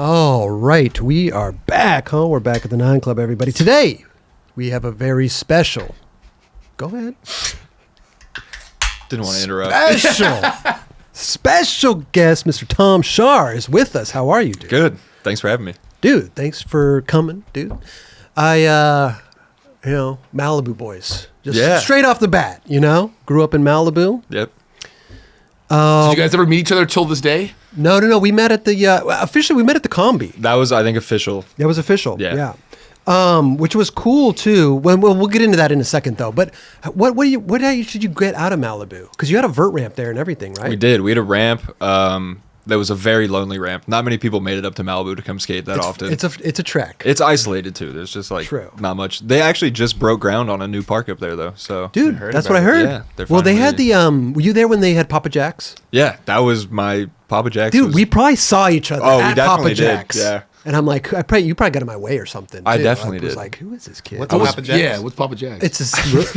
All right, we are back, huh? We're back at the 9 Club, everybody. Today, we have a very special... Go ahead. Didn't want to interrupt. Special guest, Mr. Tom Schaar, is with us. How are you, dude? Good. Thanks for having me. Dude, thanks for coming, dude. Malibu boys. Just straight off the bat, Grew up in Malibu. Yep. Did you guys ever meet each other till this day? No. We met at the officially. We met at the Combi. That was, I think, official. That was official. Yeah. Which was cool too. We'll get into that in a second though. But what should you get out of Malibu? Because you had a vert ramp there and everything, right? We did. We had a ramp. That was a very lonely ramp. Not many people made it up to Malibu to come skate that often. It's a trek. It's isolated too. There's just not much. They actually just broke ground on a new park up there though. So dude, that's what I heard. Yeah, well, they had the Were you there when they had Papa Jack's? Yeah, that was my Papa Jack's. Dude, we probably saw each other at we definitely Papa Jack's. did. Yeah. And I'm like, you probably got in my way or something. I too. definitely I was did. like, who is this kid? What's Papa Jack's? Yeah, what's Papa Jack's? It's a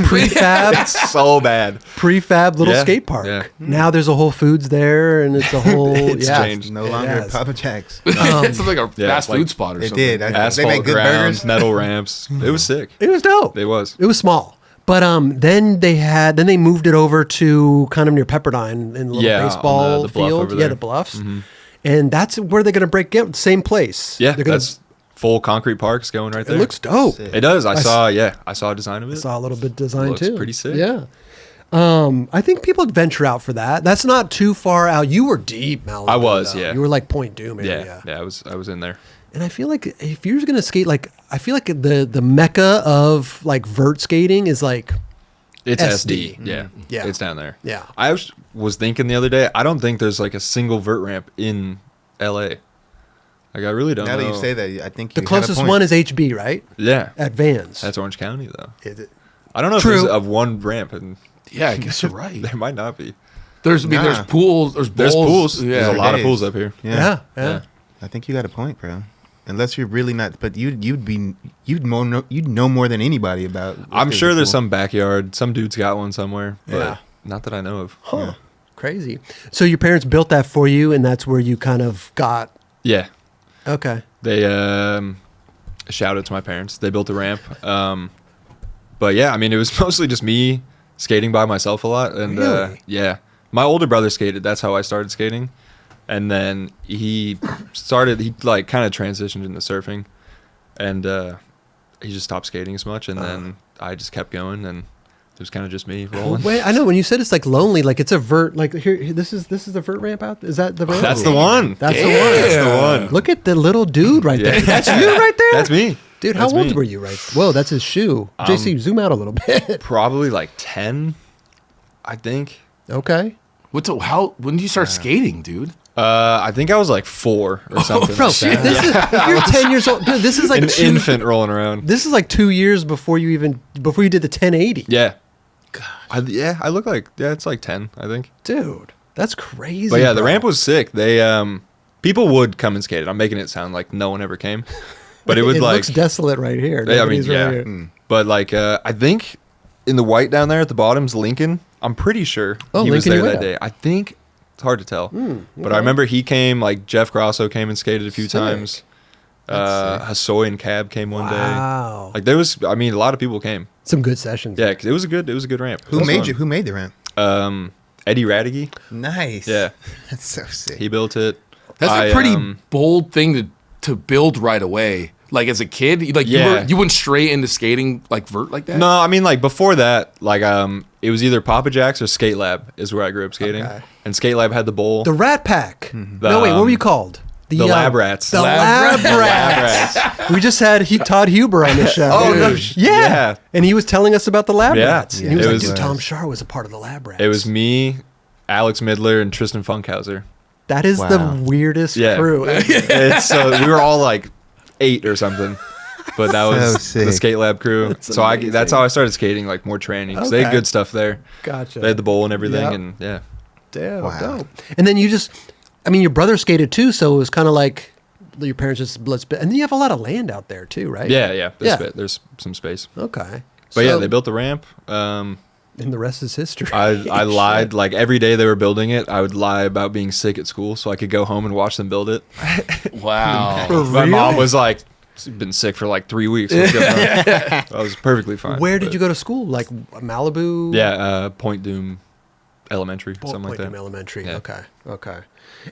prefab. It's so bad. Prefab little skate park. Yeah. Now there's a Whole Foods there, and it's a whole. It's changed. No longer Papa Jack's. It's like a fast food spot or something. It did. Asphalt they make good grounds, burgers. metal ramps. It was sick. It was dope. It was. It was small. But then they moved it over to kind of near Pepperdine in the little baseball the bluff field. over there. The bluffs. Mm-hmm. And that's where they're going to break it. Same place. Yeah, they're gonna, that's full concrete parks going right there. It looks dope. Sick. It does. I saw a design of it. I saw a little bit of design Looks too. pretty sick. Yeah. I think people would venture out for that. That's not too far out. You were deep, Malibu. I was, though. yeah. You were like Point Doom area. Yeah, I was in there. And I feel like if you're going to skate, I feel like the mecca of like vert skating is like It's SD. SD. Yeah. It's down there. Yeah. I was thinking the other day, I don't think there's like a single vert ramp in LA. Like, I really don't know. Now that you say that, I think the closest one is HB, right? Yeah. At Vans. That's Orange County, though. Is it? I don't know True. if there's one ramp. And Yeah, I guess you're right. there might not be. There's pools. There's There's bowls. pools. Yeah. There's a lot of There pools is. up here. Yeah. I think you got a point, bro. Unless you're really not, but you'd know more than anybody about. I'm sure there's some backyard. Some dude's got one somewhere. But Yeah. not that I know of. Huh. Yeah. Crazy. So your parents built that for you, and that's where you kind of got. Yeah. Okay. They shout out to my parents. They built a ramp. But yeah, I mean, it was mostly just me skating by myself a lot. And Really? yeah, my older brother skated. That's how I started skating. And then he like kind of transitioned into surfing, and he just stopped skating as much. And then I just kept going, and it was kind of just me rolling. Wait, I know when you said it's like lonely, like it's a vert. Like here, this is the vert ramp out. Is that the ramp? That's the one. That's the one. That's the one. Look at the little dude right there. Yeah. That's you right there. That's me. Dude, how That's old me. were you right? Whoa, that's his shoe. JC, zoom out a little bit. Probably like 10, I think. Okay. When did you start skating, dude? I think I was like 4 or something. Bro, like that. this is, if you're 10 years old, dude, this is like An infant rolling around. This is like 2 years before you did the 1080. Yeah. I look like, it's like 10, I think. Dude, that's crazy. But yeah, the bro. ramp was sick. They people would come and skate it. I'm making it sound like no one ever came, but it would it like looks desolate right here. Yeah, I mean, Nobody's right yeah. here. But like I think in the white down there at the bottom's Lincoln. I'm pretty sure Oh, he was Lincoln, there you that went day. I think it's hard to tell, but okay. I remember he came. Like Jeff Grosso came and skated a few Sick. times. Hassoy and Cab came one day. Wow. Like there was, I mean, a lot of people came. Some good sessions. Yeah, 'cause it was a good ramp. Who made the ramp? Eddie Radigi. Nice. Yeah, That's so sick. he built it. That's a pretty bold thing to build right away. Like as a kid, you went straight into skating like vert like that. No, I mean like before that, like it was either Papa Jack's or Skatelab is where I grew up skating, Okay. and Skatelab had the bowl. The Rat Pack. The, No, wait, what were you called? the Lab Rats. The Lab Lab Rats. We just had Todd Huber on the show. Oh, no, Dude. yeah. Yeah. And he was telling us about the Lab Yeah. Rats. And Yeah. he was It like, was- dude, Tom Schaar was a part of the Lab Rats. It was me, Alex Midler, and Tristan Funkhauser. That is Wow. the weirdest Yeah. crew. It's we were all like 8 or something, but that was So the sick. Skate Lab crew. That's So amazing. that's how I started skating, like more training. 'Cause they had Okay. good stuff there. Gotcha. They had the bowl and everything, Yep. and yeah. Damn, Wow. dope. And then your brother skated too, so it was kind of like your parents just let's and then you have a lot of land out there too, right? Yeah. Yeah. There's some space. Okay. But yeah, So- they built the ramp. And the rest is history. I lied. Like every day they were building it, I would lie about being sick at school so I could go home and watch them build it. Wow. My mom was like, been sick for like 3 weeks. What's going on? I was perfectly fine. Where did you go to school? Like Malibu? Yeah, Point Doom Elementary, something like that. Point Elementary. Yeah. Okay.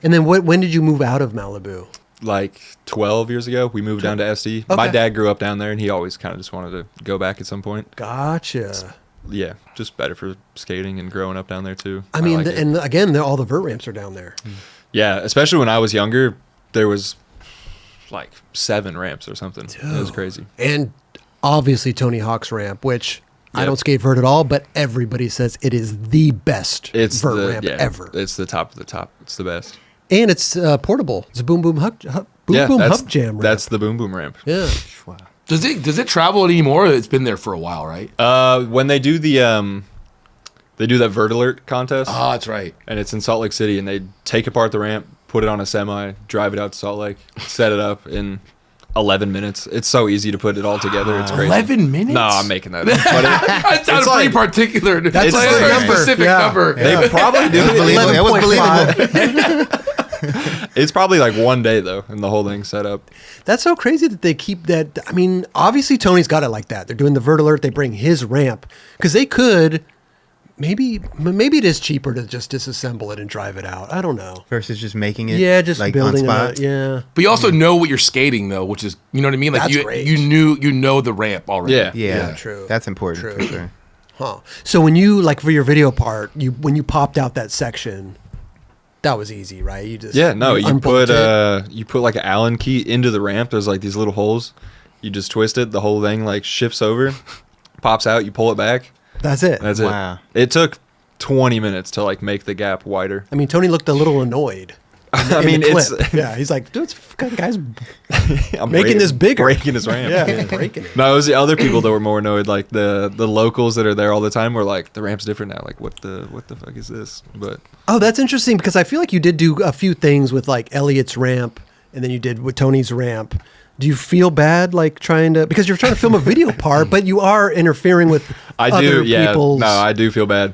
And then when did you move out of Malibu? Like 12 years ago, we moved down to SD. Okay. My dad grew up down there, and he always kind of just wanted to go back at some point. Gotcha. Yeah, just better for skating and growing up down there too. I mean, like it. and again, all the vert ramps are down there. Yeah, especially when I was younger, there was like 7 ramps or something. It was crazy. And obviously Tony Hawk's ramp, which I Yep. don't skate vert at all, but everybody says it is the best It's vert the ramp ever. It's the top of the top. It's the best. And it's portable. It's a boom boom hub jam ramp. That's the boom boom ramp. Yeah. Wow. Does it travel anymore? It's been there for a while, right? When they do they do that Vert Alert contest, Oh, that's right. and it's in Salt Lake City, and they take apart the ramp, put it on a semi, drive it out to Salt Lake, set it up in 11 minutes. It's so easy to put it all together. It's crazy. 11 minutes? No, I'm making that up. But That sounds pretty like- particular. That's It's like like a very number. specific Yeah. number. they probably do it. Believable. It was 11.5. believable. It's probably like one day though, and the whole thing's set up. That's so crazy that they keep that. I mean, obviously Tony's got it like that. They're doing the Vert Alert. They bring his ramp because they could. Maybe it is cheaper to just disassemble it and drive it out. I don't know. Versus just making it. Yeah, just like building on it. spot. Out. Yeah. But you also know what you're skating though, which is, you know what I mean? Like That's you great. you know the ramp already. Yeah. Yeah, true. That's important True. for sure. Huh. So when you like for your video part, when you popped out that section, that was easy, right? You just Yeah, no, you put unbolted it. you put like an Allen key into the ramp. There's like these little holes. You just twist it. The whole thing like shifts over, pops out. You pull it back. That's it. That's Wow. it. It took 20 minutes to like make the gap wider. I mean, Tony looked a little annoyed. I in mean, the it's clip. Yeah, he's like, dude, guys I'm making this bigger. breaking his ramp. Yeah, breaking it. No, it was the other people that were more annoyed. Like the locals that are there all the time were like, the ramp's different now. Like, what the fuck is this? But Oh, that's interesting because I feel like you did do a few things with like Elliot's ramp and then you did with Tony's ramp. Do you feel bad like trying to, because you're trying to film a video part, but you are interfering with other people's. No, I do feel bad.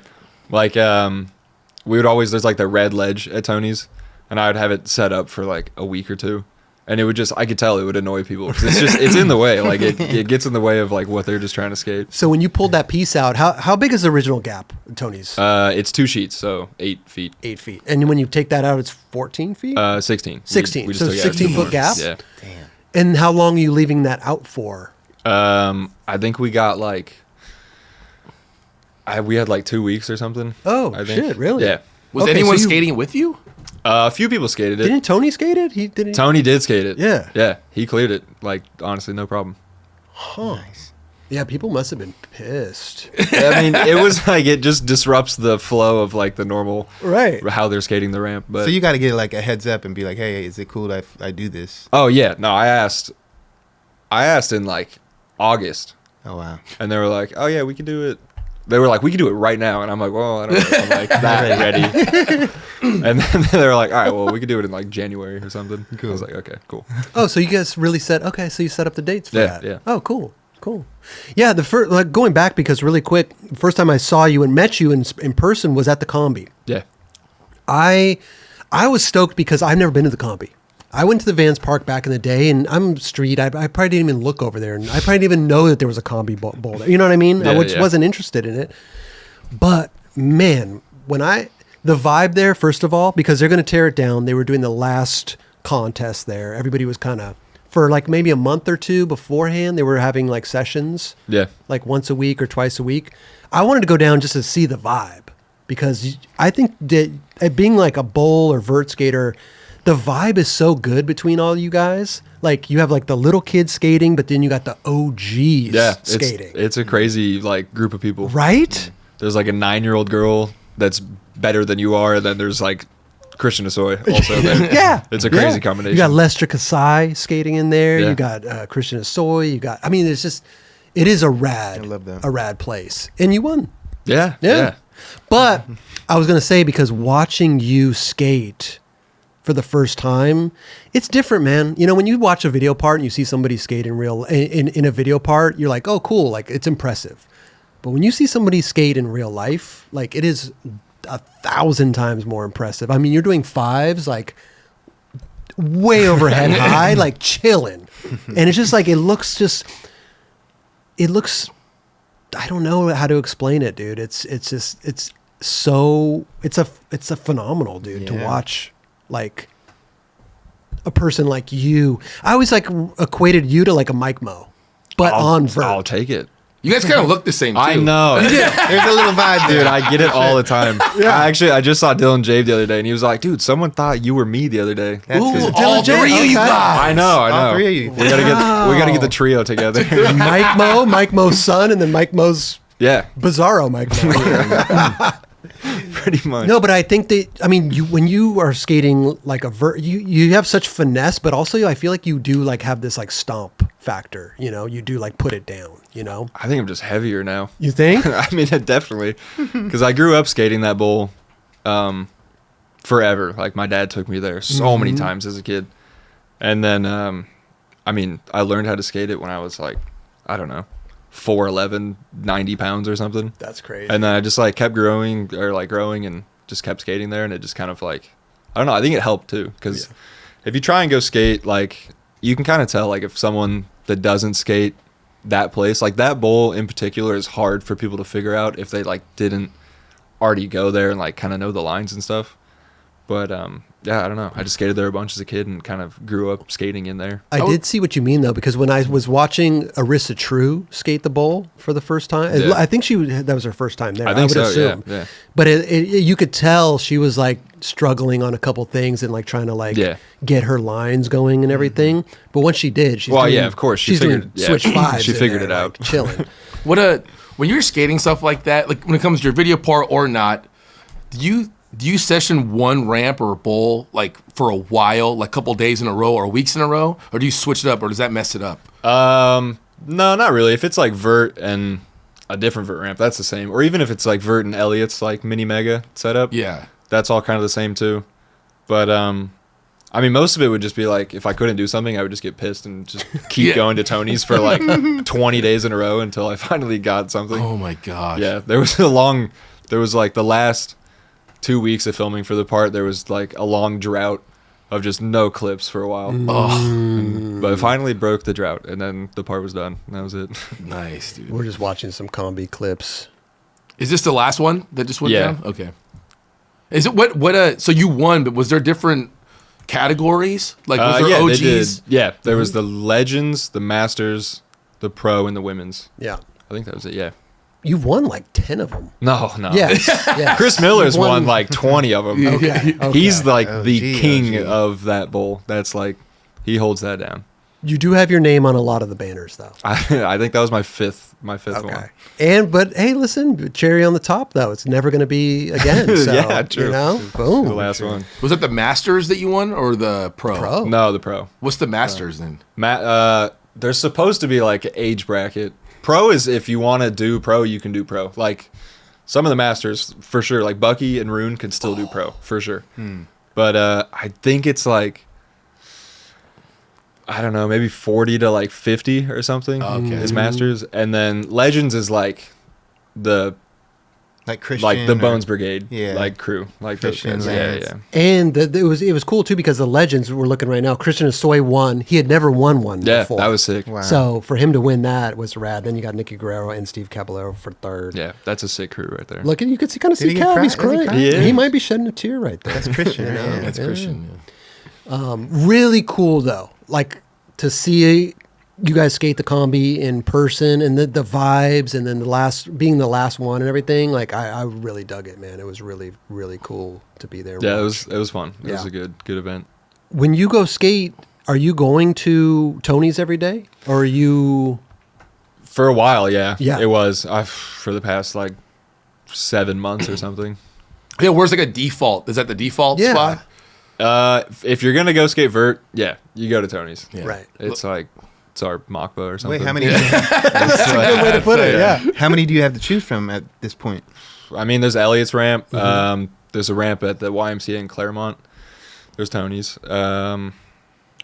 Like, we would always, there's like the red ledge at Tony's, and I would have it set up for like a week or two. And it would just, I could tell it would annoy people because it's in the way. Like it gets in the way of like what they're just trying to skate. So when you pulled that piece out, how big is the original gap, Tony's? It's 2 sheets, so 8 feet. 8 feet. And when you take that out, it's 14 feet? 16. 16. We just So took it out 16 more. foot gap? Yeah. Damn. And how long are you leaving that out for? I think we got like, we had like 2 weeks or something. Oh, I think. shit, really? Yeah. Was Okay, anyone so you- skating with you? A few people skated it. Didn't Tony skate it? He didn't. Tony did skate it. Yeah. Yeah. He cleared it. Like, honestly, no problem. Nice. Yeah, people must have been pissed. I mean, it was like, it just disrupts the flow of like the normal, Right. how they're skating the ramp. But So you got to get like a heads up and be like, hey, is it cool that I do this? oh yeah, no, I asked in like August, Oh wow. and they were like, oh yeah, we can do it. They were like, we can do it right now, and I'm like, well, I don't know if I'm like that ready. And then they were like, all right, well, we could do it in like January or something. I was like, okay, cool. Oh, so you guys really set, okay, so you set up the dates for Yeah, that. yeah. Oh, cool. Cool. Yeah, the first, like going back because really quick, first time I saw you and met you in person was at the Combi. Yeah, I was stoked because I've never been to the Combi. I went to the Vans Park back in the day, and I'm street. I probably didn't even look over there, and I probably didn't even know that there was a Combi bowl there. You know what I mean? I Yeah, just yeah. wasn't interested in it. But man, the vibe there, first of all, because they're going to tear it down. They were doing the last contest there. Everybody was kind of, for like maybe a month or two beforehand, they were having like sessions, yeah. like once a week or twice a week. I wanted to go down just to see the vibe because I think that being like a bowl or vert skater, the vibe is so good between all you guys. Like you have like the little kids skating, but then you got the OGs Yeah, skating. It's a crazy like group of people. Right? There's like a 9-year-old girl that's better than you are, and then there's like Christian Asoy also there. Yeah. It's a crazy Yeah. combination. You got Lester Kasai skating in there. Yeah. You got Christian Asoy. You got, I mean, it is a rad, I love that. a rad place. And you won. Yeah, Yeah. yeah. But I was going to say, because watching you skate for the first time, it's different, man. You know, when you watch a video part and you see somebody skate in a video part, you're like, oh, cool. Like, it's impressive. But when you see somebody skate in real life, like it is 1,000 times more impressive. I mean, you're doing fives like way overhead high, like chilling. And it's just like, it looks, I don't know how to explain it, dude. It's a phenomenal, dude, to watch, like a person like you. I always like equated you to like a Mike Mo, but on Vert. I'll take it. You guys kind of look the same too. I know. There's a little vibe there. Dude, I get it all the time. I just saw Dylan Jave the other day, and he was like, "Dude, someone thought you were me the other day." That's Ooh, his- all three of you guys. I know. All three of you. We gotta get the trio together. Mike Mo's son, and then Mike Mo's Yeah, Bizarro Mike Mo. pretty much. No, but I think when you are skating like a Vert, you have such finesse, but also I feel like you do like have this like stomp factor. You know, you do like put it down. You know, I think I'm just heavier now. you think? I mean, definitely, because I grew up skating that bowl forever. Like my dad took me there so many times as a kid, and then I mean, I learned how to skate it when I was like, I don't know, 4'11", 90 pounds or something. That's crazy. And then I just like kept growing and just kept skating there, and it just kind of like, I don't know, I think it helped too, because if you try and go skate, like you can kind of tell like if someone that doesn't skate that place, like that bowl in particular is hard for people to figure out if they like didn't already go there and like kind of know the lines and stuff. But yeah, I don't know. I just skated there a bunch as a kid and kind of grew up skating in there. I did see what you mean though, because when I was watching Arissa True skate the bowl for the first time, Yeah. I think that was her first time there. I think would so, assume. yeah. But you could tell she was like struggling on a couple things and like trying to like get her lines going and everything. But once she did, of course, she's doing switch fives. She in figured there, it out. like, chilling. When you're skating stuff like that, like when it comes to your video part or not, do you session one ramp or a bowl like for a while, like a couple days in a row or weeks in a row, or do you switch it up, or does that mess it up? No, not really. If it's like Vert and a different Vert ramp, that's the same. Or even if it's like Vert and Elliot's like mini mega setup, that's all kind of the same too. But I mean, most of it would just be like if I couldn't do something, I would just get pissed and just keep going to Tony's for like 20 days in a row until I finally got something. Oh my gosh! Yeah, there was like the last 2 weeks of filming for the part, there was like a long drought of just no clips for a while. But it finally broke the drought, and then the part was done. And that was it. Nice, dude. We're just watching some combi clips. Is this the last one that just went Yeah. down? Okay. Is it what? So you won, but was there different categories? Like was there yeah, OGs? they did. Yeah, there was the Legends, the Masters, the Pro, and the Women's. Yeah. I think that was it. Yeah. You've won like 10 of them. No. Yes. Yes. Chris Miller's You've won like 20 of them. Okay. He's like Oh, the gee, king oh, gee. of that bowl. That's like, he holds that down. You do have your name on a lot of the banners though. I think that was my fifth one. But hey, listen, cherry on the top though. It's never going to be again. So, Yeah, true. You know, boom. The last one. Was that the Masters that you won or the Pro? Pro. No, the Pro. What's the Masters then? There's supposed to be like an age bracket. Pro is if you want to do Pro, you can do Pro. Like some of the Masters, for sure. Like Bucky and Rune could still do Pro, for sure. But I think it's like, I don't know, maybe 40 to like 50 or something is Masters. And then Legends is like the Like Christian. like the or- Bones Brigade, Yeah. like crew, like those Christian, guys. Lance. Yeah. And it was cool too because the legends we're looking right now. Christian Asoy won. He had never won one Yeah, before. that was sick. Wow. So for him to win that was rad. Then you got Nicky Guerrero and Steve Caballero for third. Yeah, that's a sick crew right there. Look, you could kind of Did see he get Cab. He's cry- is he crying. crying? He Yeah. might be shedding a tear right there. That's Christian, right? Yeah. That's Christian. Yeah. Really cool though. Like to see you guys skate the combi in person and the vibes and then being the last one and everything. Like I really dug it, man. It was really, really cool to be there. Yeah, watch. it was fun. It was Yeah. a good event. When you go skate, are you going to Tony's every day or are you? For a while, yeah. Yeah. It was. For the past like 7 months or something. Yeah, where's like a default? Is that the default Yeah. spot? If you're gonna go skate Vert, yeah, you go to Tony's. Yeah. Right. It's like it's our Machba or something. Wait, how many? It's like- Good way to put it. Yeah. How many do you have to choose from at this point? I mean, there's Elliot's ramp. There's a ramp at the YMCA in Claremont. There's Tony's. Or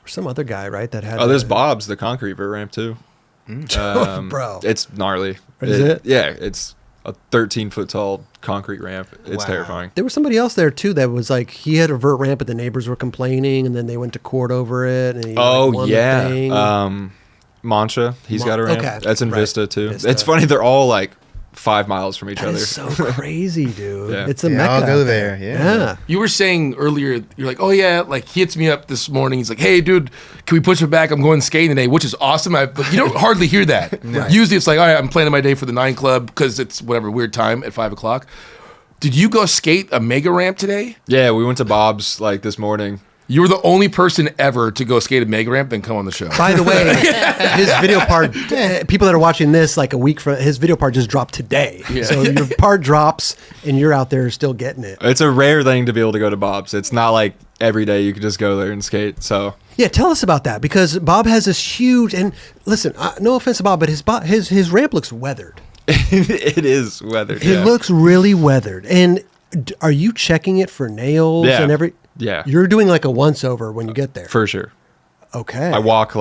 some other guy, right? That had. There's Bob's, the concrete Vert ramp too. Bro. It's gnarly. Is it? Yeah, it's a 13-foot tall concrete ramp. It's Wow. terrifying. There was somebody else there too that was like he had a vert ramp, but the neighbors were complaining, and then they went to court over it. And he, like, won the thing. Mancha, he's got a ramp. Okay, That's in right. Vista too. Vista. It's funny, they're all like 5 miles from each That other. is so crazy, dude. Yeah. It's a Yeah, mecca. I'll go out there, yeah. You were saying earlier, you're like, oh yeah, like he hits me up this morning. He's like, hey dude, can we push it back? I'm going skating today, which is awesome. But you don't hardly hear that. Usually it's like, all right, I'm planning my day for the 9 Club because it's whatever weird time at 5 o'clock. Did you go skate a mega ramp today? Yeah, we went to Bob's like this morning. You were the only person ever to go skate a mega ramp, then come on the show. By the way, his video part, people that are watching this like a week from his video part just dropped today. Yeah. So your part drops and you're out there still getting it. It's a rare thing to be able to go to Bob's. It's not like every day you can just go there and skate. So Yeah, tell us about that because Bob has this huge and listen, no offense to Bob, but his ramp looks weathered. it is weathered. It yeah. looks really weathered. And are you checking it for nails Yeah. and every? Yeah. You're doing like a once over when you get there. For sure. Okay. I walk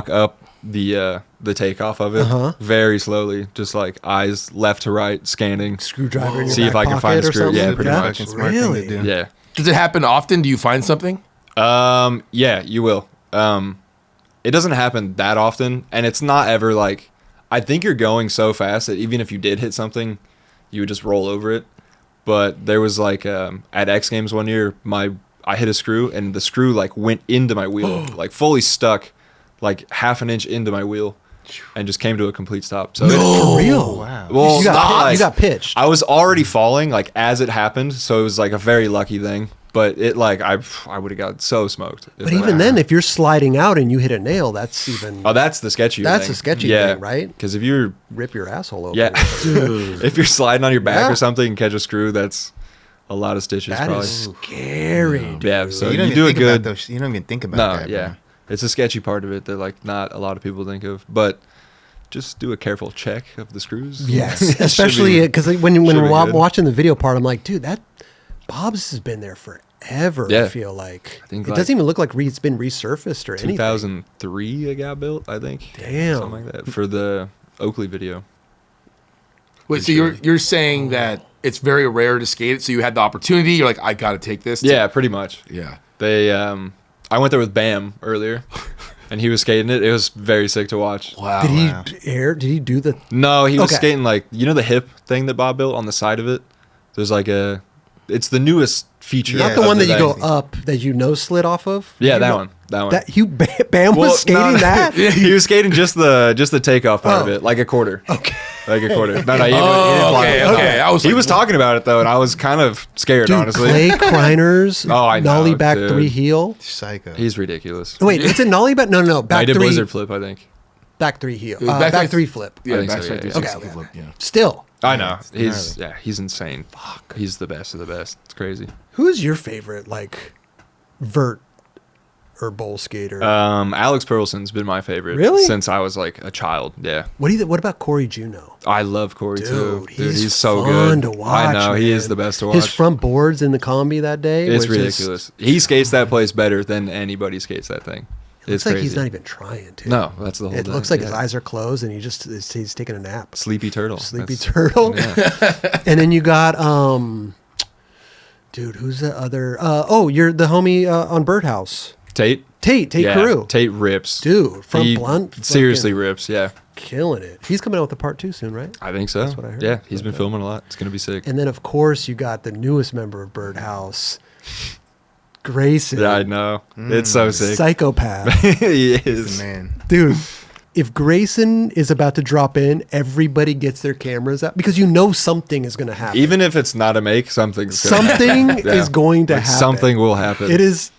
up the takeoff of it very slowly, just like eyes left to right, scanning. Screwdriver in your See if back I can find a pocket or screw. Yeah, something? pretty Yeah. much. Fucking smart thing to Really? do. Yeah. Does it happen often? Do you find something? Yeah, you will. It doesn't happen that often, and it's not ever like, I think you're going so fast that even if you did hit something, you would just roll over it. But there was like at X Games one year, I hit a screw and the screw like went into my wheel, like fully stuck, like half an inch into my wheel, and just came to a complete stop. So For real? Wow. well, You got- not you got pitched. I was already falling like as it happened, so it was like a very lucky thing. But it like I would have got so smoked. if But that even happened. then, if you're sliding out and you hit a nail, that's even Oh, that's the sketchy. That's thing. the sketchy yeah, thing, right? Because if you're rip your asshole open. yeah, if you're sliding on your back Yeah. or something and catch a screw, that's a lot of stitches. That probably. is scary. Dude. Yeah, so you you, don't even do a think about good. those. You don't even think about No, that. yeah, bro. it's a sketchy part of it that like not a lot of people think of, but just do a careful check of the screws. Yes, Should be- especially because when should be I'm good. watching the video part, I'm like, dude, that Bob's has been there forever. I Yeah. feel like think it like doesn't even look like it's been resurfaced or anything. 2003 it got built, I think. Damn. Something like that for the Oakley video. Wait, so you're saying that it's very rare to skate it, so you had the opportunity, you're like, I gotta take this. Yeah, pretty much. Yeah. They I went there with Bam earlier, and he was skating it. It was very sick to watch. Wow. Did he Wow. Did he do the? No, he was Okay. skating like the hip thing that Bob built on the side of it. There's like it's the newest feature. Not Yeah, the of one that you go thing. up that you nose slit off of. Yeah, You that know- one. That one. That you Bam was Well, skating no, that. he was skating just the takeoff part of Oh. it, like a quarter. Okay. Like a quarter. No, he didn't Oh, fly okay, it. okay. I was He like, was talking about it though, and I was kind of scared, Dude, honestly. Clay Kreiner's Oh, I know, nollie back dude. 3 heel. Psycho. He's ridiculous. Wait, it's a nollie back? No, I back did 3. blizzard flip, I think. Back 3 heel. It was Back 3 flip. Yeah, think so, backside yeah, yeah. 360 Okay, okay. flip, yeah. Still, I know. Yeah, He's insane. Fuck. He's the best of the best. It's crazy. who's your favorite like vert or bowl skater? Alex Perlson's been my favorite Really? since I was like a child. Yeah. What about Corey Juno? I love Corey too. Dude, he's so fun good. to watch. I know he man. is the best to watch. His front boards in the combi that day. It's was just- ridiculous. He skates that place better than anybody skates that thing. It looks It's like crazy. he's not even trying to. No, that's the whole It thing. looks like his Yeah. eyes are closed and he's taking a nap. Sleepy turtle. Sleepy That's- turtle. Yeah. And then you got dude, who's the other? You're the homie on Birdhouse. Tate. Tate Yeah, Carew. Tate rips. Dude, from He Blunt. seriously fucking rips. Yeah, killing it. He's coming out with a part 2 soon, right? I think so. That's what I heard. Yeah, he's been filming a lot. It's gonna be sick. And then of course you got the newest member of Birdhouse, Grayson. Yeah, I know. It's so sick. Psychopath. He He's is. the man. Dude, if Grayson is about to drop in, everybody gets their cameras out because you know something is going to happen. Even if it's not a make, something's gonna Something happen. is going to Like, happen. Something will happen. It is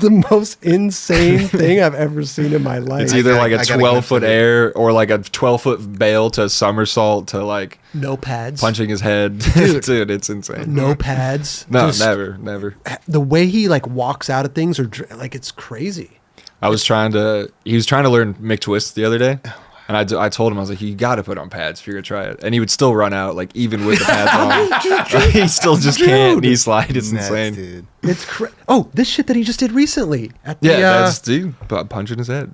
the most insane thing I've ever seen in my life. It's either I like a got a 12-foot glimpse of it. air or like a 12-foot bail to somersault to like No pads. punching his head. Dude. Dude, it's insane. No pads. No, Just never. The way he like walks out of things like it's crazy. He was trying to learn McTwist the other day. And I told him, I was like, you got to put on pads if you're going to try it. And he would still run out, like, even with the pads on. He still just can't knee slide. It's Nuts, insane. dude. It's this shit that he just did recently at the That's, dude, punching his head.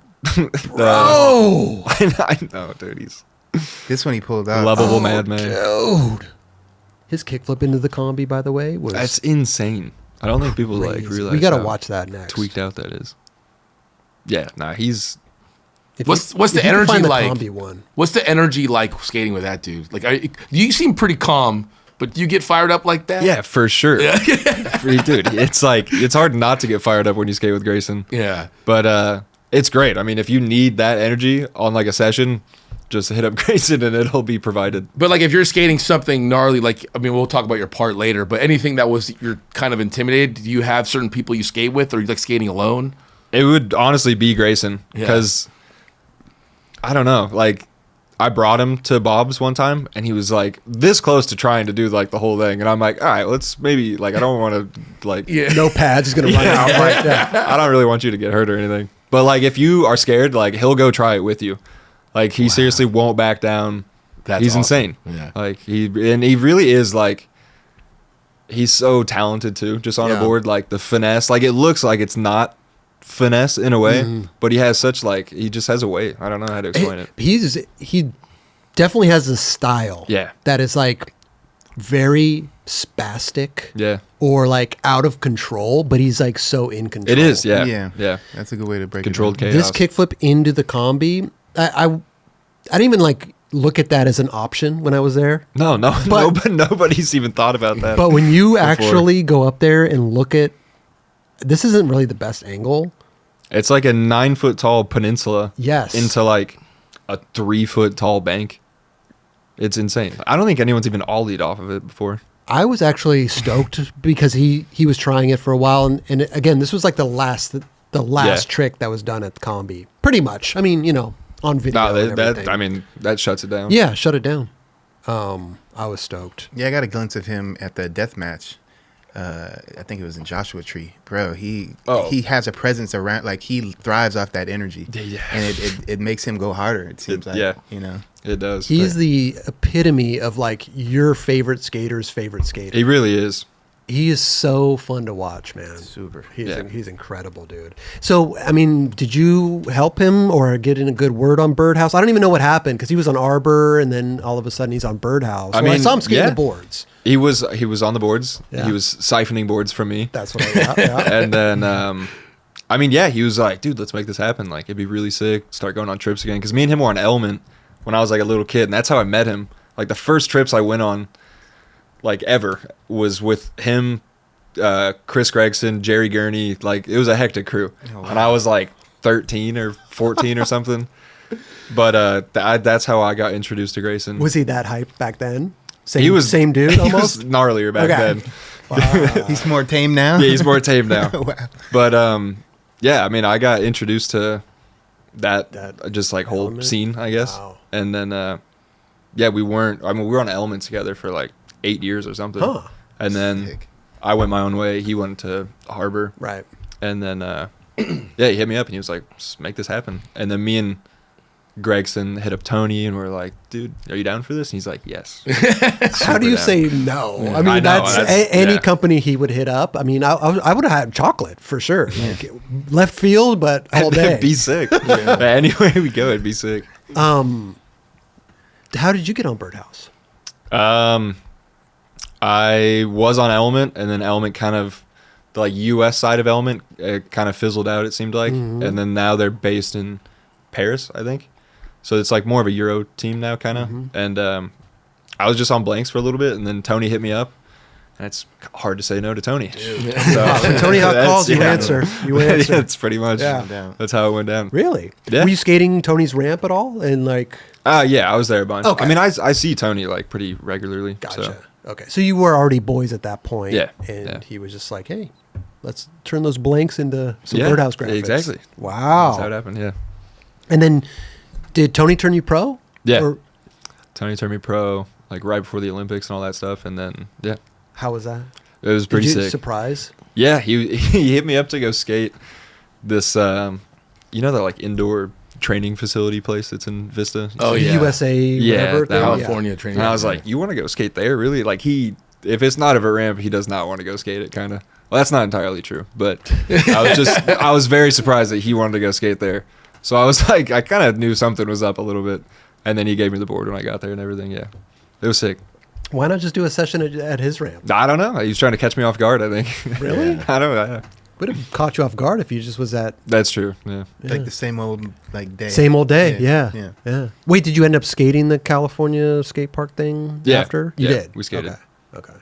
bro. I know, dude. He's This one he pulled a out. lovable madman. Dude. His kickflip into the combi, by the way, was That's insane. I don't think people, like, crazy. realize We got to how watch that next. tweaked out that is. Yeah, nah, he's... What's the if you can energy find the like? combi one. What's the energy like skating with that dude? Like, you seem pretty calm, but do you get fired up like that? Yeah, for sure. Dude, it's like, it's hard not to get fired up when you skate with Grayson. Yeah. But it's great. I mean, if you need that energy on like a session, just hit up Grayson and it'll be provided. But like if you're skating something gnarly, like I mean, we'll talk about your part later. But anything that was you're kind of intimidated, do you have certain people you skate with, or you like skating alone? It would honestly be Grayson because I don't know. Like I brought him to Bob's one time, and he was like this close to trying to do like the whole thing, and I'm like, all right, let's maybe like I don't want to like No pads. He's gonna run out. Right there. I don't really want you to get hurt or anything. But like if you are scared, like he'll go try it with you. Like he seriously won't back down. That's He's awesome. insane. Yeah. Like he really is like he's so talented too, just on a board, like the finesse. Like it looks like it's not finesse in a way, but he has such like he just has a way. I don't know how to explain it. He definitely has a style. Yeah. That is like very spastic. Yeah. Or like out of control, but he's like so in control. It is, yeah. Yeah. Yeah. That's a good way to break Controlled it down. chaos. This kickflip into the combi, I didn't even like look at that as an option when I was there. No, But- nobody's even thought about that. But when you actually go up there and look at, this isn't really the best angle. It's like a 9 foot tall peninsula. Yes. Into like a 3 foot tall bank. It's insane. I don't think anyone's even ollied off of it before. I was actually stoked because he was trying it for a while, and again, this was like the last trick that was done at the combi, pretty much. I mean, you know, on video. No, and everything. I mean, that shuts it down. Yeah, shut it down. I was stoked. Yeah, I got a glimpse of him at the death match. I think it was in Joshua Tree, bro. He has a presence around, like he thrives off that energy, and it makes him go harder. It seems like, you know, it does. He's the epitome of like your favorite skater's favorite skater. He really is. He is so fun to watch, man. Super. He's incredible, dude. So, I mean, did you help him or get in a good word on Birdhouse? I don't even know what happened because he was on Arbor and then all of a sudden he's on Birdhouse. I saw him skating the boards. He was on the boards. Yeah. He was siphoning boards from me. That's what I got. Yeah. And then, I mean, yeah, he was like, dude, let's make this happen. Like, it'd be really sick. Start going on trips again. Because me and him were on Element when I was like a little kid. And that's how I met him. Like, the first trips I went on, like, ever was with him, Chris Gregson, Jerry Gurney. Like, it was a hectic crew. Oh, wow. And I was like 13 or 14 or something. But that's how I got introduced to Grayson. Was he that hype back then? Same dude almost? He was gnarlier back then. Wow. He's more tame now. Yeah, he's more tame now. Wow. But yeah, I mean, I got introduced to that just like whole element? scene, I guess. Wow. And then yeah, we were on Element together for like 8 years or something. Huh. And then Sick. I went my own way. He went to Harbor. Right. And then yeah, he hit me up and he was like, "Let's make this happen." And then me and Gregson hit up Tony and we're like, "Dude, are you down for this?" And he's like, "Yes." How do you down. say no? I mean, I know, that's any yeah. company he would hit up. I mean, I would have had chocolate for sure. Like, left field, but all day. It'd be sick. Anywhere we go, it'd be sick. How did you get on Birdhouse? I was on Element, and then Element kind of, the like U.S. side of Element, it kind of fizzled out, it seemed like. Mm-hmm. And then now they're based in Paris, I think. So it's like more of a Euro team now, kind of. Mm-hmm. And I was just on blanks for a little bit, and then Tony hit me up. And it's hard to say no to Tony. So, When Tony Hawk calls, you answer. You answer. It's pretty much, that's how it went down. Really? Yeah. Were you skating Tony's ramp at all? And like, Yeah, I was there a bunch. Okay. I mean, I see Tony like pretty regularly. gotcha. So. Okay, so you were already boys at that point. Yeah, And yeah. he was just like, "Hey, let's turn those blanks into some Yeah, Birdhouse graphics." exactly. Wow. That's how it happened, yeah. And then, did Tony turn you pro? Yeah. Or Tony turned me pro like right before the Olympics and all that stuff, and then yeah, how was that? it was pretty Did you sick. surprise? Yeah, he hit me up to go skate this, you know, that like indoor training facility place that's in Vista. Oh, yeah. USA, whatever. that California training. And I was like, you want to go skate there? Really? Like if it's not a vert ramp, he does not want to go skate it, kind of. Well, that's not entirely true, but I was very surprised that he wanted to go skate there. So I was like, I kind of knew something was up a little bit. And then he gave me the board when I got there and everything. Yeah, it was sick. Why not just do a session at his ramp? I don't know. He was trying to catch me off guard, I think. Really? I don't know. Would have caught you off guard if you just was at... That's true, yeah. Like the same old like day. Same old day, yeah. Wait, did you end up skating the California skate park thing after? You did? We skated. Okay.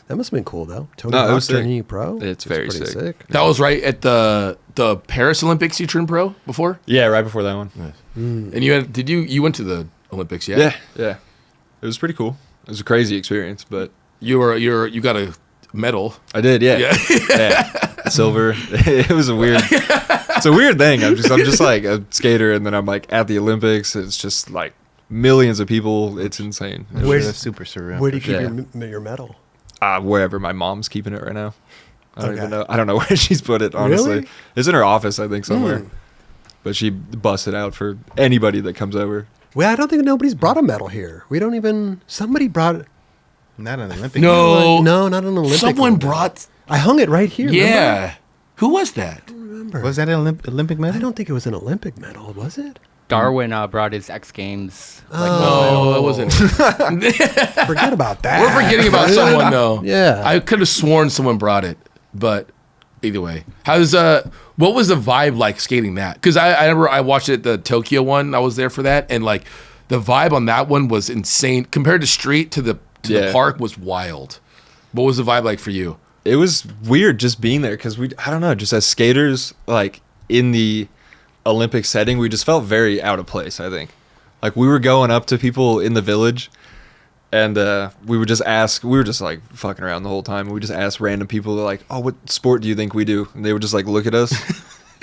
That must have been cool, though. Tony No, it Hawk was sick. turning you pro? It's very sick. That was right at the Paris Olympics you turned pro before? Yeah, right before that one. Nice. And you went to the Olympics, yeah? Yeah. It was pretty cool. It was a crazy experience, but You got a medal. I did, yeah. Silver. It was it's a weird thing. I'm just like a skater, and then I'm like at the Olympics. It's just like millions of people. It's insane. That's super surreal. Where do you keep your medal? Wherever my mom's keeping it right now. I don't even know. I don't know where she's put it, honestly. Really? It's in her office, I think, somewhere. But she busts it out for anybody that comes over. Well, I don't think nobody's brought a medal here. We don't even... Somebody brought it. Not an Olympic. No. No, not an Olympic. Someone medal. brought... I hung it right here. Yeah. Remember? Who was that? I don't remember. Was that an Olympic medal? I don't think it was an Olympic medal, was it? Darwin brought his X Games. No, that wasn't. Forget about that. We're forgetting about someone, though. Yeah. I could have sworn someone brought it, but either way. What was the vibe like skating that? Because I remember I watched it at the Tokyo one. I was there for that, and like the vibe on that one was insane. Compared to street to the park was wild. What was the vibe like for you? It was weird just being there because I don't know, just as skaters, like in the Olympic setting, we just felt very out of place, I think. Like we were going up to people in the village and we would just like fucking around the whole time. We just asked random people like, oh, what sport do you think we do? And they would just like look at us.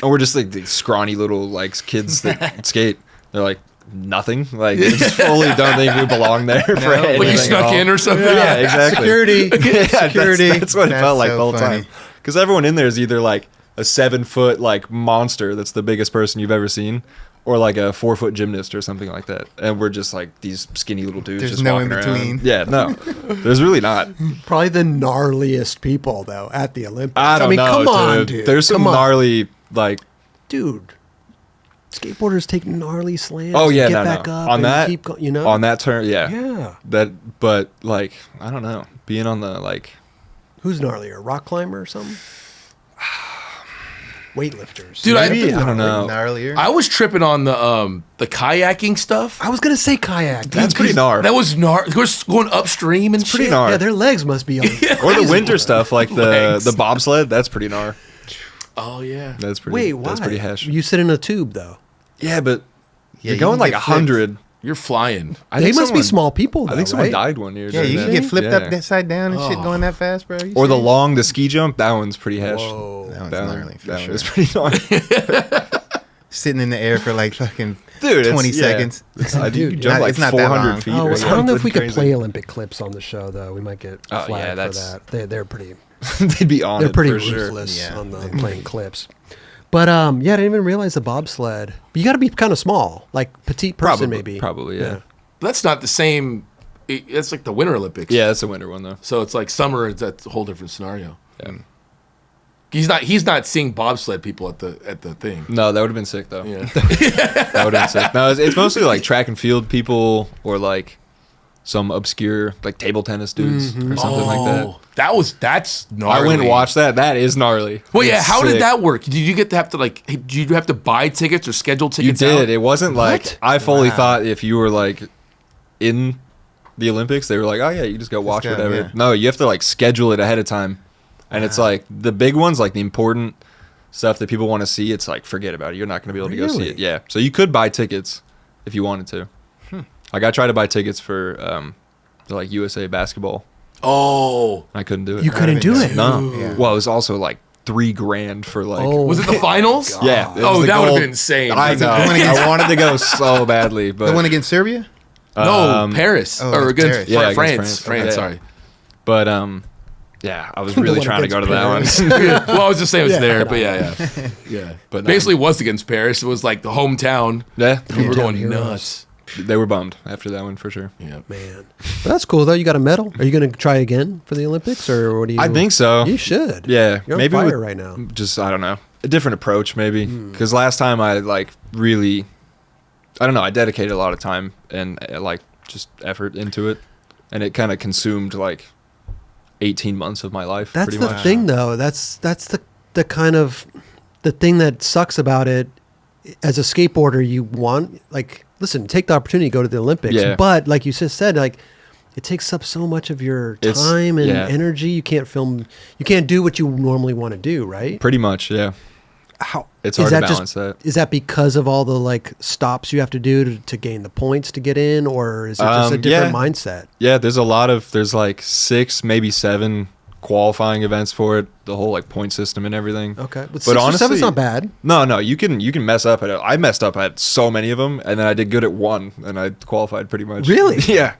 And we're just like these scrawny little like kids that skate. They're like, nothing. Like they just fully don't think we belong there for anything. Like you snuck in or something? Yeah, exactly. Security. That's what it felt like so the whole funny. time. Because everyone in there is either like a 7-foot like monster that's the biggest person you've ever seen, or like a 4-foot gymnast or something like that. And we're just like these skinny little dudes. There's just no walking in between. around. Yeah, no. There's really not. Probably the gnarliest people, though, at the Olympics. I don't know. Come on, dude. There's some Come on. gnarly like. Dude. Skateboarders take gnarly slams. Oh yeah, and get no, back no. up On and that, keep going, you know? on that turn, yeah. Yeah. But like, I don't know, being on the like. Who's gnarlier? Rock climber or something? Weightlifters. Dude, Maybe, I don't know. Gnarlier. I was tripping on the kayaking stuff. I was gonna say kayak. That's pretty gnar. That was gnar. Going upstream and pretty shit. gnar. Yeah, their legs must be on. Or the winter stuff, like Legs. the bobsled. That's pretty gnar. Oh yeah. That's pretty. Wait, why? That's pretty hash. You sit in a tube though. Yeah, but Yeah, you're going can like get flipped. 100. You're flying. They must be small people. Though, I think someone right? died one year. Yeah, doing you can that. get flipped Yeah. up that side down and shit going that fast, bro. You Or serious? the ski jump. That one's pretty hash. Whoa. That one's That gnarly for that sure. one is pretty gnarly. Sitting in the air for like fucking Dude, 20 seconds. I think you Dude, jump not- like it's not that 400 long. feet. Oh, or I don't know if we something could crazy. play Olympic clips on the show though. We might get Oh, flagged yeah, for that's- that. They're pretty. They'd be on They're it pretty for sure. ruthless Yeah, on the they're playing clips. But yeah, I didn't even realize the bobsled. But you got to be kind of small, like petite person maybe. Probably, yeah. That's not the same. It's like the Winter Olympics. Yeah, that's a winter one though. So it's like summer. That's a whole different scenario. Yeah. He's not seeing bobsled people at the thing. No, that would have been sick though. Yeah. That would have been sick. No, it's mostly like track and field people or like some obscure like table tennis dudes or something like that. That's gnarly. I went and watched that. That is gnarly. Well, yeah. It's How sick. did that work? Did you have to like? Did you have to buy tickets or schedule You tickets? did. out? It wasn't like What? I fully Wow. thought if you were like in the Olympics, they were like, oh yeah, you just go watch go, whatever. yeah. No, you have to like schedule it ahead of time, and it's like the big ones, like the important stuff that people want to see. It's like forget about it. You're not going to be able to go see Really? it. Yeah. So you could buy tickets if you wanted to. Like I tried to buy tickets for the, like USA basketball. Oh, I couldn't do it. You couldn't do it. No. Yeah. Well, it was also like $3,000 for like. Oh. was it the finals? Yeah. it Oh, was the that would have gold- been insane. I know. I wanted to go so badly, but The one against Serbia? No, Paris Oh, or against Paris. Yeah, against France. France. France, Yeah. sorry. But Yeah, I was really trying to go to that one. Well, I was just saying it was there, I but know. yeah. But Basically, it was against Paris. It was like the hometown. yeah, People were going heroes. nuts. they were bummed after that one for sure. Yeah. Man, but that's cool though. You got a medal. Are you going to try again for the Olympics, or what do you? I think so. You should. Yeah, You're on maybe fire with right now. just I don't know, a different approach maybe. Because last time I like really, I don't know, I dedicated a lot of time and like just effort into it, and it kind of consumed like 18 months of my life. That's pretty the much. thing, though. That's the kind of the thing that sucks about it. As a skateboarder, you want like listen, take the opportunity to go to the Olympics, Yeah. but like you just said, like it takes up so much of your time and energy. You can't film. You can't do what you normally want to do, right? Pretty much, yeah. How It's is hard to that balance that. Is that because of all the like stops you have to do to gain the points to get in, or is it just a different mindset? Yeah, there's like 6, maybe 7 qualifying events for it. The whole like point system and everything. Okay, but 6 But or honestly, 7's not bad. No, you can mess up at it. I messed up at so many of them, and then I did good at one, and I qualified pretty much. Really? Yeah.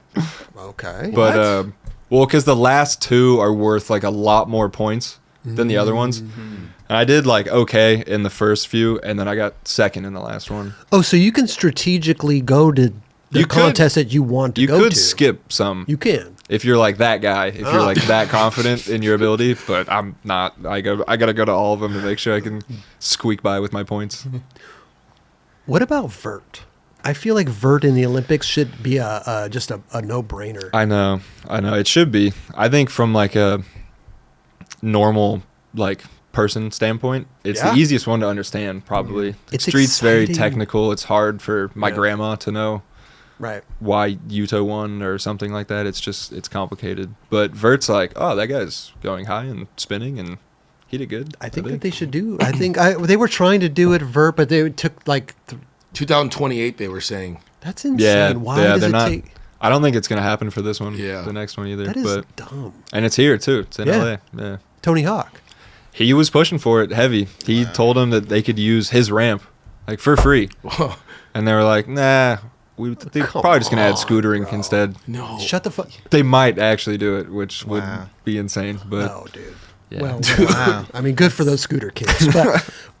Okay, But well, because the last 2 are worth like a lot more points than the other ones. And I did like okay in the first few, and then I got second in the last one. oh, so you can strategically go to the You could- contest that you want to You go could to. skip some. You can. If you're like that guy, if you're like that confident in your ability, but I'm not. I gotta go to all of them to make sure I can squeak by with my points. What about vert? I feel like vert in the Olympics should be just a no-brainer. I know. It should be. I think from like a normal like person standpoint, it's Yeah. the easiest one to understand. Probably. It's Street's very exciting. technical. It's hard for my Yeah. grandma to know Right. why Yuto won or something like that. It's complicated. But Vert's like, oh, that guy's going high and spinning, and he did good. I think that they should do. I think they were trying to do it vert, but they took like 2028, they were saying. that's insane. Yeah, Why yeah, does they're it not. take? I don't think it's gonna happen for this one. Yeah. The next one either. That is but dumb. and it's here too. It's in Yeah. LA. Yeah. Tony Hawk. He was pushing for it heavy. He told him that they could use his ramp like for free, and they were like, nah. They're Come probably just gonna add on, scootering bro. instead. No. Shut the fuck. They might actually do it, which would Wow. be insane. But No, dude. yeah. Well, Wow. I mean, good for those scooter kids,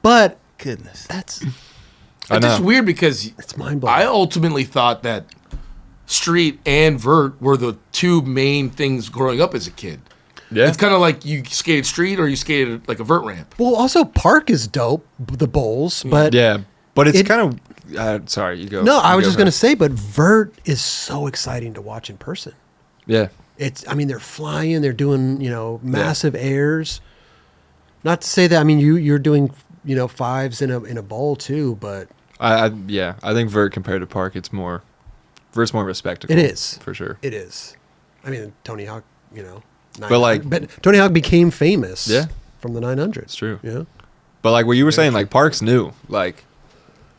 but Goodness. that's I It's just know. weird because it's mind blowing. I ultimately thought that street and vert were the 2 main things growing up as a kid. Yeah. It's kind of like you skated street or you skated like a vert ramp. Well, also Park is dope, the bowls, but Yeah, but it's It- kind of. Sorry, you go. no, I you was go just gonna first. say, but vert is so exciting to watch in person. Yeah, I mean, they're flying, they're doing, massive airs. Not to say that, I mean, you're doing, 5s in a bowl too, but I think Vert compared to Park, Vert's more of a spectacle. it is for sure. It is. I mean, Tony Hawk, But Tony Hawk became famous. Yeah. From the 900s. It's true. Yeah. But like what you were saying, like Park's new, like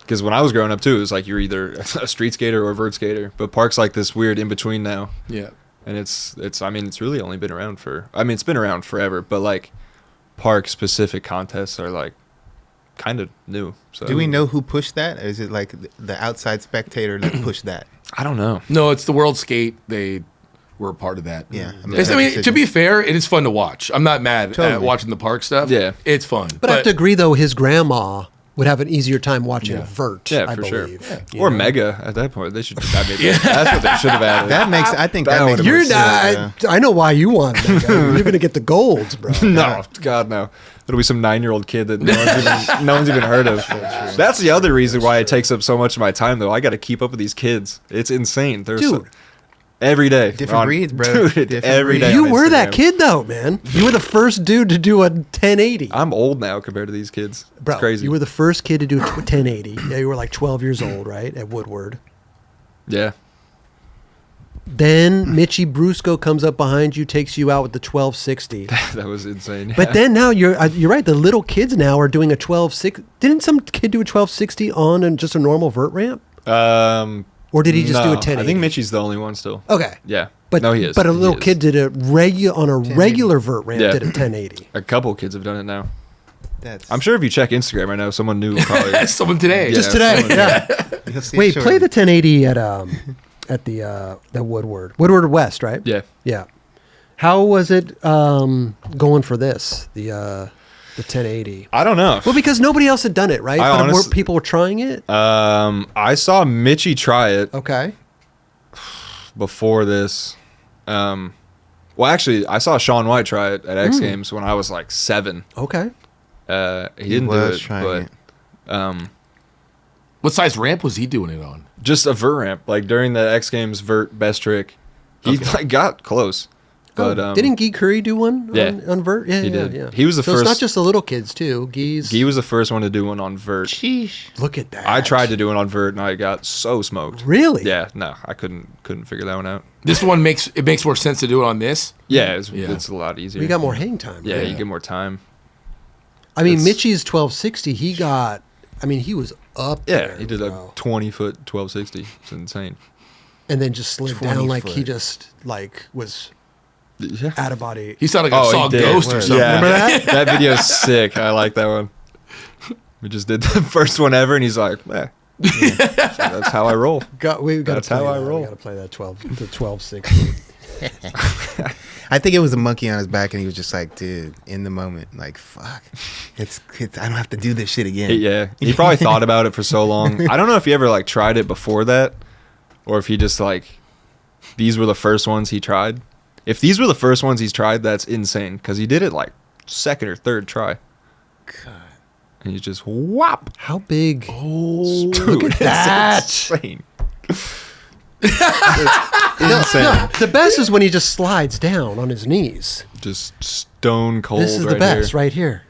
because when I was growing up too, it was like you're either a street skater or a vert skater. But Park's like this weird in between now, Yeah. and it's I mean it's really only been around it's been around forever. But like Park specific contests are like kind of new. So Do we know who pushed that? Or is it like the outside spectator that pushed that? I don't know. No, it's the World Skate. They were a part of that. Yeah. I mean, to be fair, it is fun to watch. I'm not mad at Totally. watching the park stuff. Yeah. It's fun. But I have to agree, though, his grandma would have an easier time watching Yeah. vert, Yeah, I for sure. believe. You Or know? Mega at that point. They should. That's what they should have added. That makes. I think That that makes. would've more You're sense, not. I know why you want that guy. You're going to get the golds, bro. No, God, no. It'll be some 9-year-old kid that no one's even heard of. That's the other reason why it takes up so much of my time, though. I got to keep up with these kids. It's insane. They're Dude. every day. Different breeds, bro. Dude, Different every day. breeds. You on were that Instagram. kid, though, man. You were the first dude to do a 1080. I'm old now compared to these kids. Bro, It's crazy. you were the first kid to do a 1080. Yeah, you were like 12 years old, right, at Woodward. Yeah. Then Mitchie Brusco comes up behind you, takes you out with the 1260. That was insane. But then now you're right. The little kids now are doing a 1260. Didn't some kid do a 1260 on just a normal vert ramp, or did he just do a no, 1080? I think Mitchie's the only one still. Okay, Yeah. but no, he is. But a He little is. kid did a regular vert ramp. Yeah. Did a 1080. A couple kids have done it now. That's. I'm sure if you check Instagram right now, someone new probably. Someone today. Yeah. Just today. someone- Yeah. You'll see Wait, it play the shortly. 1080 at the Woodward West, right? Yeah. Yeah. How was it going for this? The 1080. I don't know. Well, because nobody else had done it, right? But people were trying it. I saw Mitchie try it. Okay. Before this. Well, actually, I saw Sean White try it at X Games when I was like 7. Okay. He didn't do it, but what size ramp was he doing it on? just a vert ramp. Like during the X Games vert best trick, he like got close. But didn't Guy Curry do one on vert? Yeah, he did. Yeah. He was the first. It's not just the little kids too. Guy was the first one to do one on vert. Sheesh. Look at that. I tried to do it on vert and I got so smoked. Really? Yeah. No, I couldn't figure that one out. This one makes more sense to do it on this. Yeah, it's a lot easier. We got more hang time. Yeah, right? you get more time. I mean, Mitchie's 1260. He was up there. Yeah, he did a 20-foot 1260. It's insane. And then just slid down like he foot. just was out of body. He sounded like I saw a ghost or something. Yeah. Remember that? That video's sick. I like that one. We just did the first one ever, and he's like, so that's how I roll. That's how I roll. We got to play that 1260. I think it was a monkey on his back, and he was just like, dude, in the moment, like, fuck, it's I don't have to do this shit again. Yeah, he probably thought about it for so long. I don't know if he ever like tried it before that, or if he just like these were the first ones he tried. If these were the first ones he's tried, that's insane because he did it like second or third try. God. And he's just whop. How big? Oh, look at that! Insane. No, the best is when he just slides down on his knees. Just stone cold. This is the best right here.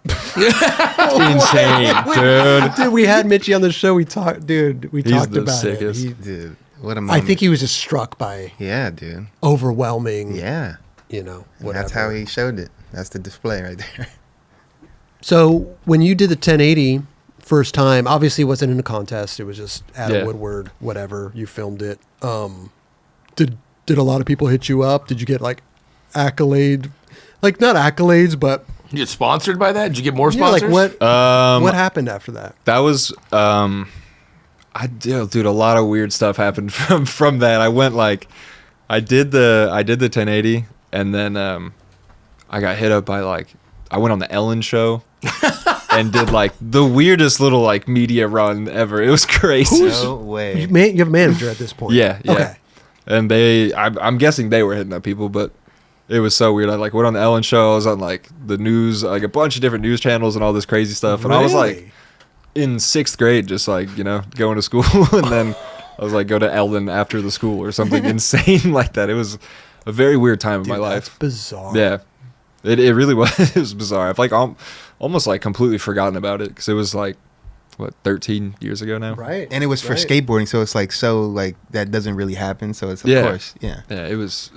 Insane, dude. Dude, we had Mitchie on the show. We talked about sickest. it. Dude, what a I moment. think he was just struck by dude. overwhelming. Yeah. And whatever. That's how he showed it. That's the display right there. So when you did the 1080 first time, obviously it wasn't in a contest. It was just Adam Woodward, whatever. You filmed it. Did a lot of people hit you up? Did you get like accolade? Like not accolades, but You get sponsored by that? Did you get more sponsors? like what happened after that? That was dude, a lot of weird stuff happened from that. I went like I did the 1080 and then I got hit up by like I went on the Ellen show and did like the weirdest little like media run ever. It was crazy. No way. You have a manager at this point. Yeah. Okay. And I'm guessing they were hitting up people, but it was so weird. I like went on the Ellen show. I was on like the news, like a bunch of different news channels and all this crazy stuff. And I was like in 6th grade, just like, going to school. And then I was like, go to Ellen after the school or something insane like that. It was a very weird time of my life. That's bizarre. Yeah. It really was. It was bizarre. I've like almost like completely forgotten about it because it was like, 13 years ago now? Right. And it was for skateboarding, so it's like that doesn't really happen. So it's of course. Yeah. Yeah, it was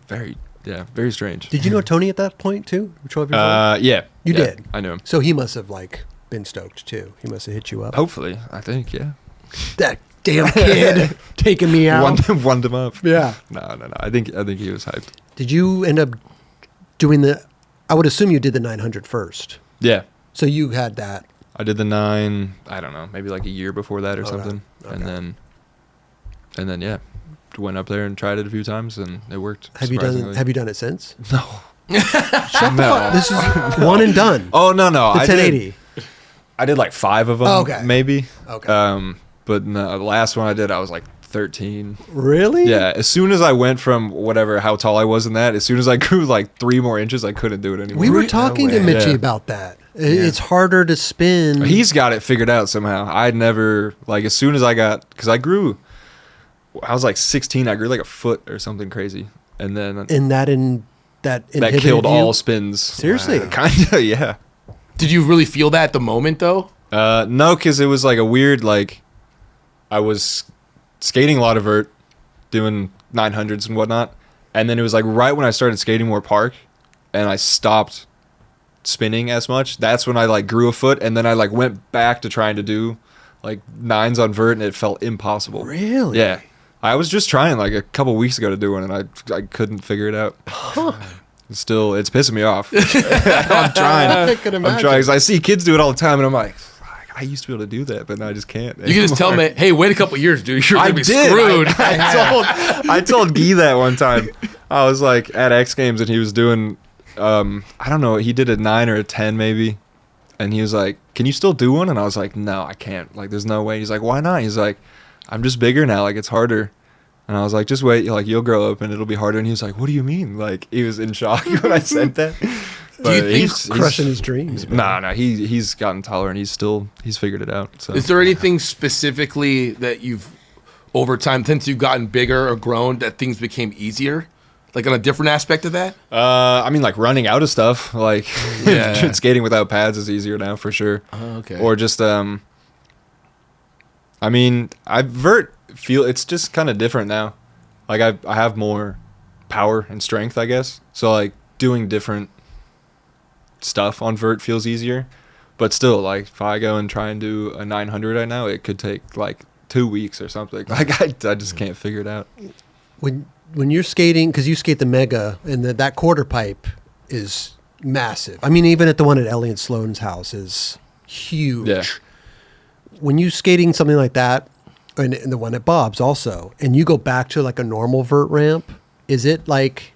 very strange. Did you know Tony at that point too? 12 years old? Yeah. You did? I knew him. So he must have like been stoked too. He must have hit you up. Hopefully, I think, yeah. That damn kid taking me out. Wound him up. Yeah. No. I think he was hyped. Did you end up doing I would assume you did the 900 first. Yeah. So you had that. I did the 9, I don't know, maybe like a year before that or something. Okay. And then yeah, went up there and tried it a few times and it worked. Have you done it since? No. No. This is one and done. Oh, no. The 1080. I did like 5 of them, Okay. maybe. Okay. But no, the last one I did, I was like 13. Really? Yeah. As soon as I went from how tall I was in that, as soon as I grew like 3 more inches, I couldn't do it anymore. We were talking to way. Mitchie Yeah. about that. It's harder to spin. He's got it figured out somehow. I'd never, like, as soon as because I was like 16, I grew like a foot or something crazy. And then that that killed all spins. Seriously? Kind of, yeah. Did you really feel that at the moment, though? No, because it was like a weird, like, I was skating a lot of vert, doing 900s and whatnot. And then it was like right when I started skating more park and I stopped spinning as much, that's when I like grew a foot. And then I like went back to trying to do like 9s on vert and it felt impossible. Really? Yeah. I was just trying like a couple weeks ago to do one and I couldn't figure it out. It's pissing me off. I'm trying. I could I'm imagine. trying because I see kids do it all the time and I'm like, I used to be able to do that, but now I just can't. You can just tell me, hey, wait a couple years, dude. You're I going to be did. screwed. I told Guy that one time. I was like at X Games and he was doing, I don't know, he did a 9 or a 10 maybe. And he was like, can you still do one? And I was like, no, I can't. Like, there's no way. He's like, why not? He's like, I'm just bigger now. Like, it's harder. And I was like, just wait. Like, you'll grow up and it'll be harder. And he was like, what do you mean? Like, he was in shock when I said that. Do you think he's crushing his dreams? No, he's gotten taller and he's figured it out. So. Is there anything specifically that you've, over time, since you've gotten bigger or grown, that things became easier? Like on a different aspect of that? I mean, like running out of stuff. Like skating without pads is easier now for sure. Oh, okay. Or just, I mean, Vert feel it's just kind of different now. Like I have more power and strength, I guess. So like doing different stuff on Vert feels easier. But still, like if I go and try and do a 900 right now, it could take like 2 weeks or something. Like I just can't figure it out. When you're skating, because you skate the Mega, and that quarter pipe is massive. I mean, even at the one at Elliot Sloan's house is huge. Yeah. When you skating something like that, and the one at Bob's also, and you go back to like a normal vert ramp, is it like,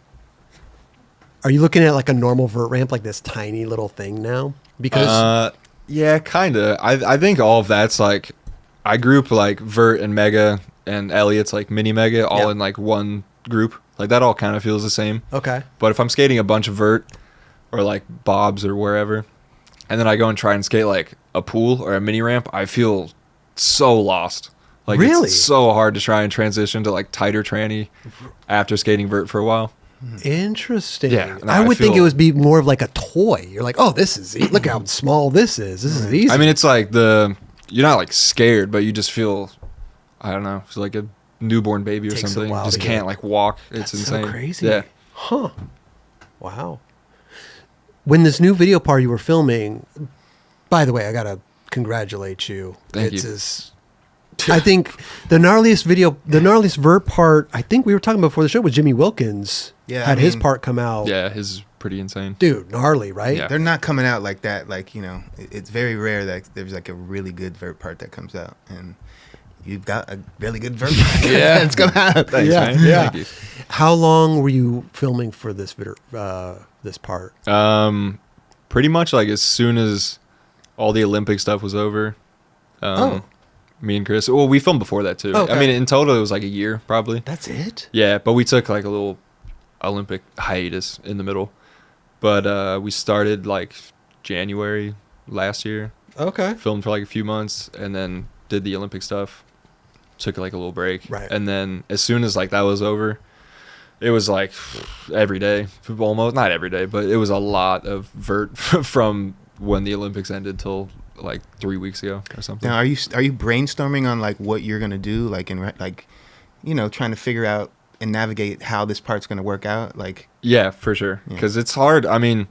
are you looking at like a normal vert ramp, like this tiny little thing now? Because yeah, kind of. I think all of that's like, I group like Vert and Mega and Elliot's like mini Mega all in like one group. Like that all kind of feels the same. Okay. But if I'm skating a bunch of Vert or like Bob's or wherever, and then I go and try and skate like a pool or a mini ramp, I feel so lost. Like really? It's so hard to try and transition to like tighter tranny after skating Vert for a while. Interesting. Yeah, no, I would think it feel- would be more of like a toy. You're like, oh, this is look how small this is. This is easy. I mean, it's like you're not like scared, but you just feel, I don't know, it's like a newborn baby or Takes a something. while You just to can't get- like walk. It's That's insane. so crazy. Yeah. Huh. Wow. When this new video part you were filming, by the way, I gotta congratulate you. Thank you. I think the gnarliest vert part, I think we were talking before the show with Jimmy Wilkins. Yeah, had I his mean- part come out. Yeah, his is pretty insane. Dude, gnarly, right? Yeah. They're not coming out like that. Like, you know, it's very rare that there's like a really good vert part that comes out. And you've got a really good vert part. Yeah. It's come out. Thanks, Yeah, man. yeah. Thank you. How long were you filming for this this part? Pretty much like as soon as all the Olympic stuff was over. Me and Chris. Well, we filmed before that too. Okay. I mean, in total it was like a year probably. That's it? Yeah, but we took like a little Olympic hiatus in the middle. But we started like January last year. Okay. Filmed for like a few months and then did the Olympic stuff. Took like a little break. Right. And then as soon as like that was over, it was like every day, almost not every day, but it was a lot of vert from when the Olympics ended till like 3 weeks ago or something. Now, are you brainstorming on like what you're gonna do, like you know, trying to figure out and navigate how this part's gonna work out? Like, Yeah, for sure. Yeah. Because it's hard. I mean,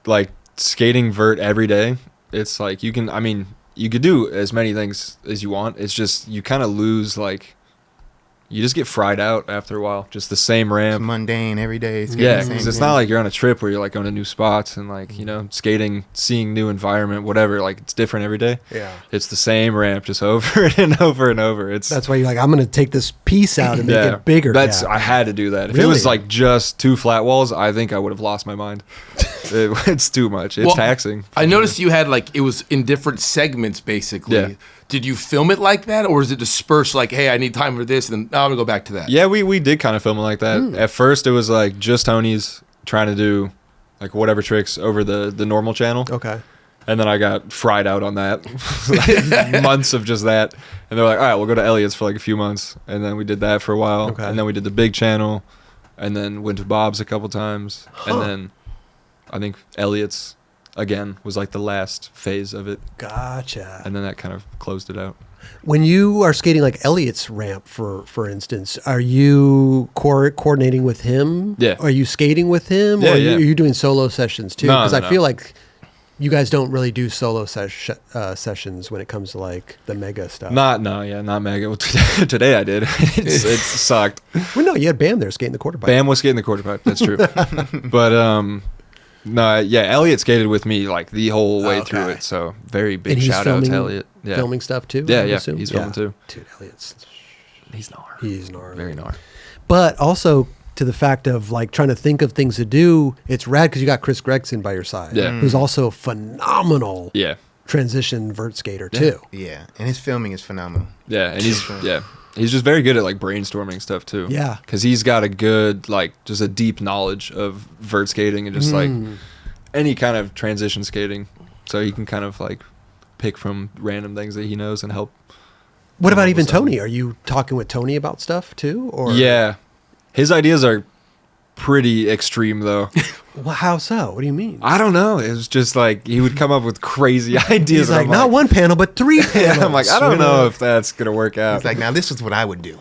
like skating vert every day, it's like you could do as many things as you want. It's just you kind of lose like, you just get fried out after a while. Just the same ramp. mundane every day. It's Yeah, the same because it's thing. not like you're on a trip where you're like going to new spots and like, you know, skating, seeing new environment, whatever. Like it's different every day. Yeah. It's the same ramp just over and over and over. It's That's why you're like, I'm going to take this piece out and make it bigger. That's I had to do that. If it Really? was like just 2 flat walls, I think I would have lost my mind. It's too much. It's Well, taxing. I noticed you had like, it was in different segments basically. Yeah. Did you film it like that, or is it dispersed like, hey, I need time for this, and then I'm gonna go back to that? Yeah, we did kind of film it like that. At first, it was like just Tony's trying to do like whatever tricks over the normal channel. Okay. And then I got fried out on that. Like, months of just that. And they're like, all right, we'll go to Elliot's for like a few months. And then we did that for a while. Okay. And then we did the big channel. And then went to Bob's a couple times. And then I think Elliot's again was like the last phase of it. Gotcha. And then that kind of closed it out. When you are skating like Elliot's ramp, for instance, are you coordinating with him? Yeah. Are you skating with him? Yeah, or yeah. are you doing solo sessions too? No, Because no, I no. feel like you guys don't really do solo sessions when it comes to like the Mega stuff. Not Mega. Well, today I did. It sucked. Well, no, you had Bam there skating the quarter pipe. Bam was skating the quarter pipe. That's true. But no, yeah, Elliot skated with me like the whole way through Okay. it. So very And big he's shout out to filming- Elliot. Yeah. Filming stuff too. Yeah, I yeah, assume? he's filming too. Dude, Elliot's He's gnarly. he's gnarly. Very gnarly. But also to the fact of like trying to think of things to do, it's rad because you got Chris Gregson by your side, who's also a phenomenal transition vert skater too. Yeah, and his filming is phenomenal. Yeah, and he's just very good at like brainstorming stuff too. Yeah, because he's got a good just a deep knowledge of vert skating and just like any kind of transition skating, so he can kind of like pick from random things that he knows and help. What about even Tony? Are you talking with Tony about stuff too? Or yeah, his ideas are pretty extreme though. Well, how so? What do you mean? I don't know. It was just like he would come up with crazy ideas. He's like, not one panel, but 3 panels. I'm like, I don't know if that's gonna work out. He's like, now this is what I would do.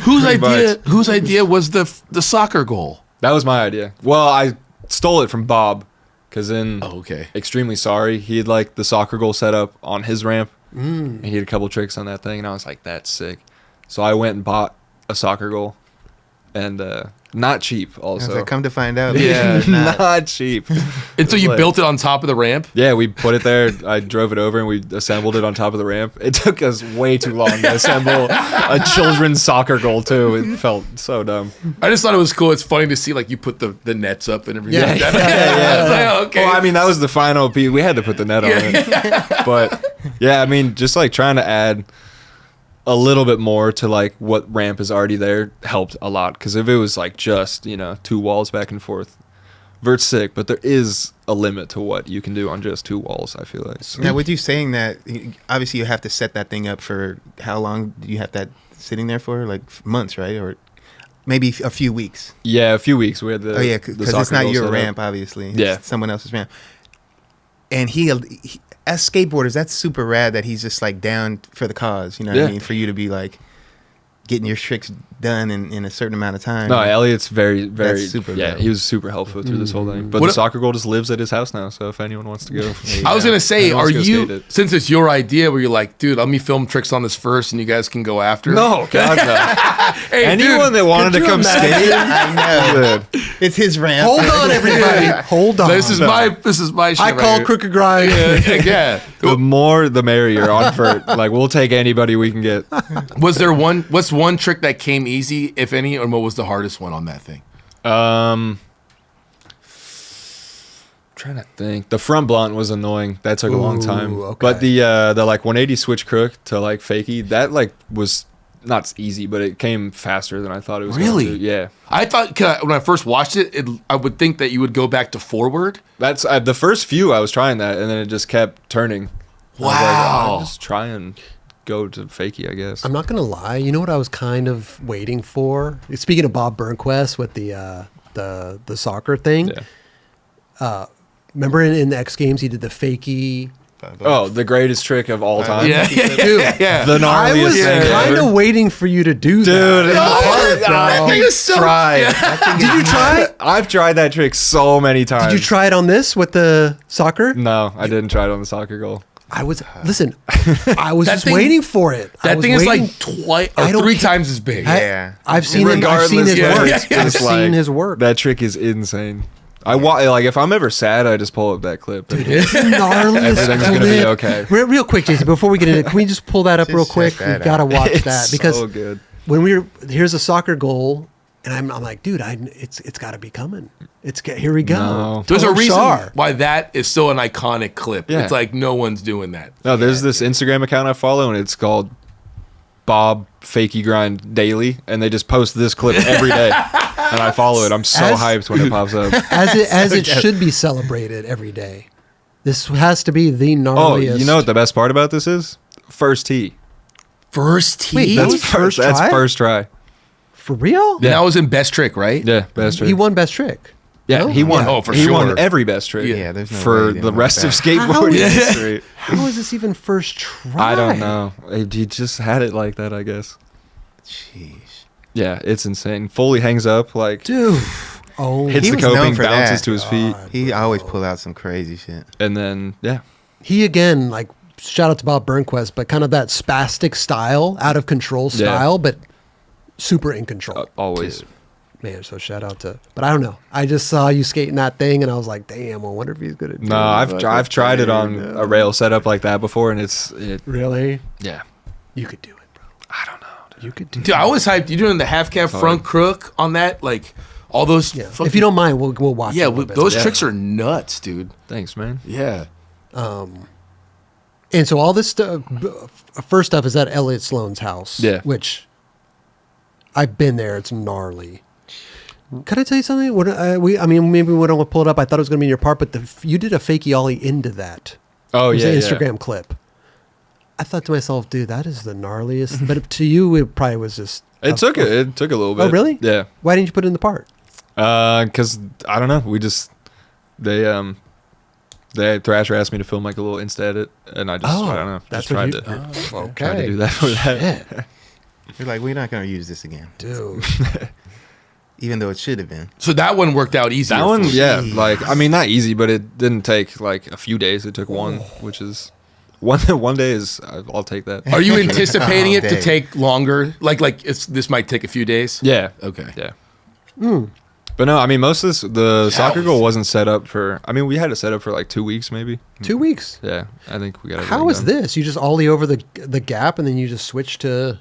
Whose idea was the soccer goal? That was my idea. Well, I stole it from Bob, because in Extremely Sorry, he had like the soccer goal set up on his ramp, and he had a couple tricks on that thing, and I was like, that's sick. So I went and bought a soccer goal, and not cheap also. Like, come to find out. Yeah, not cheap. And so you built it on top of the ramp? Yeah, we put it there. I drove it over and we assembled it on top of the ramp. It took us way too long to assemble a children's soccer goal too. It felt so dumb. I just thought it was cool. It's funny to see like you put the nets up and everything. Yeah, like that. yeah. Like, oh, okay. Well, I mean, that was the final piece. We had to put the net on it. But yeah, I mean, just like trying to add a little bit more to like what ramp is already there helped a lot, because if it was like just 2 walls back and forth, Vert's sick, but there is a limit to what you can do on just 2 walls, I feel like. Now, with you saying that, obviously you have to set that thing up for how long? Do you have that sitting there for? Like months, right? Or maybe a few weeks? Yeah, a few weeks. We had the because it's not your ramp, obviously. It's someone else's ramp. And he as skateboarders, that's super rad that he's just like down for the cause. You know what I mean? For you to be like getting your tricks done in a certain amount of time. No, Elliot's very, very super he was super helpful through this whole thing. But the soccer goal just lives at his house now, so if anyone wants to go. I was gonna say, are you, since it's your idea where you're like, dude, let me film tricks on this first and you guys can go after? No, God, no. Hey, anyone that wanted to come skate, I know. It's his ramp. Hold on, everybody. Hold on. This is my shit. I call Crooked Grind. Yeah. The more the merrier on Vert. Like, we'll take anybody we can get. What's one trick that came easy, if any, or what was the hardest one on that thing? Trying to think. The front blunt was annoying. That took a long time. Okay. But the like 180 switch crook to like fakie, that like was not easy, but it came faster than I thought it was. Really? Going to. Yeah. I thought when I first watched it, I would think that you would go back to forward. That's the first few I was trying that, and then it just kept turning. Wow. I was like, I'll just try and go to fakie, I guess. I'm not gonna lie. You know what I was kind of waiting for? Speaking of Bob Burnquist with the soccer thing. Yeah. Remember in the X Games he did the fakie. Oh, the greatest trick of all time. Yeah. The gnarliest I was thing kind ever. of waiting for you to do Dude, that. That thing is so. Did you try it? I've tried that trick so many times. Did you try it on this with the soccer? No, I didn't try it on the soccer goal. I was I was just thing- waiting for it. That thing is like twice or 3 times as big. I've seen him. I've seen his work. I've It's seen his work. That trick is insane. Like if I'm ever sad, I just pull up that clip. Dude, it's the gnarliest Everything's clip. gonna be okay. Real quick, Jason, before we get into it, can we just pull that up real quick? check that We've got to watch It's that because so good. when here's a soccer goal, and I'm like, dude, it's got to be coming. Here we go. No. There's a reason Schaar. why that is still an iconic clip. Yeah. It's like no one's doing that. No, there's this Instagram account I follow, and it's called Bob Fakie Grind Daily, and they just post this clip every day. And I follow it. I'm so hyped when it pops up. As it should be celebrated every day. This has to be the Oh, gnarliest. you know what the best part about this is? First tee. First tee? Wait, That's was first try? That's first try. For real? And that was in Best Trick, right? Yeah, best trick. He won best trick. Yeah, No? he won. Yeah. Oh, for he sure. won every best trick. Yeah, there's no way for he didn't the win rest of that. skateboarding history. How is this even first try? I don't know. He just had it like that, I guess. Jeez. Yeah, it's insane. Fully hangs up, like Dude. Oh, hits He the was known coping, for bounces that. to his feet, He always pull out some crazy shit. and then he again, like, shout out to Bob Burnquist, but kind of that spastic style, out of control style, but super in control. always. Man, so shout out to, but I don't know. I just saw you skating that thing, and I was like, damn, I wonder if he's gonna do No, I've tried it on a rail setup like that before, and it Really? yeah. You could do it, bro. I don't know, dude. You could do. Dude, I was hyped. You doing the half cab front crook on that? Like all those. Yeah. If you don't mind, we'll watch. Yeah, a those tricks are nuts, dude. Thanks, man. Yeah. And so all this stuff, first stuff is at Elliot Sloan's house. Yeah. Which I've been there. It's gnarly. Can I tell you something? What, maybe we don't pull it up. I thought it was going to be in your part, but you did a fakie ollie into that. Oh, It was yeah. an Instagram clip. I thought to myself, dude, that is the gnarliest. But to you, it probably was just. It took a little bit. Oh, really? Yeah. Why didn't you put it in the part? Because I don't know. Thrasher asked me to film like a little Insta edit, and I don't know. That's just tried what to okay. do that for that. You're like, we're not going to use this again. Dude. Even though it should have been. So that one worked out easier. That one, for you. yeah. Like, I mean, not easy, but it didn't take like a few days. It took one, which is one day is I'll take that. Are you anticipating it to Day. take longer? Like this might take a few days. Yeah. Okay. Yeah. But no, I mean, most of the soccer goal wasn't set up for. I mean, we had it set up for like 2 weeks, maybe. 2 weeks. Yeah, I think we got it. How is this? You just ollie over the gap and then you just switch to.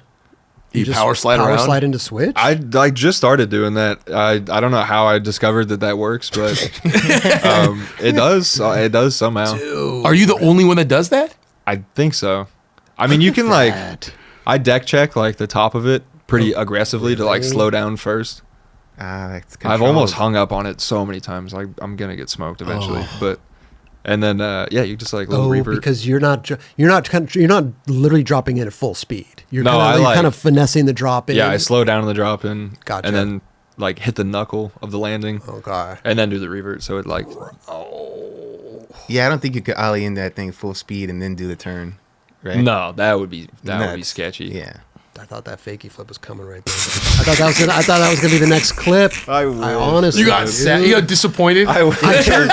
You just power slide around? slide into switch? I like just started doing that. I don't know how I discovered that works, but it does. It does somehow. Dude. Are you the only one that does that? I think so. I mean, you can like. That. I deck check like the top of it pretty aggressively to like really? slow down first. That's I've almost hung up on it so many times. Like I'm gonna get smoked eventually, but and then you just like little revert. Because you're not literally dropping in at full speed. You're No, kind of finessing the drop in. Yeah, I slow down on the drop in, Gotcha. and then like hit the knuckle of the landing, Okay. and then do the revert. So it like Yeah, I don't think you could ollie in that thing full speed and then do the turn. Right? no, that would be Nuts. sketchy. Yeah. I thought that fakie flip was coming right there. I thought that was gonna be the next clip. I honestly, You got sad. You got disappointed. I turned.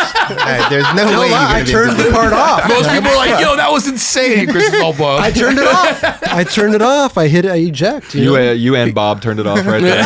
There's no way you're I gonna turned the part off. Most people are like, "Yo, that was insane." Chris is all bugged. I turned it off. I turned it off. I hit eject. You know? you and Bob turned it off right there.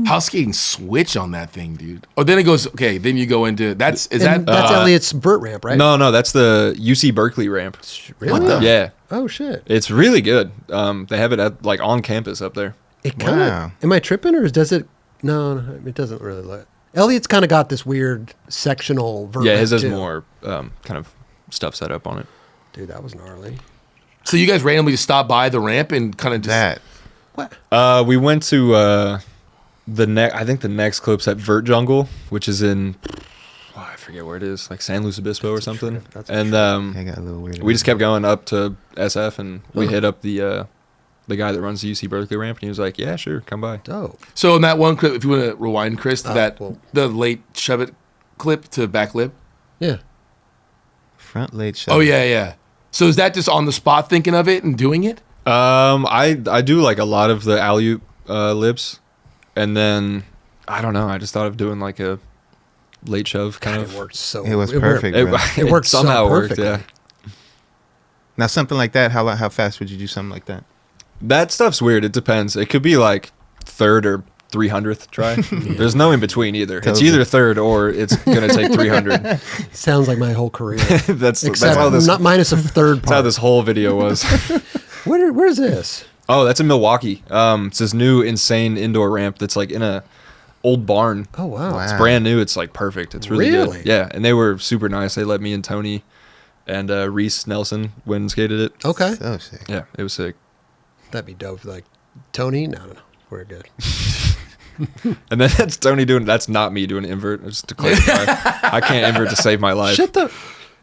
How's skating switch on that thing, dude? Oh, then it goes. Okay, then you go into that's That's Elliot's vert ramp, right? No, that's the UC Berkeley ramp. Really? Yeah, Oh shit! it's really good. They have it at like on campus up there. It kind of. Wow. Am I tripping or does it? No, it doesn't really look. Elliot's kind of got this weird sectional vert. Yeah, ramp, his has too. more kind of stuff set up on it. Dude, that was gnarly. So you guys randomly just stop by the ramp and kind of just That. What? We went to I think the next clip's at Vert Jungle, which is in I forget where it is, like San Luis Obispo or something. That's a And I got a little weird. we just kept going up to SF, and we hit up the guy that runs the UC Berkeley ramp, and he was like, "Yeah, sure, come by." Dope. So in that one clip, if you want to rewind, Chris, to that well. the late shove it clip to back lip. Yeah. front late shot. Oh yeah. So is that just on the spot thinking of it and doing it? I do like a lot of the alley-oop lips, and then I don't know. I just thought of doing like a late shove kind God, of. it worked so. It was worked- perfect. It, bro. It worked so somehow worked. perfectly. Yeah, Now something like that. How fast would you do something like that? that stuff's weird. It depends. It could be like third or 300th try. There's no in between either. It's Totally. either third or it's gonna take 300. Sounds like my whole career. that's Except how this. not minus a third That's how part. this whole video was. Where's this? Oh, that's in Milwaukee. It's this new insane indoor ramp that's like in a old barn. Oh wow. Wow. It's brand new. It's like perfect. It's really, Really? good. Yeah, and they were super nice. They let me and Tony and Reese Nelson went and skated it. Okay. So sick. Yeah, it was sick. That'd be dope. Like Tony? No. We're good. And then that's Tony doing. That's not me doing invert. Just to clarify, I can't invert to save my life. Shit the.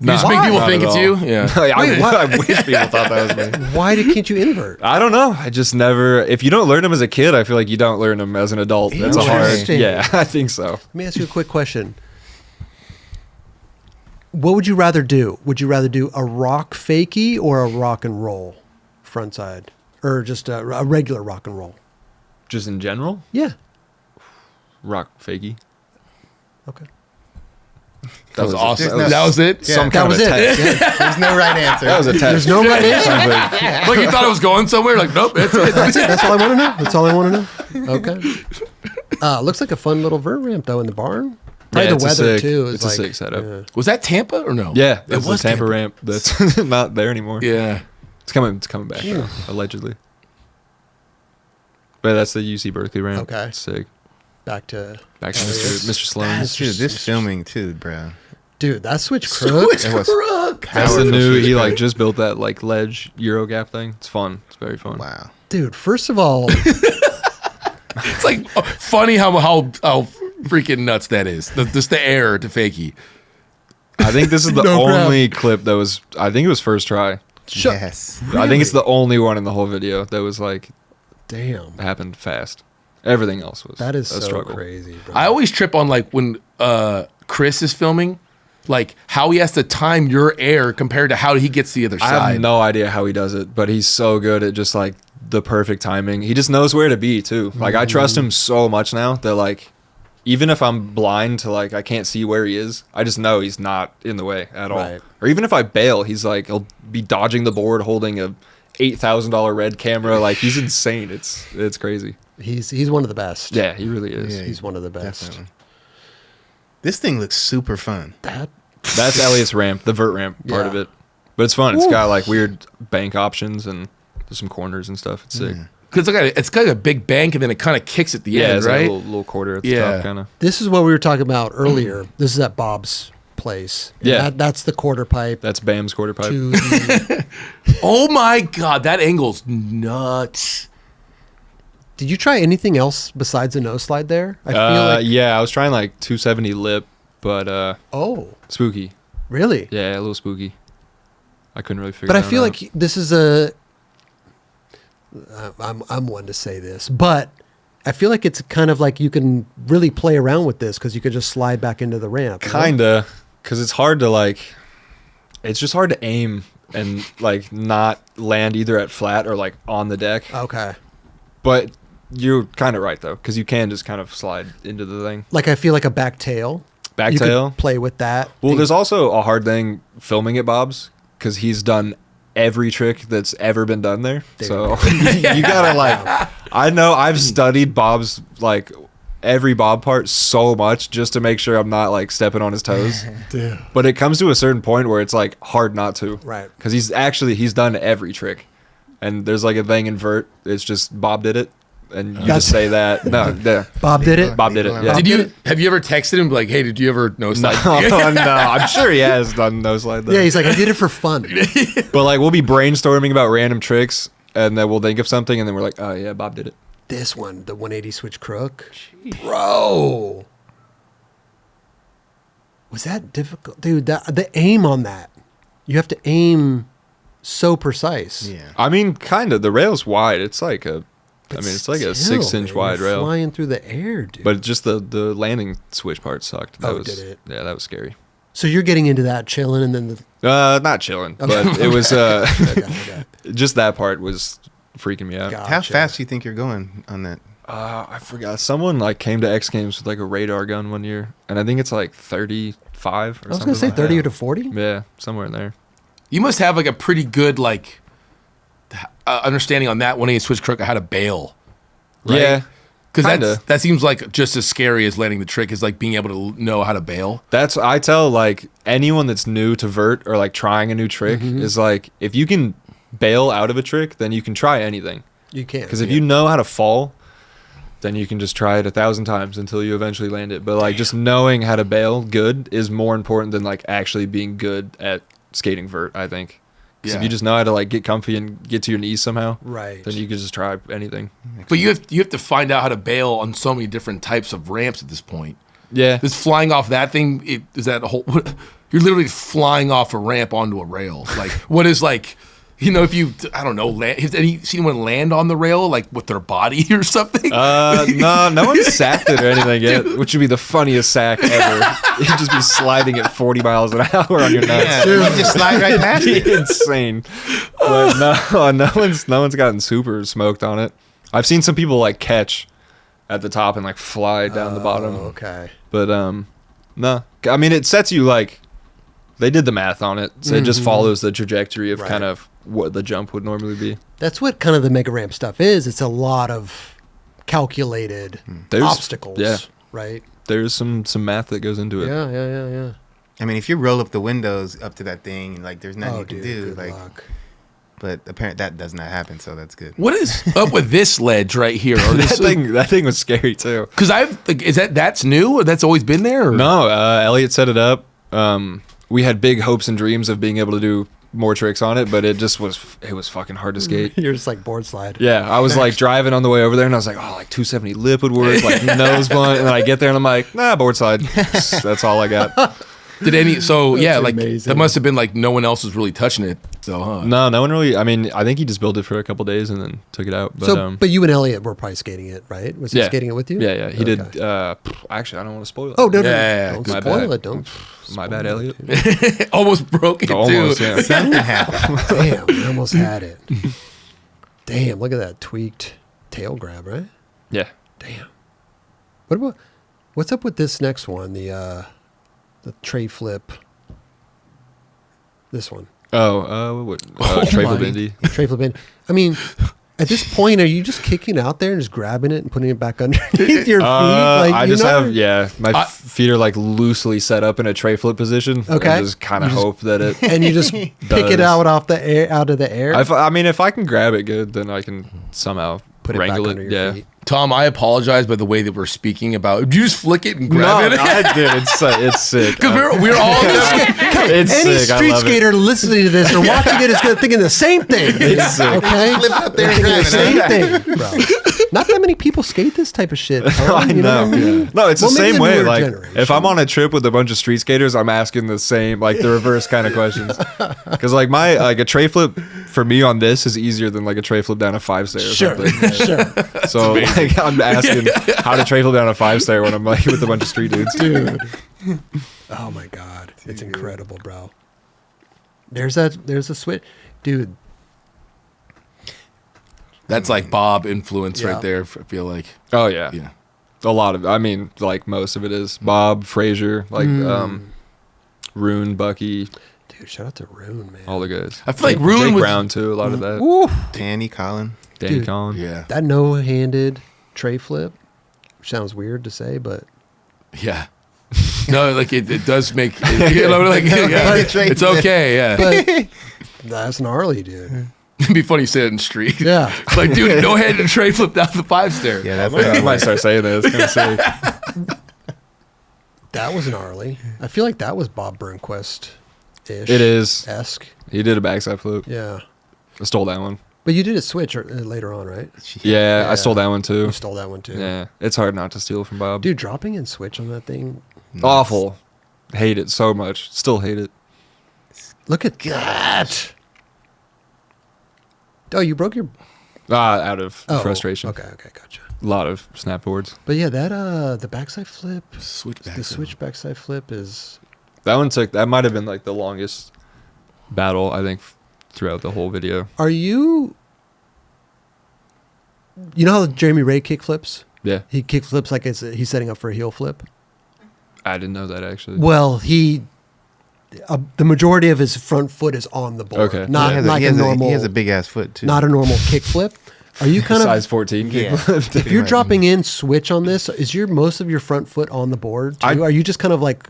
You just make people not think at it's all. you. Yeah. I, what? I wish people thought that was me. Why can't you invert? I don't know. I just never. If you don't learn them as a kid, I feel like you don't learn them as an adult. That's a hard. Interesting. Yeah, I think so. Let me ask you a quick question. What would you rather do? Would you rather do a rock fakie or a rock and roll frontside? Or just a regular rock and roll? Just in general, Yeah. rock fakie. Okay. That was awesome. There's no- That was it. Yeah. Some That kind was of a it. test. Yeah. There's no right answer. That was a test. There's no right answer. Like you thought it was going somewhere. Like nope. That's it. That's it. That's all I want to know. That's all I want to know. Okay. Looks like a fun little vert ramp though in the barn. Probably Yeah, the it's a weather sick- too. it's a sick setup. Was that Tampa or no? Yeah, it that's was the Tampa ramp that's not there anymore. Yeah. It's coming back though, allegedly. But that's the UC Berkeley ramp. Okay. It's sick. Back to Mr. Sloan's. Dude, this filming too, bro. Dude, that switch crook. Switch crook. That's the new. He like just built that like ledge Euro gap thing. It's fun. It's very fun. Wow. Dude, first of all, It's like funny how freaking nuts that is. Just the error to fakie. I think this is the No crap. only clip that was. I think it was first try. Yes. I think it's the only one in the whole video that was like damn, happened fast. Everything else was that is a so struggle. crazy, bro. I always trip on like when Chris is filming, like how he has to time your air compared to how he gets to the other I side. have no idea how he does it, but he's so good at just like the perfect timing. He just knows where to be too. Like I trust him so much now that like even if I'm blind to like I can't see where he is, I just know he's not in the way at all. Right. Or even if I bail, he's like he'll be dodging the board holding a $8,000 red camera. Like he's insane. It's crazy. He's one of the best. Yeah, he really is. Yeah, He's one of the best. Definitely. This thing looks super fun. That's Elliot's ramp, the vert ramp part Yeah. of it. But it's fun. It's got like weird bank options and there's some corners and stuff. It's sick. Because it's got a big bank and then it kind of kicks at the Yeah, end, it's right? like a little quarter at the Yeah. top kind of. This is what we were talking about earlier. This is at Bob's place. And Yeah. that's the quarter pipe. That's Bam's quarter pipe. To the, Oh my God, that angle's nuts. did you try anything else besides a nose slide there? I feel like. Yeah, I was trying like 270 lip, but Oh, spooky. really? Yeah, a little spooky. I couldn't really figure But it I out. feel like this is a. I'm one to say this, but I feel like it's kind of like you can really play around with this because you could just slide back into the ramp. you know? Kinda, because it's hard to like. It's just hard to aim and like not land either at flat or like on the deck. Okay. But you're kind of right though, because you can just kind of slide into the thing. Like I feel like a back tail. Back You could tail. play with that. Well, there's also a hard thing filming at Bob's because he's done every trick that's ever been done there. So you gotta like, I know I've studied Bob's like every Bob part so much just to make sure I'm not like stepping on his toes. But it comes to a certain point where it's like hard not to. Right. Because he's done every trick. And there's like a thing in Vert. It's just Bob did it. And you just say that. No, yeah. Bob did it. Bob did it. Yeah. Have you ever texted him like, hey, did you ever nose slide? No, I'm sure he has done no slide though. Yeah, he's like, I did it for fun. But like we'll be brainstorming about random tricks and then we'll think of something and then we're like, oh yeah, Bob did it. This one, the 180 switch crook. Bro. Was that difficult? Dude, the aim on that. You have to aim so precise. Yeah. I mean, kind of. The rail's wide. It's like it's like a Still, 6-inch man, wide you're rail. flying through the air, dude. But just the landing switch part sucked. That Oh, was, did it? Yeah, that was scary. So you're getting into that chilling, and then Not chilling, but it was okay. just that part was freaking me out. Gotcha. How fast do you think you're going on that? I forgot. Someone like came to X Games with like a radar gun one year, and I think it's like 35 or something. I was gonna say like 30 that. to 40. Yeah, somewhere in there. You must have like a pretty good like understanding on that 180 switch crook of how to bail. Right? Yeah, Because that seems like just as scary as landing the trick is like being able to know how to bail. that's I tell like anyone that's new to Vert or like trying a new trick is like if you can bail out of a trick, then you can try anything. You can. Because if you know how to fall, then you can just try it 1,000 times until you eventually land it. But like just knowing how to bail good is more important than like actually being good at skating Vert, I think. Because if you just know how to like get comfy and get to your knees somehow, Right. then you can just try anything. But you have to find out how to bail on so many different types of ramps at this point. Yeah. This flying off that thing, is that a whole? You're literally flying off a ramp onto a rail. Like what is like, if you I don't know, have you seen anyone land on the rail like with their body or something? No one's sacked it or anything yet, which would be the funniest sack ever. You'd just be sliding at 40 miles an hour on your nuts. Yeah, you just slide right past It'd it. be insane. But no one's gotten super smoked on it. I've seen some people like catch at the top and like fly down the bottom. Okay. But no. I mean it sets you like they did the math on it. So it just follows the trajectory of Right. kind of what the jump would normally be. That's what kind of the mega ramp stuff is. It's a lot of calculated obstacles. Yeah. Right. There's some math that goes into it. Yeah. I mean, if you roll up the windows up to that thing, like there's nothing you can do. Good Like, luck. But apparently that does not happen, so that's good. What is up with this ledge right here? Or this that thing was scary too. Because is that's new or that's always been there? Or? No, Elliot set it up. We had big hopes and dreams of being able to do more tricks on it, but it was fucking hard to skate. You're just like board slide. Yeah, I was like driving on the way over there, and I was like, oh, like 270 lip would work, like nose blunt, and then I get there and I'm like, nah, board slide. That's all I got. Did any? So yeah, like amazing. that must have been like no one else was really touching it. So huh? No one really. I mean, I think he just built it for a couple days and then took it out. But but you and Elliot were probably skating it, right? Was he skating it with you? Yeah. He did. Actually, I don't want to spoil it. Oh no, Yeah, don't my spoil bad. it. Don't. My bad, Elliot. Almost broke it Almost, too. yeah. Something happened. Damn, I almost had it. Damn, look at that tweaked tail grab, right? Yeah. Damn. What's up with this next one? The tray flip. This one. Trey Blvd. Tray flip in. I mean, at this point, are you just kicking out there and just grabbing it and putting it back underneath your feet? I just have my feet are like loosely set up in a tray flip position. Okay. I just kind of hope that it. and you just pick it out of the air. I mean, if I can grab it good, then I can somehow Put it back wrangle under it. your Yeah. feet. Tom, I apologize by the way that we're speaking about. Did you just flick it and grab it? I did. It's sick. Because we're all It's Any sick. I street love it. skater listening to this or watching it is thinking the same thing. It's sick. Okay, Flip up there and They're grab thinking it, the same thing, bro. Not that many people skate this type of shit. I You know. what I mean? No, it's Well, the maybe same the way. newer Like, generation. if I'm on a trip with a bunch of street skaters, I'm asking the same, like the reverse kind of questions. Because like a tray flip for me on this is easier than like a tray flip down a 5-stair. Or Sure, something. sure, So like I'm asking how to tray flip down a 5-stair when I'm like with a bunch of street dudes. dude. Oh my god, it's incredible, bro. There's a switch, dude. That's like Bob influence Yeah. right there. I feel like. Oh yeah. Yeah. A lot of. I mean, like most of it is Bob, Frazier, like Rune, Bucky, Dude, shout out to Rune, man. all the guys. I feel like Jake Rune was. Brown too. A lot of that. Woo, Danny Collin. Danny Dude. Collin. Yeah. that no-handed tray flip sounds weird to say, but Yeah. No, like it does make. You know, like, yeah, it's okay. Yeah. but that's gnarly, dude. It'd be funny you say it in the street. Yeah. Like, dude, no head and tray flip down the 5-stair. Yeah, that's I might start saying that. It's kind of sick. That was gnarly. I feel like that was Bob Burnquist-ish. It is. esque. He did a backside flip. Yeah, I stole that one. but you did a switch later on, right? Yeah, Yeah. I stole that one too. You stole that one too. Yeah, it's hard not to steal from Bob. Dude, dropping in switch on that thing. Awful. Hate it so much. Still hate it. Look at that. Oh, you broke your Out of oh, frustration. Okay, gotcha. A lot of snap boards. But yeah, that the backside flip, Switch back. the switch backside flip is That might have been like the longest battle, I think, throughout the whole video. Are you know how Jeremy Ray kick flips? Yeah. He kick flips like he's setting up for a heel flip. I didn't know that actually. Well, the majority of his front foot is on the board. Okay. Not he has like a normal. he has a big ass foot too. Not a normal kick flip. Are you kind Size of 14 Yeah. kickflip. if you're dropping in switch on this? Is most of your front foot on the board too? Are you just kind of like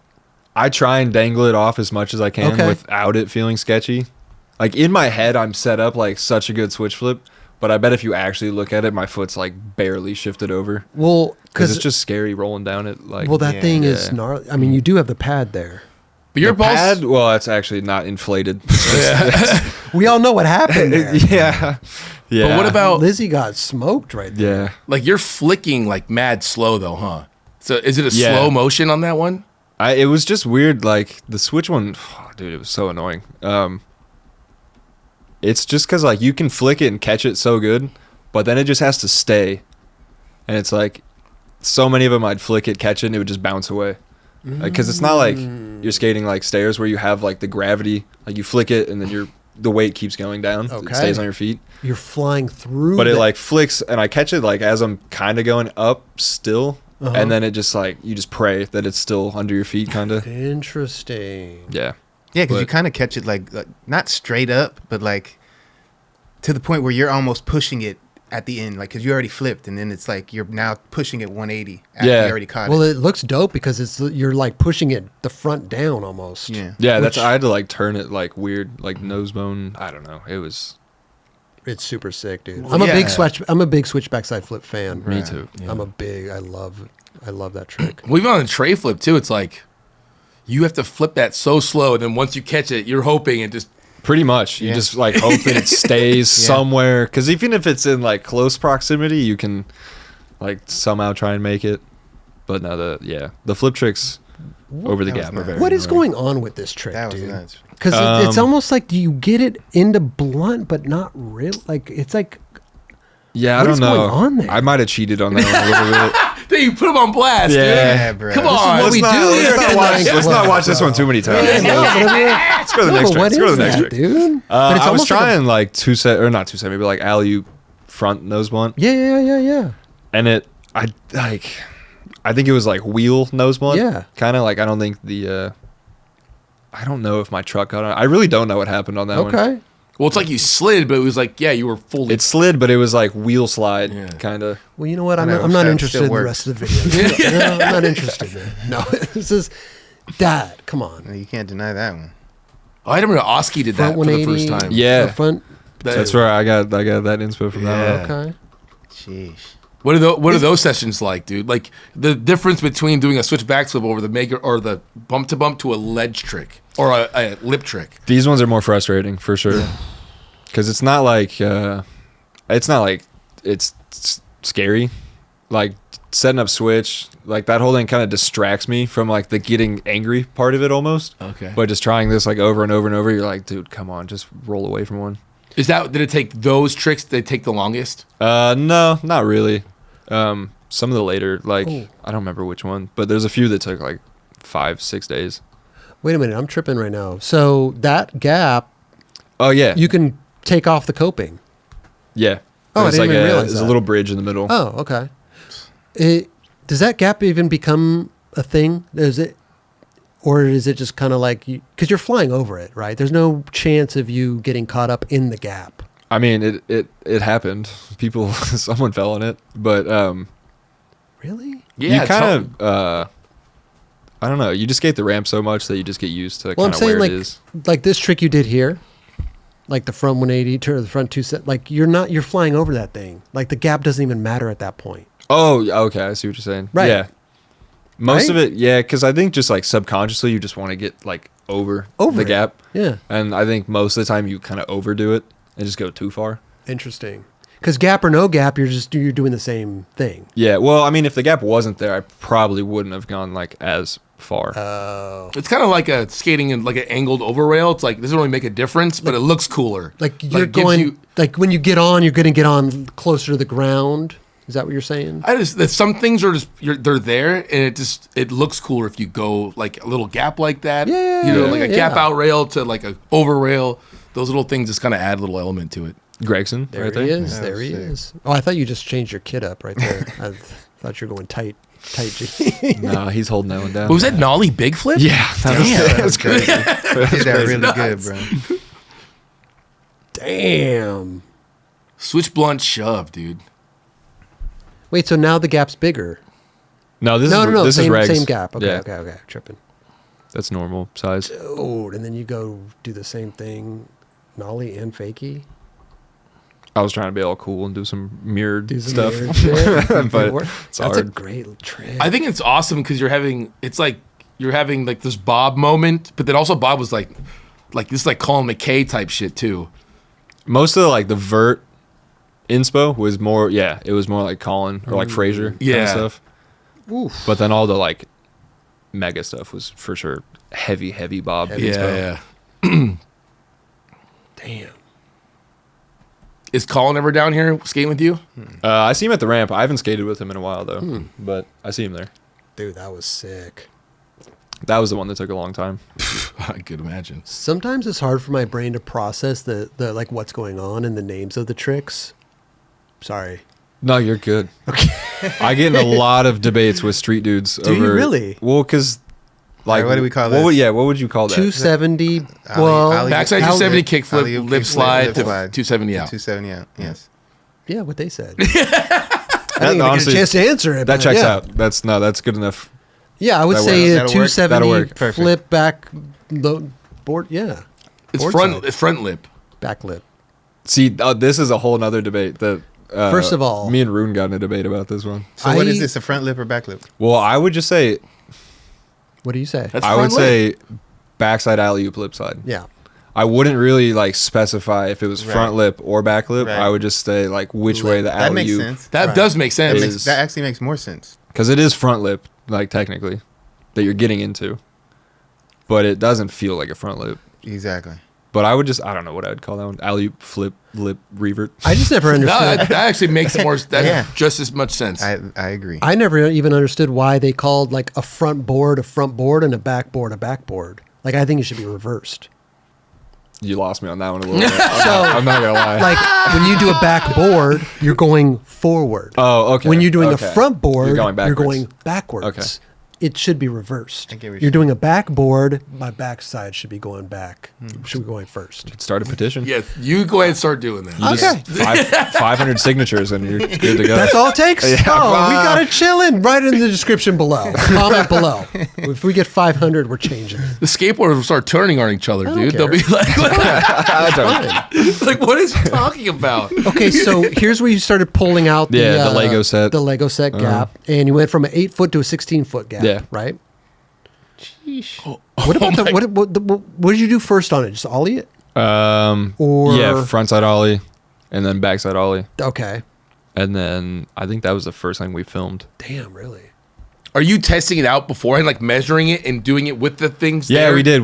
I try and dangle it off as much as I can Okay. without it feeling sketchy. Like in my head, I'm set up like such a good switch flip, but I bet if you actually look at it, my foot's like barely shifted over. well Because because it's just scary rolling down it. Like that thing is Yeah. gnarly. I mean, you do have the pad there. But your the balls. pad. Well, it's actually not inflated. We all know what happened there. yeah, yeah. But what about Lizzie got smoked right there. Yeah, like you're flicking like mad slow though, huh? So is it a Yeah. slow motion on that one? it was just weird. Like the switch one, dude, it was so annoying. It's just because like you can flick it and catch it so good, but then it just has to stay, and it's like so many of them I'd flick it, catch it, and it would just bounce away. Because it's not like you're skating like stairs where you have like the gravity, like you flick it and then the weight keeps going down. Okay. It stays on your feet, You're flying through. but it the- like flicks and I catch it like as I'm kind of going up still, and then it just like you just pray that it's still under your feet, kind of. Interesting. Yeah. Yeah, because you But- kind of catch it like not straight up, but like to the point where you're almost pushing it at the end, like because you already flipped, and then it's like you're now pushing it 180 after Yeah. you already caught Well, it. it looks dope because you're like pushing it the front down almost. Yeah. Yeah, Which- I had to like turn it like weird, like nose bone. I don't know. It was It's super sick, dude. I'm a big switchback side flip fan. Me too. Yeah. I love that trick. Well, even on the tray flip too, it's like you have to flip that so slow, and then once you catch it, you're hoping it just. Pretty much. You just like hope that it stays somewhere. Because even if it's in like close proximity, you can like somehow try and make it. But no, the flip tricks over the gap are very What is going on with this trick, That was dude? nuts. Because it's almost like you get it into blunt, but not real. Like it's like. Yeah, What I don't is know. going on there? I might have cheated on that one a little bit. Then you put them on blast, Yeah, dude. bro. Come This is on. what we do here. Let's not watch this one too many times. Let's go to the next trick. Let's go to the next trick. dude? I was almost trying like not 270, but like alley-oop front nose blunt. Yeah. And I think it was like wheel nose blunt. Yeah. Kind of like, I don't think I don't know if my truck got on. I really don't know what happened on that one. Okay. Well, it's like you slid, but it was like, you were fully. It slid, but it was like wheel slide, kind of. Well, you know what? I'm know, not that interested still in the works. rest of the video. No, I'm not interested in it. No, this is that. Come on. No, you can't deny that one. I remember Oski did that Front for the 180. first time. Yeah. The front. That's where I got that inspo from that one. Okay. Sheesh. What are those sessions like, dude? Like the difference between doing a switch backflip over the maker or the bump to bump to a ledge trick or a lip trick. These ones are more frustrating for sure, because it's not like it's scary. Like setting up switch, like that whole thing kind of distracts me from like the getting angry part of it almost. Okay. But just trying this like over and over and over, you're like, dude, come on, just roll away from one. Did it take those tricks that take the longest? No, not really. Some of the later, like I don't remember which one, but there's a few that took like 5-6 days. Wait a minute. I'm tripping right now. So that gap, Oh yeah, you can take off the coping. yeah. Oh, I There's didn't like even realize there's a that. little bridge in the middle. Oh, okay. Does that gap even become a thing? Or is it just kind of like because you're flying over it, right? There's no chance of you getting caught up in the gap. I mean, it happened. People, someone fell on it, but Really? Yeah. you kind of I don't know. You just skate the ramp so much that you just get used to Well, I'm kind of saying where it is. like this trick you did here, like the front 180 to the front 270. Like you're flying over that thing. Like the gap doesn't even matter at that point. Oh, okay. I see what you're saying. Right. Yeah. Most of Right? it, yeah, because I think just like subconsciously you just want to get like over Over the it. gap. Yeah. And I think most of the time you kind of overdo it and just go too far. Interesting. Because gap or no gap, you're doing the same thing. Yeah. Well, I mean, if the gap wasn't there, I probably wouldn't have gone like as far. It's kind of like a skating in like an angled over rail. It's like it doesn't really make a difference, but it looks cooler. Like you're it gives going. you- Like when you get on, you're going to get on closer to the ground. Is that what you're saying? that some things are just they're there, and it looks cooler if you go like a little gap like that. Yeah, you know, like a yeah. gap out rail to like a over rail. Those little things just kind of add a little element to it. Grayson, There right he there. is. Yeah, There he sick. is. Oh, I thought you just changed your kit up right there. I thought you were going tight G. No, he's holding that one down. But was that Nolly big flip? Yeah, that was crazy. Did that really good, bro. Damn. Switch blunt shove, dude. Wait, so now the gap's bigger? No, this No. is Same, regs. same gap. Okay, Yeah, okay. Tripping. that's normal size. Oh, and then you go do the same thing, nollie and fakie. I was trying to be all cool and do some mirrored Do some stuff, weird shit. but That's it's a hard. great trick. I think it's awesome because you're having like this Bob moment, but then also Bob was like this is like Colin McKay type shit too. Most of the Vert inspo was more, it was more like Colin or like Fraser kind Yeah. of stuff. Oof. But then all the like mega stuff was for sure heavy Bob inspo. Yeah. Damn. Is Colin ever down here skating with you? I see him at the ramp. I haven't skated with him in a while though, but I see him there. Dude, that was sick. That was the one that took a long time. I could imagine. Sometimes it's hard for my brain to process the like what's going on and the names of the tricks. Sorry. No, you're good. Okay. I get in a lot of debates with street dudes. Do you really? Well, because like What do we call what this? What would you call that? 270. Ali- Well, Ali- Backside Ali- 270 kickflip, Ali- lip kickflip, slide lip to slide. 270 out. 270 out. Yes. yeah, what they said. That, I didn't even honestly, get a chance to answer it. that but checks yeah. out. That's good enough. Yeah, I would That say works. a That'll work. 270 Perfect. flip back board. Yeah, It's Board front side. front lip. back lip. See, this is a whole nother debate that. First of all, me and Rune got in a debate about this one. So what is this, a front lip or back lip? Well, I would just say. What do you say? I would say backside alley-oop lip side. Yeah. I wouldn't really like specify if it was front lip or back lip. Right. I would just say like which way the alley-oop. That makes sense. That does make sense. That actually makes more sense. Because it is front lip, like technically, that you're getting into. But it doesn't feel like a front lip. Exactly. But I would just, I don't know what I would call that one. Alley-oop, flip, lip, revert. I just never No, understood. that actually makes more. That just as much sense. I agree. I never even understood why they called like a front board and a backboard. Like I think it should be reversed. You lost me on that one a little bit. I'm not going to lie. Like when you do a backboard, you're going forward. Oh, okay. When you're doing a Okay. front board, You're going backwards. Okay. It should be reversed. I get what You're you're doing a backboard, my backside should be going back. Should be going first. Start a petition. Yes, you go ahead and start doing that. Okay. 500 signatures and you're good to go. That's all it takes? Yeah. Oh, we got it chilling. Write it in the description below. Comment below. If we get 500, we're changing it. The skateboarders will start turning on each other, don't dude. They'll care. be like, Fine. like, what is he talking about? Okay, so here's where you started pulling out the, Yeah, the Lego set. The Lego set gap. And you went from an 8-foot to a 16-foot gap, Yeah. right? What about what did you do first on it? Just ollie it? Or Yeah, frontside ollie and then backside ollie. Okay. And then I think that was the first thing we filmed. Damn, really? Are you testing it out beforehand, like measuring it and doing it with the things? Yeah, there? we did.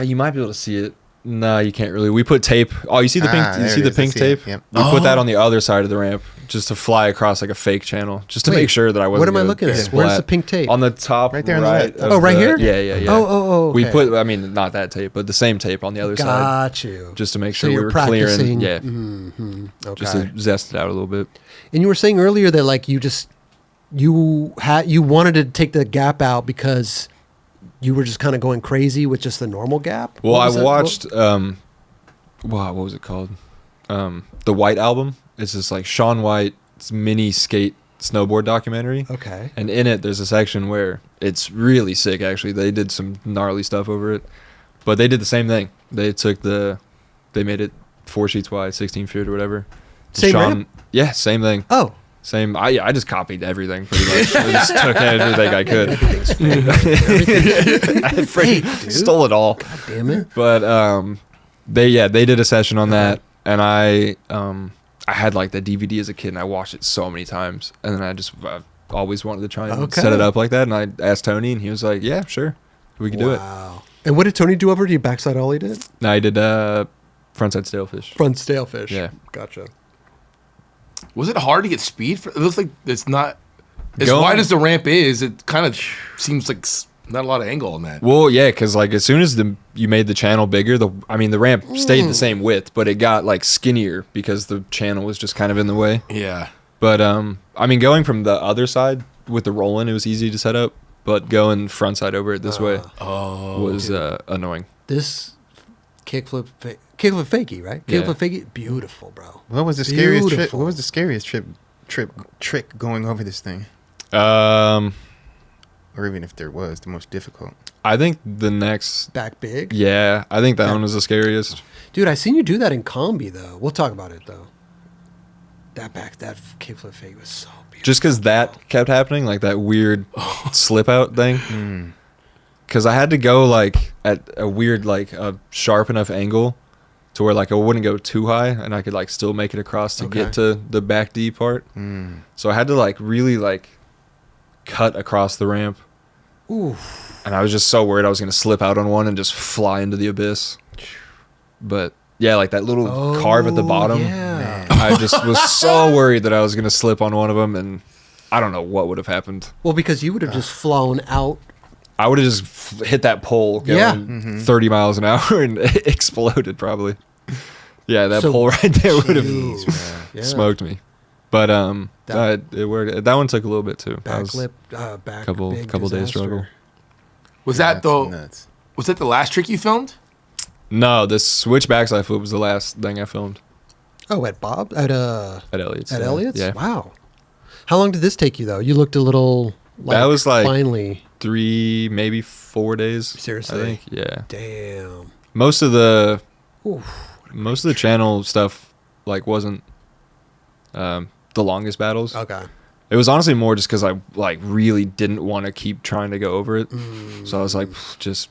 You might be able to see it. No, you can't really. We put tape. Oh, you see the pink? You there see it the is. I pink see tape? it. Yep. We put that on the other side of the ramp just to fly across like a fake channel, just to Wait, make sure that I wasn't. what am I gonna looking at? splat. Where's the pink tape? On the top, Right there on the left. of Oh, right here? Yeah. Oh, We okay. put. I mean, not that tape, but the same tape on the other side, Got you. just to make So sure we you're were practicing. clearing. Yeah, Okay. just to zest it out a little bit. And you were saying earlier that like you wanted to take the gap out because you were just kind of going crazy with just the normal gap. Well, What I was that? watched. Wow, what was it called? The White Album. It's this like Shaun White's mini skate snowboard documentary. Okay. And in it, there's a section where it's really sick. Actually, they did some gnarly stuff over it, but they did the same thing. They made it 4 sheets wide, 16 feet or whatever. Same ramp? Yeah, same thing. Oh, Same. I just copied everything pretty much. I just took everything I could. I fake, dude. stole it all. God damn it. But they did a session on that, and I had like the DVD as a kid, and I watched it so many times, and then I always wanted to try and set it up like that, and I asked Tony, and he was like, "Yeah, sure, we can do it." Wow. And what did Tony do over to you? Backside ollie did? And I did frontside stalefish. Front stalefish. Yeah. Gotcha. Was it hard to get speed? It looks like it's not as Going- wide as the ramp is. It kind of seems like not a lot of angle on that. Well, yeah, because like as soon as you made the channel bigger, the ramp stayed the same width, but it got like skinnier because the channel was just kind of in the way. Yeah. But I mean, going from the other side with the roll-in, it was easy to set up, but going frontside over it this way was annoying. This kickflip fakie, right? Yeah. Kickflip fakie, beautiful, bro. What was the scariest trick? Beautiful. What was the scariest trick going over this thing? Or even if there was, the most difficult. I think the next, Back big. yeah, I think that one was the scariest. Dude, I seen you do that in Combi though. We'll talk about it though. That kickflip fake was so beautiful. Just because that kept happening, like that weird slip out thing. Because I had to go like at a weird, like a sharp enough angle to where like I wouldn't go too high and I could like still make it across to get to the back D part. So I had to like really like cut across the ramp. Ooh. And I was just so worried I was going to slip out on one and just fly into the abyss. But yeah, like that little carve at the bottom. Yeah. I just was so worried that I was going to slip on one of them, and I don't know what would have happened. Well, because you would have just flown out. I would have just hit that pole going 30 miles an hour and exploded probably. Yeah, that pole right there would have smoked me. But it worked. That one took a little bit too. That was Back couple big days disaster. struggle. Was that That's the nuts. was that the last trick you filmed? No, the switch backside flip was the last thing I filmed Oh, at Bob? At Elliot's. At Elliot's? Yeah. Wow. How long did this take you though? You looked a little That was like finally 3, maybe 4 days. Seriously? I think. Yeah. damn. Most of the Oof. channel stuff like wasn't the longest battles. Okay. It was honestly more just because I like really didn't want to keep trying to go over it. So I was like just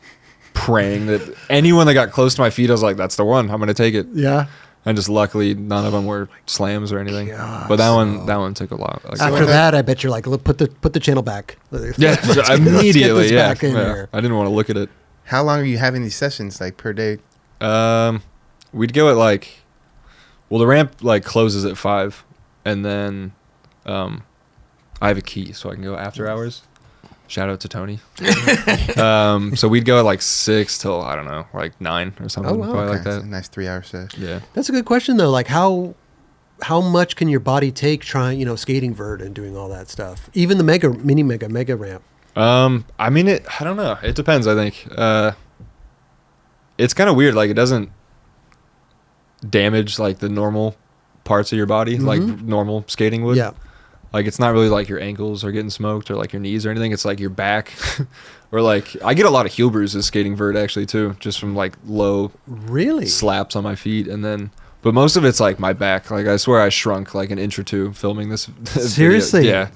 praying that anyone that got close to my feet, I was like, that's the one. I'm gonna take it. Yeah. And just luckily none of them were slams or anything. Gosh, but that one took a lot. Like, After that, I bet you're like, put the channel back. yeah, immediately. Yeah, back in there. I didn't want to look at it. How long are you having these sessions, like, per day? We'd go at like, well, the ramp like closes at 5, and then I have a key, so I can go after hours. Shout out to Tony. So we'd go at like 6 till, I don't know, like 9 or something. Oh, wow. Probably like That's that. a nice 3-hour session. Yeah. That's a good question though. Like how much can your body take trying, skating vert and doing all that stuff? Even the mega ramp. I mean, I don't know. It depends, I think. It's kind of weird. Like, it doesn't damage like the normal parts of your body, like normal skating would. Yeah. Like, it's not really like your ankles are getting smoked or like your knees or anything. It's like your back. Or like, I get a lot of heel bruises skating vert actually too, just from like low Really? slaps on my feet. And then, but most of it's like my back. Like, I swear I shrunk like an inch or 2 filming this. Seriously? Video. Yeah.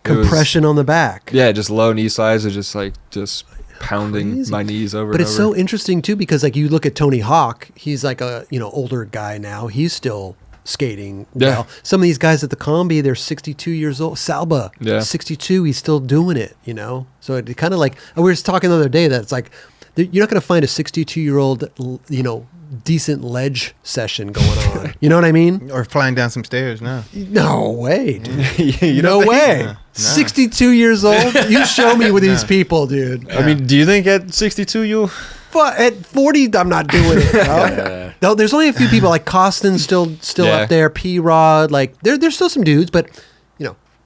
Compression on the back. Yeah, just low knee slides are just pounding Crazy. my knees over. But and it's over. so interesting too, because like you look at Tony Hawk, he's like a older guy now. He's still skating well. Yeah. Some of these guys at the Combi, they're 62 years old. Salba, 62, he's still doing it. So it kind of like we were just talking the other day that it's like you're not going to find a 62-year-old decent ledge session going on. You know what I mean? Or flying down some stairs, no. No way, dude. You No don't think- way. No. 62 years old? You show me with these people, dude. I mean, do you think at 62 you'll? But at 40, I'm not doing it, bro. No, there's only a few people like Costin's still Yeah. up there, P-Rod, like there's still some dudes, but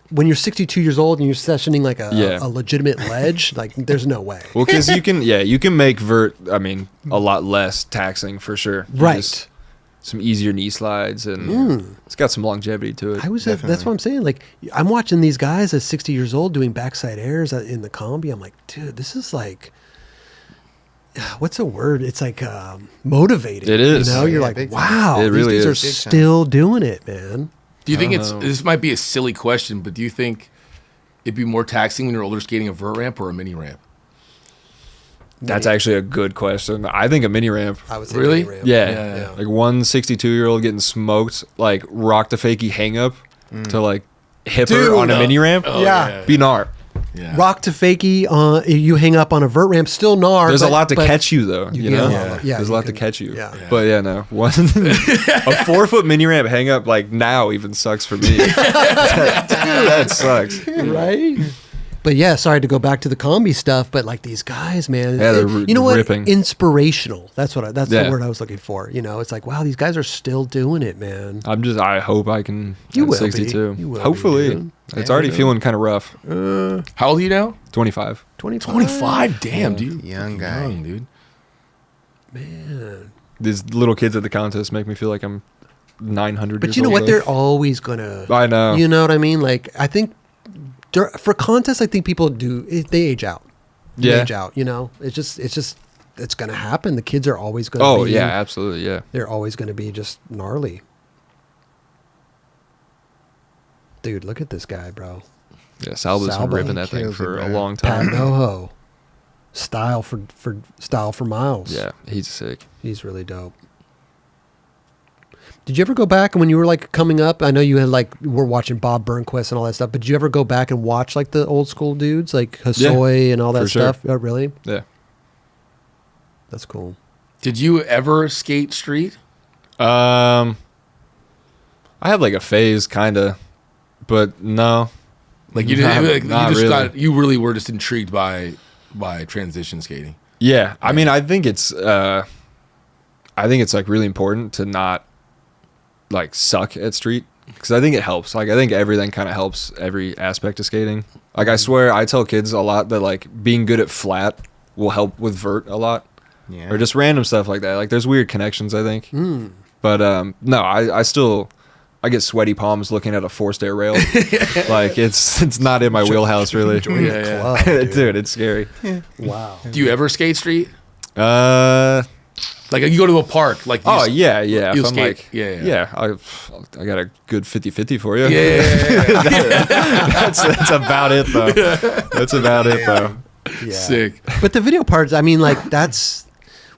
when you're 62 years old and you're sessioning like a legitimate ledge, like there's no way. Well, because you can make vert. I mean, a lot less taxing for sure. Right. Just some easier knee slides, and it's got some longevity to it. That's what I'm saying. Like I'm watching these guys at 60 years old doing backside airs in the Combi. I'm like, dude, this is like, what's a word? It's like motivating. It is. You're Yeah, like, big time. wow, It really these dudes is. are Big time. still doing it, man. Do you think I don't know. this might be a silly question, but do you think it'd be more taxing when you're older skating a vert ramp or a mini ramp? That's actually a good question. I think a mini ramp. I would say Really? mini ramp. Yeah. Like one 62-year-old getting smoked, like rock the fakie hang up to like hip her Dude. on a mini ramp. Yeah. Be gnar. Yeah. Rock to fakie, you hang up on a vert ramp, still gnar. There's a lot to but catch you though. You can- know, yeah, there's a you lot to can- catch you. yeah. Yeah. But yeah, no, one a 4-foot mini ramp hang up like now even sucks for me. Dude, that sucks. Right? But yeah, sorry to go back to the Combi stuff, but like these guys, man, Yeah, they're you know what? ripping. Inspirational. That's the Yeah. word I was looking for. It's like, wow, these guys are still doing it, man. I hope I can. You at will be. 62. You will be, Hopefully, dude. it's already feeling kind of rough. How old are you now? 25. 25. Damn, dude. Young guy. Young, dude. Man. These little kids at the contest make me feel like I'm 900. But years you know old, what? though. They're always gonna. I know. You know what I mean? Like I think for contests, I think people they age out. They Yeah. age out. It's gonna happen. The kids are always gonna. Oh be, yeah, absolutely, yeah. They're always gonna be just gnarly. Dude, look at this guy, bro. Yeah, Salva's been Salva, ripping he that thing kills it, for a bro. long Pat time. Noho. Style for miles. Yeah, he's sick. He's really dope. Did you ever go back and when you were like coming up? I know you had were watching Bob Burnquist and all that stuff, but did you ever go back and watch like the old school dudes like Hosoi and all that for sure. stuff? Oh, really? Yeah. That's cool. Did you ever skate street? I had like a phase, kind of, but no. Like you didn't. Not- Like, not you just really. You really were just intrigued by transition skating. Yeah, I mean, I think it's like really important to not like suck at street because I think it helps. Like I think everything kind of helps every aspect of skating. Like I swear, I tell kids a lot that like being good at flat will help with vert a lot, Yeah. or just random stuff like that. Like there's weird connections, I think. But no, I get sweaty palms looking at a forced air rail. Like it's not in my wheelhouse really. Join the Yeah, club, dude. Dude, it's scary. Wow. Do you ever skate street? For Like you go to a park, like Oh yeah. If you'll I'm skate. like, Yeah. I got a good 50-50 for you. Yeah. That's about it though. That's about it though. Yeah. Sick. But the video parts, I mean, like that's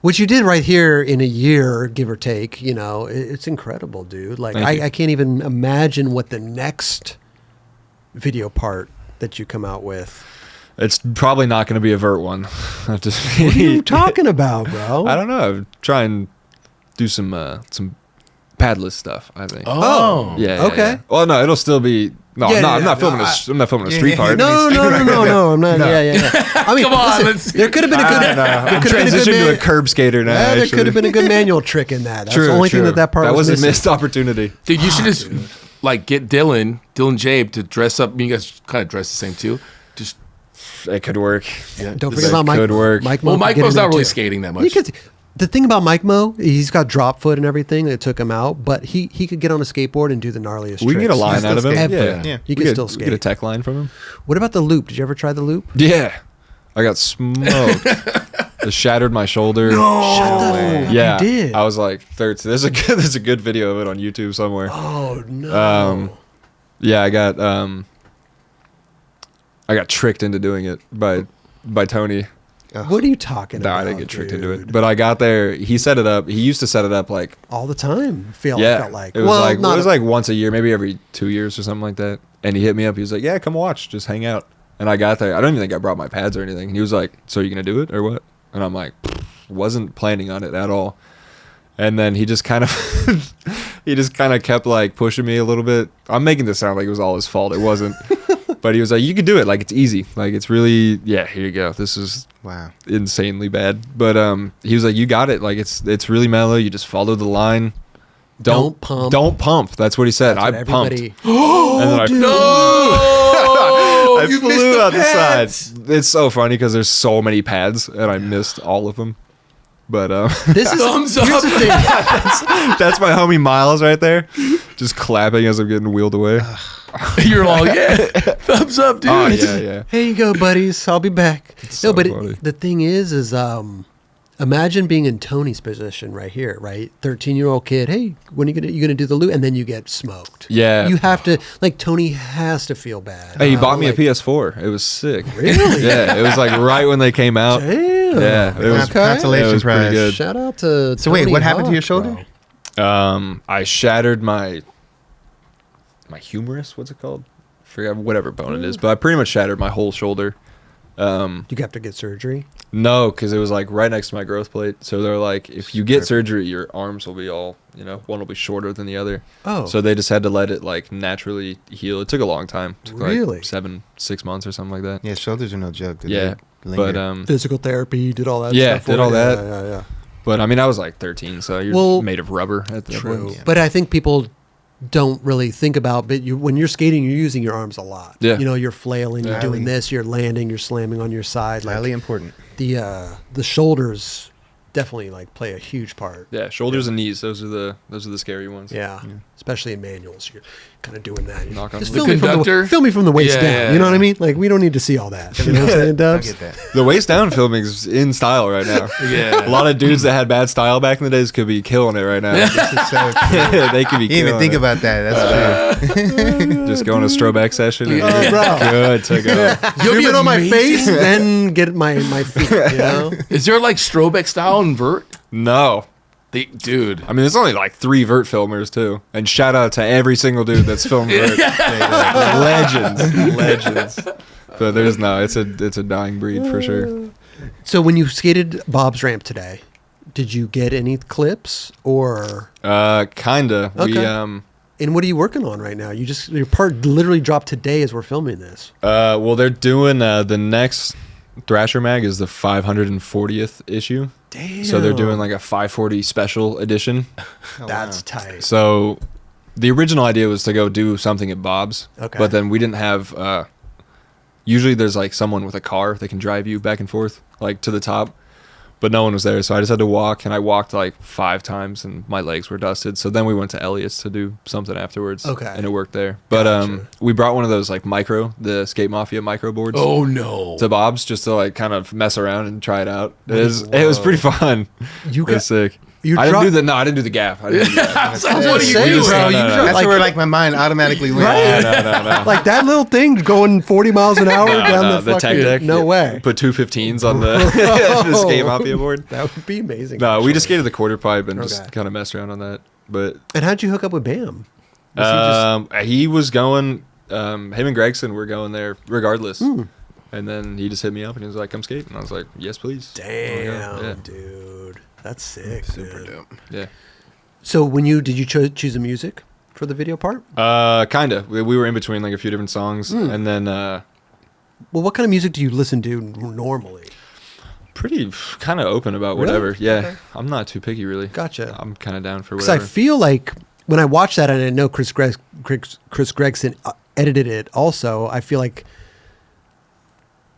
what you did right here in a year, give or take. You know, it's incredible, dude. Like I can't even imagine what the next video part that you come out with. It's probably not going to be a vert one. What are you talking about, bro? I don't know. Try and do some padless stuff, I think. Oh. Yeah. Okay. Yeah. Well, no, it'll still be. No, Yeah, I'm not no, filming. I'm not filming a street part. No, I'm not. Yeah. I mean, Come on, listen, there could have been a good. I'm transitioning to a curb skater now. Yeah, there actually. could have been a good manual trick in that. That's True, the only true. thing that part that was missing. a missed opportunity. Dude, you should just like get Dylan Jabe to dress up. You guys kind of dress the same too. Just It could work. Don't forget about Mike. Could work. Mike Mo well, could Mike get Mo's in there not really too. skating that He much. could, the thing about Mike Mo, he's got drop foot and everything that took him out, but he could get on a skateboard and do the gnarliest We can tricks. get a line still out of him. skate. Yeah. Yeah. You We can get- still we skate. Get a tech line from him. What about the loop? Did you ever try the loop? Yeah. I got smoked. It shattered my shoulder. Shut the f- Yeah. You did. I was like 13. There's a good video of it on YouTube somewhere. Oh no. Yeah, I got tricked into doing it by Tony. What are you talking No, about? I didn't get tricked into dude? it. But I got there. He set it up. He used to set it up like All the time. Felt like It was well, it not was like once a year, maybe every 2 years or something like that. And he hit me up. He was like, "Yeah, come watch, just hang out." And I got there. I don't even think I brought my pads or anything. And he was like, "So you gonna do it or what?" And I'm like, wasn't planning on it at all. And then he just kind of kept like pushing me a little bit. I'm making this sound like it was all his fault. It wasn't. But he was like, "You can do it. Like it's easy. Like it's really here you go. This is Wow. insanely bad." But he was like, "You got it. Like it's really mellow. You just follow the line. Don't pump. Don't pump." That's what he said. That's I what pumped. everybody- And then I No, I you flew missed the out the pads. side. It's so funny because there's so many pads and I missed all of them. But This is Thumbs here's up. the thing. that's my homie Miles right there, just clapping as I'm getting wheeled away. You're all thumbs up, dude. Oh yeah. Here you go, buddies. I'll be back. so But funny. the thing is imagine being in Tony's position right here, right? 13-year-old kid. Hey, when are you gonna do the loop? And then you get smoked. Yeah. You have to like Tony has to feel bad. Hey, he bought me like, a PS4. It was sick. Really? Yeah, it was like right when they came out. Damn. Yeah, it was Okay. Consolation it was pretty prize. good. Shout out to So wait, Tony what happened to your Hawk, shoulder? bro. I shattered my humerus. What's it called? Forget whatever bone it is, but I pretty much shattered my whole shoulder. You have to get surgery. No, because it was like right next to my growth plate. So they're like, if you get surgery, your arms will be all, one will be shorter than the other. Oh. So they just had to let it like naturally heal. It took a long time. It took Really? like 6 months or something like that. Yeah, shoulders are no joke. dude. Yeah, They linger. but Physical therapy, did all that Yeah, stuff. for did all it. that. Yeah. but I mean, I was like 13, so you're Well, made of rubber at that True. point. But I think people don't really think about, but when you're skating, you're using your arms a lot. Yeah. You're flailing, you're doing this, you're landing, you're slamming on your side. Highly Like important. the shoulders definitely like play a huge part. Yeah, shoulders and knees. Those are the scary ones. Yeah. Especially in manuals, you're kind of doing that. Knock on Just wood. film me, conductor? film me from the waist Yeah, down. yeah, You know what I yeah. mean? Like we don't need to see all that. You know what I'm saying, I Dubs? get that. The waist down filming is in style right now. Yeah. A lot of dudes that had bad style back in the days could be killing it right now. This is so true. They could be You didn't killing even think it. about that. That's true. Just go on a strobe session and Oh, bro. good to go. Zoom be in on my amazing. face, then get my feet. You know? Is there like Strobeck style in Vert? No. Dude. I mean, there's only like 3 Vert filmers too. And shout out to every single dude that's filmed Vert. Legends. But there's it's a dying breed for sure. So when you skated Bob's ramp today, did you get any clips or? Kinda. Okay. And what are you working on right now? Your part literally dropped today as we're filming this. Well, they're doing the next Thrasher mag is the 540th issue. Damn. So they're doing like a 540 special edition. That's tight. So the original idea was to go do something at Bob's. Okay. But then we didn't have. Usually there's like someone with a car that can drive you back and forth, like to the top. But no one was there, so I just had to walk, and I walked like 5 times, and my legs were dusted. So then we went to Elliott's to do something afterwards. Okay. And it worked there. But Gotcha. we brought one of those like the Skate Mafia micro boards. Oh no. To Bob's just to like kind of mess around and try it out. It was pretty fun. You It was sick. I didn't do the gap. I didn't do the gap. What do you do, bro? That's where like my mind automatically went. Right? No. Like that little thing going 40 miles an hour down the tech fucking, deck. no way. Put 215s on the skate mafia board. That would be amazing. No, we just skated the quarter pipe and Okay. just kind of messed around on that. But And how'd you hook up with Bam? he was going. Him and Grayson were going there regardless. And then he just hit me up and he was like, "Come skate," and I was like, "Yes, please." Damn, dude, that's sick. Super man. dope. Yeah. So did you choose the music for the video part? Kinda. We were in between like a few different songs, and then Well, what kind of music do you listen to normally? pretty kind of open about Really? whatever. Yeah, Okay. I'm not too picky really. Gotcha. I'm kind of down for Because I whatever. feel like when I watch that, and I know Chris Gregson edited it also, I feel like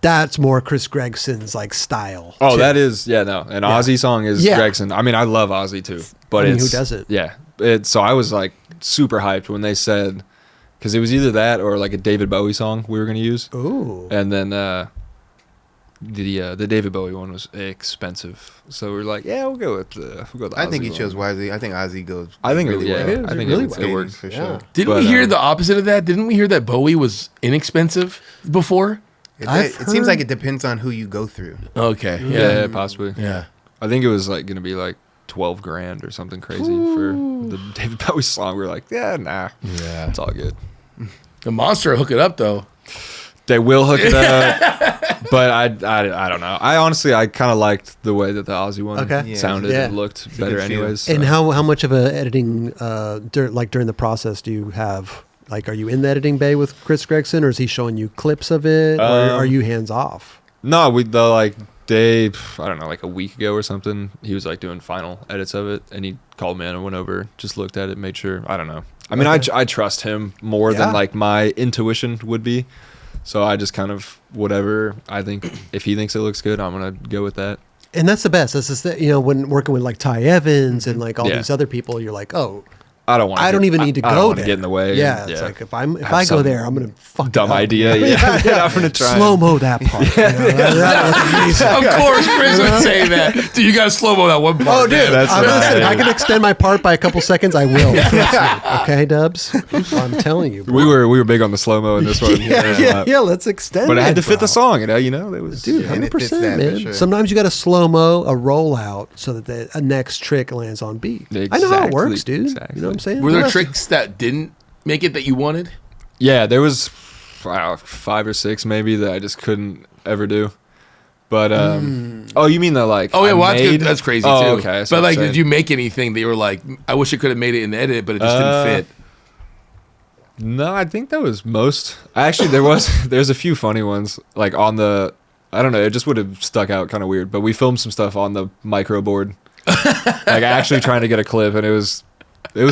that's more Chris Gregson's like style. Oh, too. that is an Ozzy song is Yeah. Gregson. I mean, I love Ozzy too, but I mean, it's who doesn't? Yeah, so I was like super hyped when they said, because it was either that or like a David Bowie song we were gonna use, Ooh. and then the David Bowie one was expensive, so we are like, yeah, we'll go with the I think he Ozzy chose one. wisely. I think Ozzy goes. I think really well. Yeah, I think really it well. works for Yeah. sure. Didn't But, we hear the opposite of that? Didn't we hear that Bowie was inexpensive before? I've It seems like heard- it depends on who you go through. Okay. Yeah, possibly. Yeah. I think it was like gonna be like 12 grand or something crazy for the David Bowie song. We were like, yeah, nah, Yeah. it's all good. The Monster hook it up though. They will hook it up, but I don't know. I honestly kind of liked the way that the Ozzy one Okay. Yeah. sounded Yeah. and looked a better good feel. anyways. And so. how much of a editing during the process do you have? Like, are you in the editing bay with Chris Gregson, or is he showing you clips of it, or are you hands off? No, like I don't know, like a week ago or something, he was like doing final edits of it, and he called me and I went over, just looked at it, made sure. I don't know. I mean, Okay. I trust him more Yeah. than like my intuition would be. So I just kind of whatever I think. If he thinks it looks good, I'm gonna go with that. And that's the best. That's just when working with like Ty Evans and like all Yeah. these other people, you're like, oh, I don't want. I don't even need to I don't go wanna there. get in the way. Yeah, and- it's like if Have I go some there, I'm gonna fuck dumb it up. idea. Yeah, I'm gonna try. Slow mo that part. You know? That was amazing. Of course, Chris would say that. Dude, you gotta slow mo that one part. Oh, dude, man. That's I'm right. listening. I can extend my part by a couple seconds. I will. Trust me. Okay, Dubs. I'm telling you. Bro. We were big on the slow mo in this one. Yeah. Let's extend. But it had to fit bro. the song. You know, it was. Dude, Yeah, and it fits 100%, that for man. sure. Sometimes you got to slow mo a rollout so that the next trick lands on beat. I know how it works, dude. Exactly. You know what I'm saying? Were there Yeah. tricks that didn't make it that you wanted? Yeah, there was 5 or 6 maybe that I just couldn't ever do. But oh, you mean the like? Oh yeah, I well that's, made? good. That's crazy Oh, too. okay. that's But what I'm like, saying. did you make anything that you were like, I wish I could have made it in the edit, but it just didn't fit? No, I think that was most. Actually, there's a few funny ones like on the. I don't know. It just would have stuck out kind of weird. But we filmed some stuff on the micro board, like actually trying to get a clip, and it was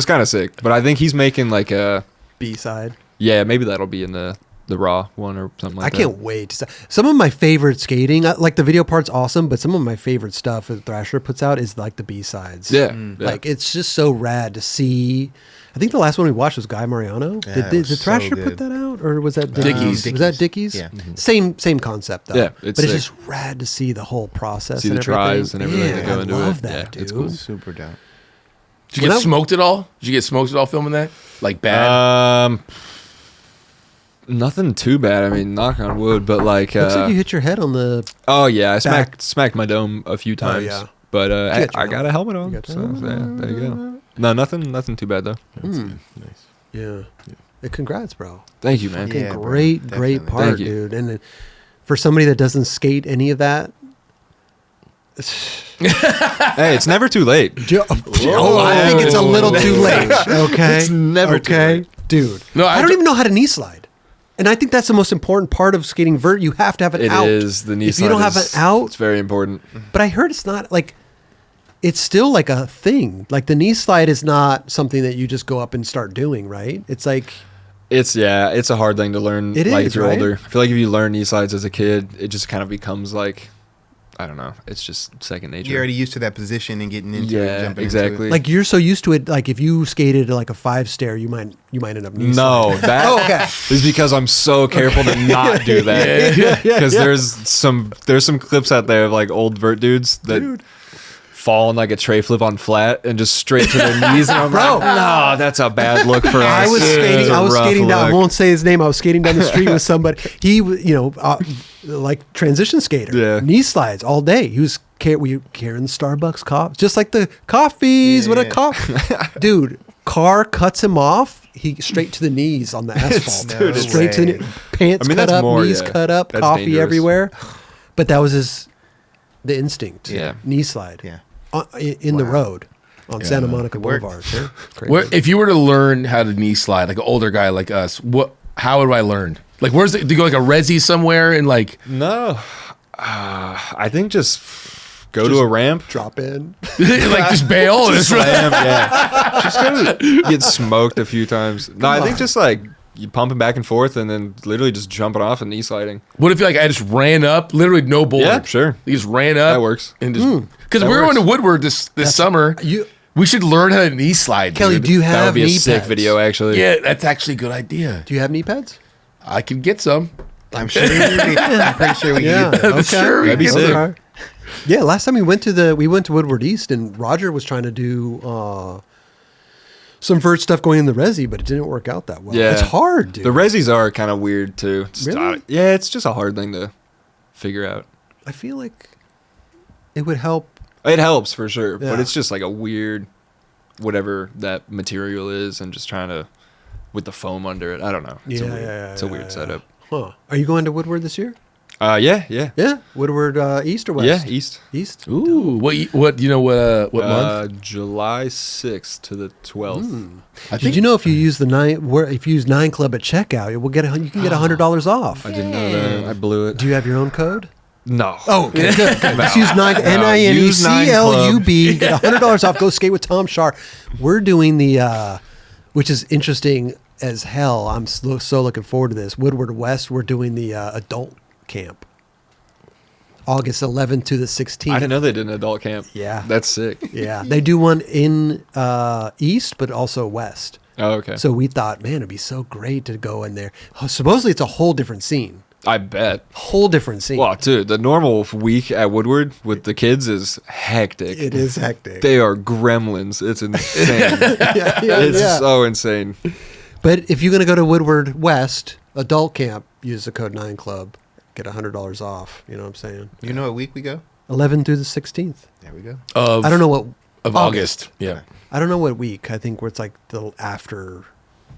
kind of sick. But I think he's making like a B-side. yeah, maybe that'll be in the raw one or something like I that. can't wait. Some of my favorite skating, like the video part's awesome, but some of my favorite stuff that Thrasher puts out is like the B-sides. Yeah, yeah. Like it's just so rad to see. I think the last one we watched was Guy Mariano. Yeah, did it did was Thrasher so put good. that out, or was that Dickies. Was that Dickies? Yeah. Same concept though. Yeah, but it's it's sick. just rad to see the whole process. See and the tries and everything Man, that go I into love it. that, Yeah, it's dude. cool. Super dope. Did you get smoked at all? Did you get smoked at all filming that? Like bad? Nothing too bad. I mean, knock on wood, but like, Looks like you hit your head on the. oh yeah, I back. smacked my dome a few times. yeah. But You got your I got a helmet on, You got so your yeah, there you go. No, nothing too bad though. Nice. Yeah. Congrats, bro. Thank you, man. Fucking Yeah, bro, great definitely. part, Thank you. dude. And for somebody that doesn't skate any of that. Hey, it's never too late. Oh, I think it's a little too late. Okay, It's never too okay, late. dude. No, I I don't ju- even know how to knee slide, and I think that's the most important part of skating vert. You have to have an It out. is the knee If you don't slide have an is- out, It's very important. but I heard it's not like. It's still like a thing. Like the knee slide is not something that you just go up and start doing, right? It's like It's a hard thing to learn. It like is, if you're right? older. I feel like if you learn knee slides as a kid, it just kind of becomes like, I don't know. It's just second nature. You're already used to that position and getting into it, Yeah, jumping exactly. into it. like you're so used to it. Like if you skated like a 5 stair, you might end up knee No, sliding. that Oh, okay. is because I'm so careful to not do that. Because there's some clips out there of like old vert dudes that fall in like a tray flip on flat and just straight to their knees. And I'm like, no, that's a bad look for us. I was skating down. I won't say his name. I was skating down the street with somebody. He, like transition skater, knee slides all day. He was carrying the Starbucks coffee, just like the coffees with a coffee. Dude, car cuts him off. He straight to the knees on the asphalt. Straight to the pants cut up, knees cut up, that's coffee dangerous. Everywhere. But that was the instinct. Yeah, knee slide. Yeah, in the road on Santa Monica Boulevard. If you were to learn how to knee slide, like an older guy like us, how would I learn? Like, where's it? Do you go like a resi somewhere and like? No, I think just go to a ramp, drop in, like just bail. Just slam, yeah. Just go get smoked a few times. No, I think just like you pump it back and forth, and then literally just jumping off and knee sliding. What if I just ran up, literally no board? Yeah, sure. You just ran up. That works. And just because we're going to Woodward this summer. We should learn how to knee slide. Kelly, dude. Do you have that would be knee a sick pads? video, actually. Yeah, that's actually a good idea. Do you have knee pads? I can get some. I'm sure. I'm pretty sure we can. Get them. Okay. Sure, that'd be sick. Okay. Yeah, last time we went to Woodward East, and Roger was trying to do some Vert stuff going in the resi, but it didn't work out that well. Yeah, it's hard, dude. The resis are kind of weird too. Really? Yeah, it's just a hard thing to figure out. I feel like it would help. It helps for sure, Yeah. but it's just like a weird, whatever that material is, and just trying to with the foam under it. I don't know. It's a weird setup. Huh? Are you going to Woodward this year? Yeah. Woodward East or West? Yeah, East. East. Ooh, what do you know what month? July 6th to the 12th. Did you know if you use if you use 9 Club at checkout, you can get $100 off? I didn't know that. I blew it. Do you have your own code? No. Oh, okay, good. Just use NINECLUB. Get $100 off. Go skate with Tom Schaar. We're doing the, which is interesting as hell. I'm so looking forward to this. Woodward West. We're doing the adult camp, August 11th to the 16th. I didn't know they did an adult camp. Yeah, that's sick. Yeah, they do one in East, but also West. Oh, okay. So we thought, man, it'd be so great to go in there. Supposedly, it's a whole different scene. I bet. Whole different scene. Well, dude, the normal week at Woodward with the kids is hectic. It is hectic. They are gremlins. It's insane. It's so insane. But if you're going to go to Woodward West adult camp, use the code 9 Club, get $100 off. You know what I'm saying? You know what week we go? 11th through the 16th. There we go. I don't know what of August. Yeah. I don't know what week. I think where it's like the after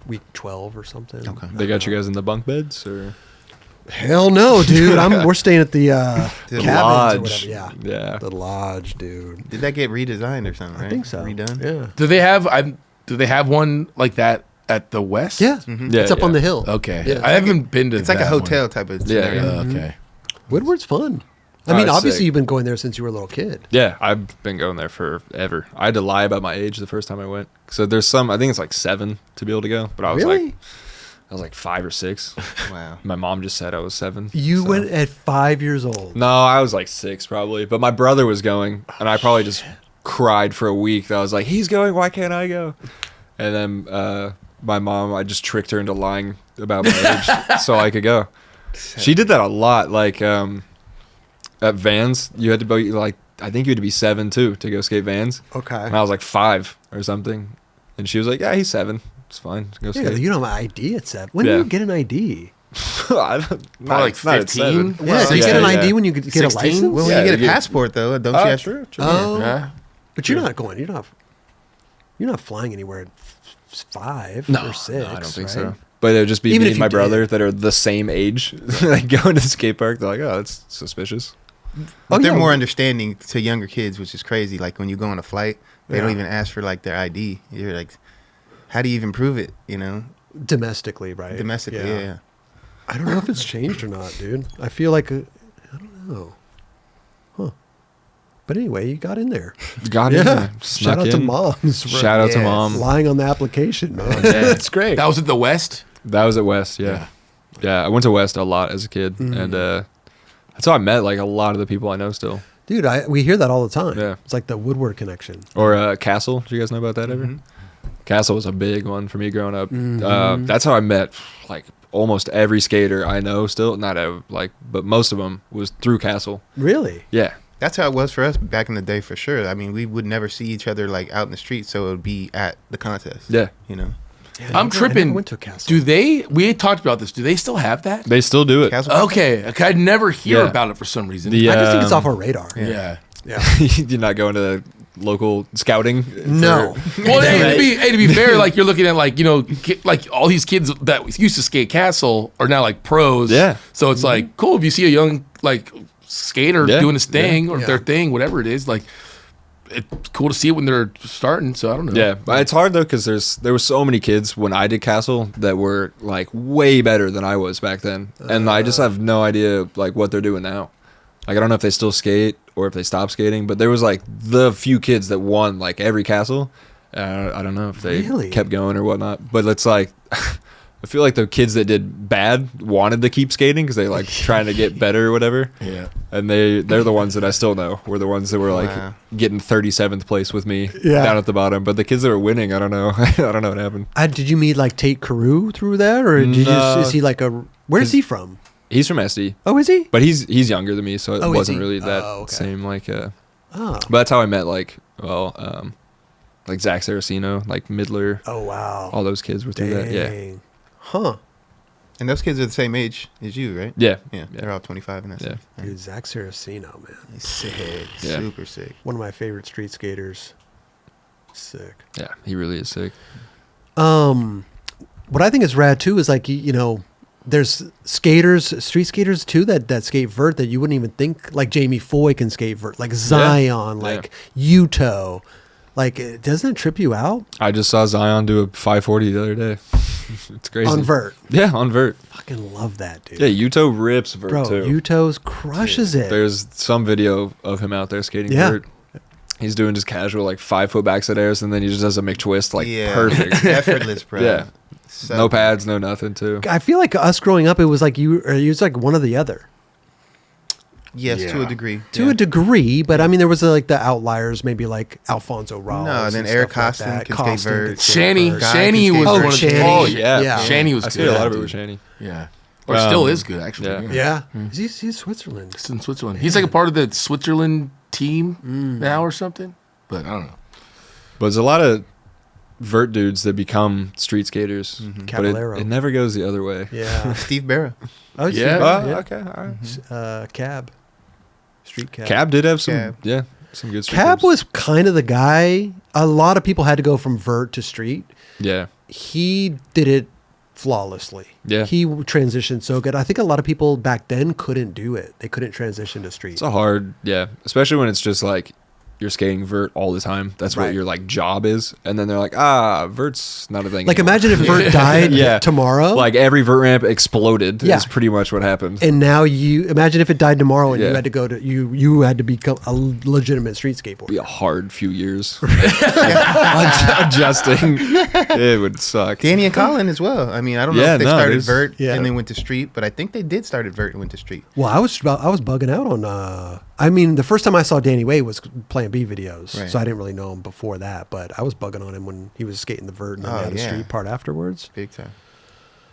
week 12 or something. Okay. They got you guys in the bunk beds or? Hell no, dude. We're staying at the cabins lodge. or whatever. Yeah. The lodge, dude. Did that get redesigned or something? Right? I think so. Redone. Yeah. Do they have one like that at the West? Yeah. Yeah, it's up on the hill. Okay. Yeah. I haven't been to. It's like a hotel type of scenario. Okay. Woodward's fun. I mean, obviously sick. you've been going there since you were a little kid. Yeah, I've been going there forever. I had to lie about my age the first time I went. So there's I think it's like 7 to be able to go. But I was like 5 or 6. Wow. My mom just said I was 7. You went at 5 years old. No, I was like 6 probably. But my brother was going, and I probably just cried for a week. I was like, he's going, why can't I go? And then my mom, I just tricked her into lying about my age so I could go. She did that a lot. Like at Vans, you had to be like, I think you had to be 7 too to go skate Vans. Okay. And I was like 5 or something. And she was like, yeah, he's 7. It's fine. Go skate. Yeah, you don't have an ID at 7. When do you get an ID? Not like 15? Yeah, do you get an ID when you get 16? a license? Well, when you get a passport, though, don't you have true. Oh. But you're not going. You're not flying anywhere at 5 or 6. No, I don't think so. But it would just be me and my brother that are the same age. Like going to the skate park, they're like, oh, that's suspicious. But they're more understanding to younger kids, which is crazy. Like when you go on a flight, they don't even ask for like their ID. You're like, how do you even prove it? You know, domestically, right? Domestically, yeah. I don't know if it's changed or not, dude. I feel like I don't know. Huh. But anyway, you got in there. Got in there. Shout out to moms. Shout out to mom. Lying on the application, man. That's great. That was at the West? That was at West, yeah. Yeah, I went to West a lot as a kid. And that's how I met like a lot of the people I know still. Dude, we hear that all the time. Yeah. It's like the Woodward connection. Or Castle. Do you guys know about that ever? Castle was a big one for me growing up. That's how I met like almost every skater I know still. Not but most of them was through Castle. Really? Yeah. That's how it was for us back in the day, for sure. I mean, we would never see each other like out in the street, so it would be at the contest. Yeah. You know? Yeah, I'm tripping. I never went to a castle. Do they? We had talked about this. Do they still have that? They still do it. Castle Okay. I never hear Yeah. about it for some reason. The, I just think it's off our radar. yeah. Yeah. You're not going to local scouting? No. Well, hey, to be fair, like you're looking at like like all these kids that used to skate castle are now like pros. Yeah. So it's like cool if you see a young like skater Yeah. doing his thing or Yeah. their thing, whatever it is. Like it's cool to see it when they're starting. So I don't know. Yeah, but it's hard though because there were so many kids when I did castle that were like way better than I was back then, and I just have no idea like what they're doing now. Like I don't know if they still skate or if they stopped skating, but there was like the few kids that won like every castle. I don't know if they Really? kept going or whatnot, but it's like I feel like the kids that did bad wanted to keep skating because they like trying to get better or whatever. Yeah. And they're the ones that I still know were the ones that were like Wow. getting 37th place with me Yeah. down at the bottom. But the kids that were winning, I don't know. I don't know what happened. Did you meet like Tate Carew through that, or did you No. is he like a? Where's he from? He's from SD, Oh, is he? but he's younger than me, so it Oh, is wasn't he? really that Oh, okay. same like. Oh, But that's how I met like Zach Saraceno, like Midler, oh wow. all those kids were through that. Yeah, Dang. Huh. And those kids are the same age as you, right? yeah, Yeah. They're all 25 and that's Yeah. it. Dude, Zach Saraceno, man. He's sick. Yeah. Super sick. One of my favorite street skaters. Sick. yeah. He really is sick. What I think is rad too is like there's skaters, street skaters too that skate vert that you wouldn't even think, like Jamie Foy can skate vert, like Zion, like Yuto. Like, doesn't it trip you out? I just saw Zion do a 540 the other day. It's crazy. On vert. Yeah, on vert. Fucking love that, dude. Yeah, Yuto rips vert Bro, too. Yuto's crushes it. There's some video of him out there skating Yeah. vert. He's doing just casual like 5 foot backside airs, and then he just does a McTwist like perfect. Effortless, bro. Yeah. So No good. pads, no nothing too. I feel like us growing up, it was like it was like one or the other. Yes, to Yeah. a degree. To Yeah. a degree, but I mean, there was like the outliers, maybe like Alfonso Ross. No, and then Eric Costin can skate vert. Shanny Guy Shanny can was skate one vert. of the Shanny. Oh yeah, Yeah. Shanny was I good. see a lot of it dude. with Shanny. Yeah. Or still is good actually. yeah. Yeah, he's Switzerland. It's in Switzerland. He's like a part of the Switzerland team now or something. But I don't know. But there's a lot of vert dudes that become street skaters, but Caballero. it never goes the other way. Yeah. Steve Barra. Oh Yeah. Okay, all right. Cab. Street Cab. Cab did have some, Cab. some good street Cab trips. was kind of the guy. A lot of people had to go from vert to street. Yeah, He did it flawlessly. Yeah. He transitioned so good. I think a lot of people back then couldn't do it. They couldn't transition to street. it's a hard, especially when it's just like you're skating vert all the time. That's Right. what your like job is, and then they're like, vert's not a thing. Like anymore. imagine if vert died tomorrow. Like every vert ramp exploded. Yeah. Is pretty much what happened. and now you imagine if it died tomorrow and you Yeah. had to go to you had to become a legitimate street skateboarder. Be a hard few years adjusting. It would suck. Danny and Colin as well. I mean, I don't know Yeah, if they no, started there's- vert Yeah. and then went to street, but I think they did start at vert and went to street. Well, I was bugging out on. I mean, the first time I saw Danny Way was playing B videos, Right. so I didn't really know him before that. But I was bugging on him when he was skating the vert and then Oh, they had the yeah. street part afterwards. Big time.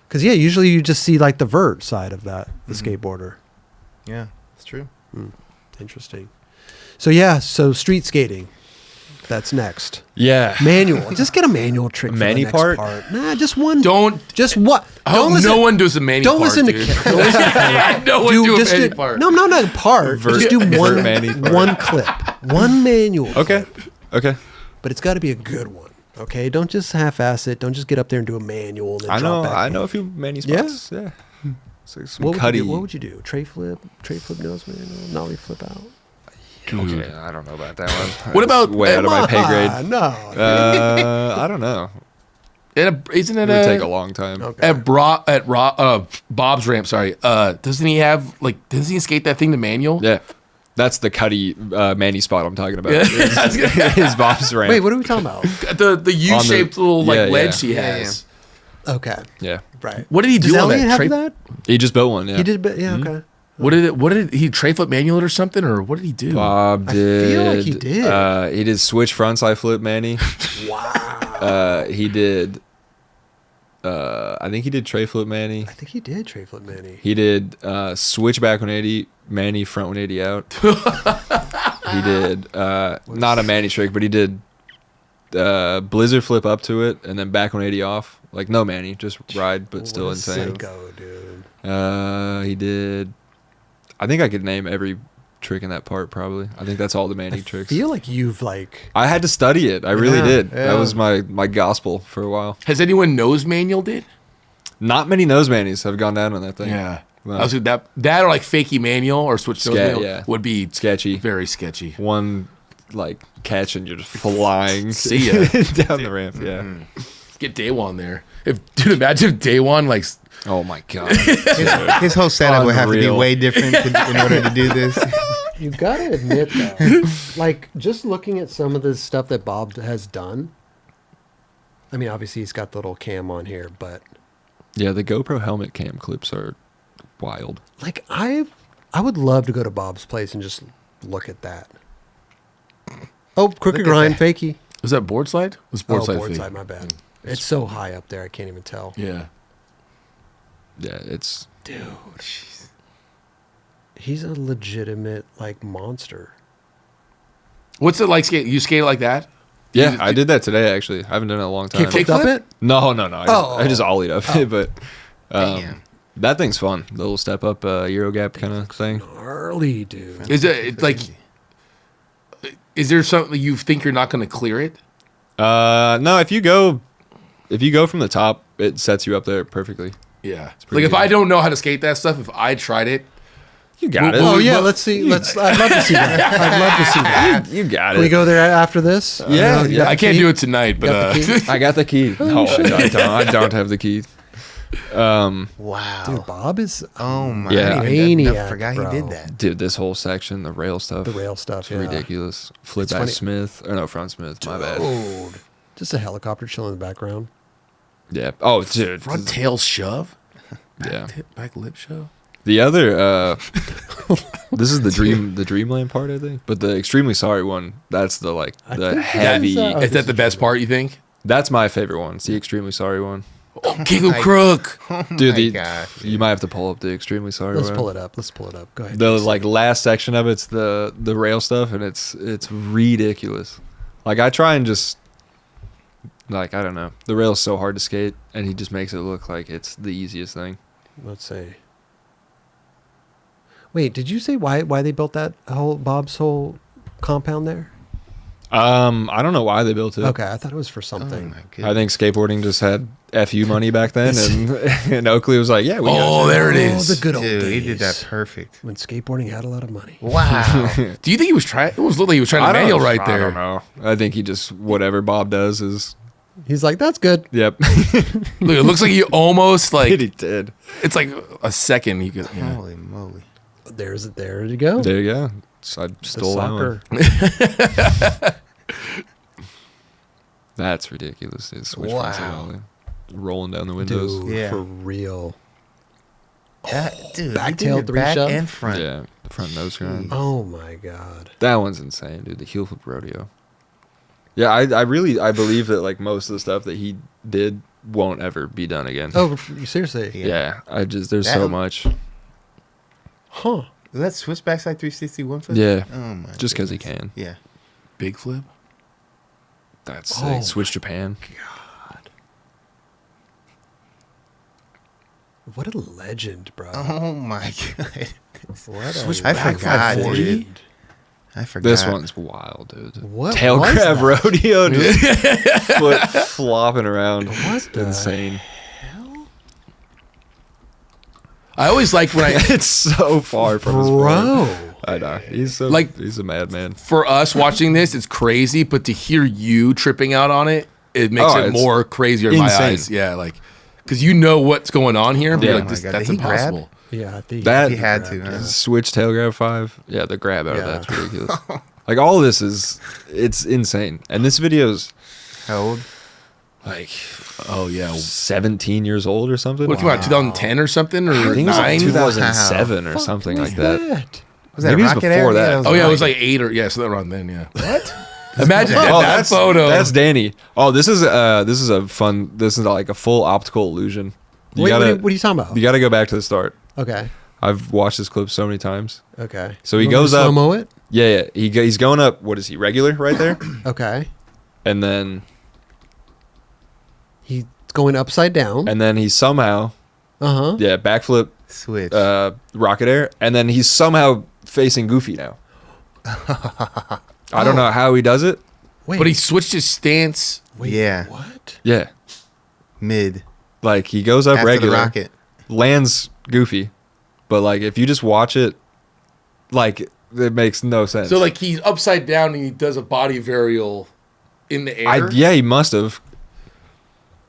Because usually you just see like the vert side of that, the skateboarder. Yeah, it's true. Interesting. So street skating. That's next. Yeah. Manual. Just get a manual trick. For Mani the next part? part. Nah, just one. Just what? Oh, no one does a mani Don't part, listen to. dude. Don't listen to No one do a just mani do- part. No, not a part. Vert- just do vert one mani part. one clip, one manual. Okay. Okay. But it's got to be a good one. Okay, don't just half-ass it. Don't just get up there and do a manual. And then I know. Drop back I in. know a few many spots. Yeah. It's like some What would, cutty. what would you do? Tray flip nose manual, nollie flip out. Okay, I don't know about that one. What about- It's way out of my pay grade? No. I don't know. Isn't It it would take a long time. Okay. at Bob's ramp? Sorry. Doesn't he have doesn't he skate that thing to manual? Yeah. That's the cutty Manny spot I'm talking about. Yeah. His Bob's ramp. Wait, what are we talking about? The U-shaped little yeah, ledge yeah. he Yeah, has. Okay, Yeah. right. What did he Does do on Elliot that? have Tray- that? He just built one. Yeah. He did, but yeah, okay. What did he tray flip manual it or something, or what did he do? Bob I did. feel like he did. He did switch frontside flip Manny. Wow. He did. I I think he did tray flip Manny. I think he did tray flip Manny. He did switch back 180, Manny front 180 out. He did not a Manny trick, but he did blizzard flip up to it and then back 180 off. Like no Manny, just ride, but still insane. Psycho, dude. He did. I think I could name every trick in that part probably. I think that's all the Manny tricks. I feel like you've like. I had to study it. I really did. Yeah. That was my gospel for a while. Has anyone nose manualed it? Not many nose Mannies have gone down on that thing. Yeah. Well, I was that or like fakie manual or switch nose manual would be sketchy. Very sketchy. One like catch and you're just flying See ya. down the ramp. Yeah. Get Day One there. Dude, imagine if Day One like. Oh my god. His whole setup would have to be Unreal. way different in order to do this. You gotta admit though, like just looking at some of the stuff that Bob has done. I mean, obviously he's got the little cam on here, but Yeah, the GoPro helmet cam clips are wild. like I would love to go to Bob's place and just look at that. Oh, crooked Look at grind, that. fakie. Was that board slide? It was board slide. board fake. side, my bad. It's so high up there, I can't even tell. Yeah. Yeah, it's Dude, he's a legitimate like monster. What's it like skate? You skate like that? yeah. I did that today actually. I haven't done it in a long time. Kick up Kickflip? it? No. I just Oh. ollied up it, but Damn. that thing's fun. The little step up Euro gap kind of thing. Gnarly, dude. Is it like? Is there something you think you're not going to clear it? No, if you go from the top, it sets you up there perfectly. Yeah. Like pretty if good. I don't know how to skate that stuff, if I tried it, You got it. Oh yeah, well, let's see. I'd love to see that. I'd love to see that. You got Can we it. go there after this? Yeah, You yeah. got the I can't key? do it tonight. But Got the key? I got the key. No, I don't have the key. Wow. Dude, Bob is Oh my Yeah. god. I Maniac, forgot bro. he did that. Dude, this whole section, the rail stuff. the rail stuff. It's Yeah. ridiculous. Flip It's back funny. Smith. Or no, front Smith. My bad. Dude. Just a helicopter chilling in the background. Yeah. Oh, dude. front tail shove, Yeah. back lip shove. The other, this is the Dreamland part, I think. But the extremely sorry one, that's the like I the think heavy. that's, Is that the best part? You think? That's my favorite one. It's the extremely sorry one. Oh, Giggle Crook. Dude, my the, gosh. you might have to pull up the extremely sorry Let's one. pull it up. Let's pull it up. Go ahead. The like last section of it's the rail stuff, and it's ridiculous. Like I try and just like I don't know. The rail's so hard to skate, and he just makes it look like it's the easiest thing. Let's see. Wait, did you say why they built that whole Bob's whole compound there? I don't know why they built it. Okay, I thought it was for Oh something. my I goodness. think skateboarding just had FU money back then, and Oakley was like, "Yeah, we got Oh, you." there it Oh, is. the good old Dude, days. he did that perfect. when skateboarding had a lot of money. Wow. Do you think he was trying? It was looked like he was trying to I don't- manual right I there. don't know. I think he just whatever Bob does is. He's like, that's good. Yep. Look, it looks like he almost like he did. it's like a second. He could. Yeah. Holy moly. There you go. There you go. So I The stole that one. soccer. That's ridiculous. It's switch Wow. frontside ollie. Rolling down the windows. Dude, Yeah. for real. Dude, Back he did tail it three back shove? and front. Yeah, the front nose grind. Oh my god. That one's insane, dude. The heel flip rodeo. Yeah, I believe that like most of the stuff that he did won't ever be done again. Oh, seriously? Yeah, there's so That- much. Huh. Was that switch backside 360 one foot? Yeah, Oh my. just because he goodness. can. Yeah. Big flip. That's Oh sick. Switch Japan. What a legend, bro. Oh my god. What Switch a I back forgot, 540? dude. I forgot. This one's wild, dude. What Tail was grab that? rodeo, just foot flopping around. What the Insane. I always like when I It's so far from his Bro. form. I know. He's a madman. for us watching this, it's crazy, but to hear you tripping out on it, it makes Oh, it it's more crazier in my insane. eyes. Yeah, like because you know what's going on here. But Yeah. you're Oh like, my God, that's did he grab? impossible. Yeah, I think That- He had to, huh? Switch tail grab 5. Yeah, the grab out Yeah. of that's ridiculous. Like all of this it's insane. And this video's How old? like Oh yeah. 17 years old or something. What came out 2010 or something or I think it was like 9? 2007 or Fuck something was like that. Was that Maybe it was Rocket before Air? that. Oh yeah, it was Rocket. like 8 or yeah, so that around then. Yeah. What? Imagine that, Oh, photo. That's Danny. Oh, this is a fun. This is like a full optical illusion Wait, what are you talking about? You got to go back to the start. Okay. I've watched this clip so many times. Okay. So he goes up. Slow-mo it? Yeah. He's going up. What is he? Regular right there? Okay. And then He's going upside down. and then he's somehow backflip Switch. rocket air, and then he's somehow facing Goofy now. I don't know how he does it. Wait. But he switched his stance. Wait, Yeah. What? Yeah. Mid. Like he goes up After regular, the rocket. lands Goofy, but like if you just watch it, like it makes no sense. So like he's upside down and he does a body varial in the air. Yeah, he must have,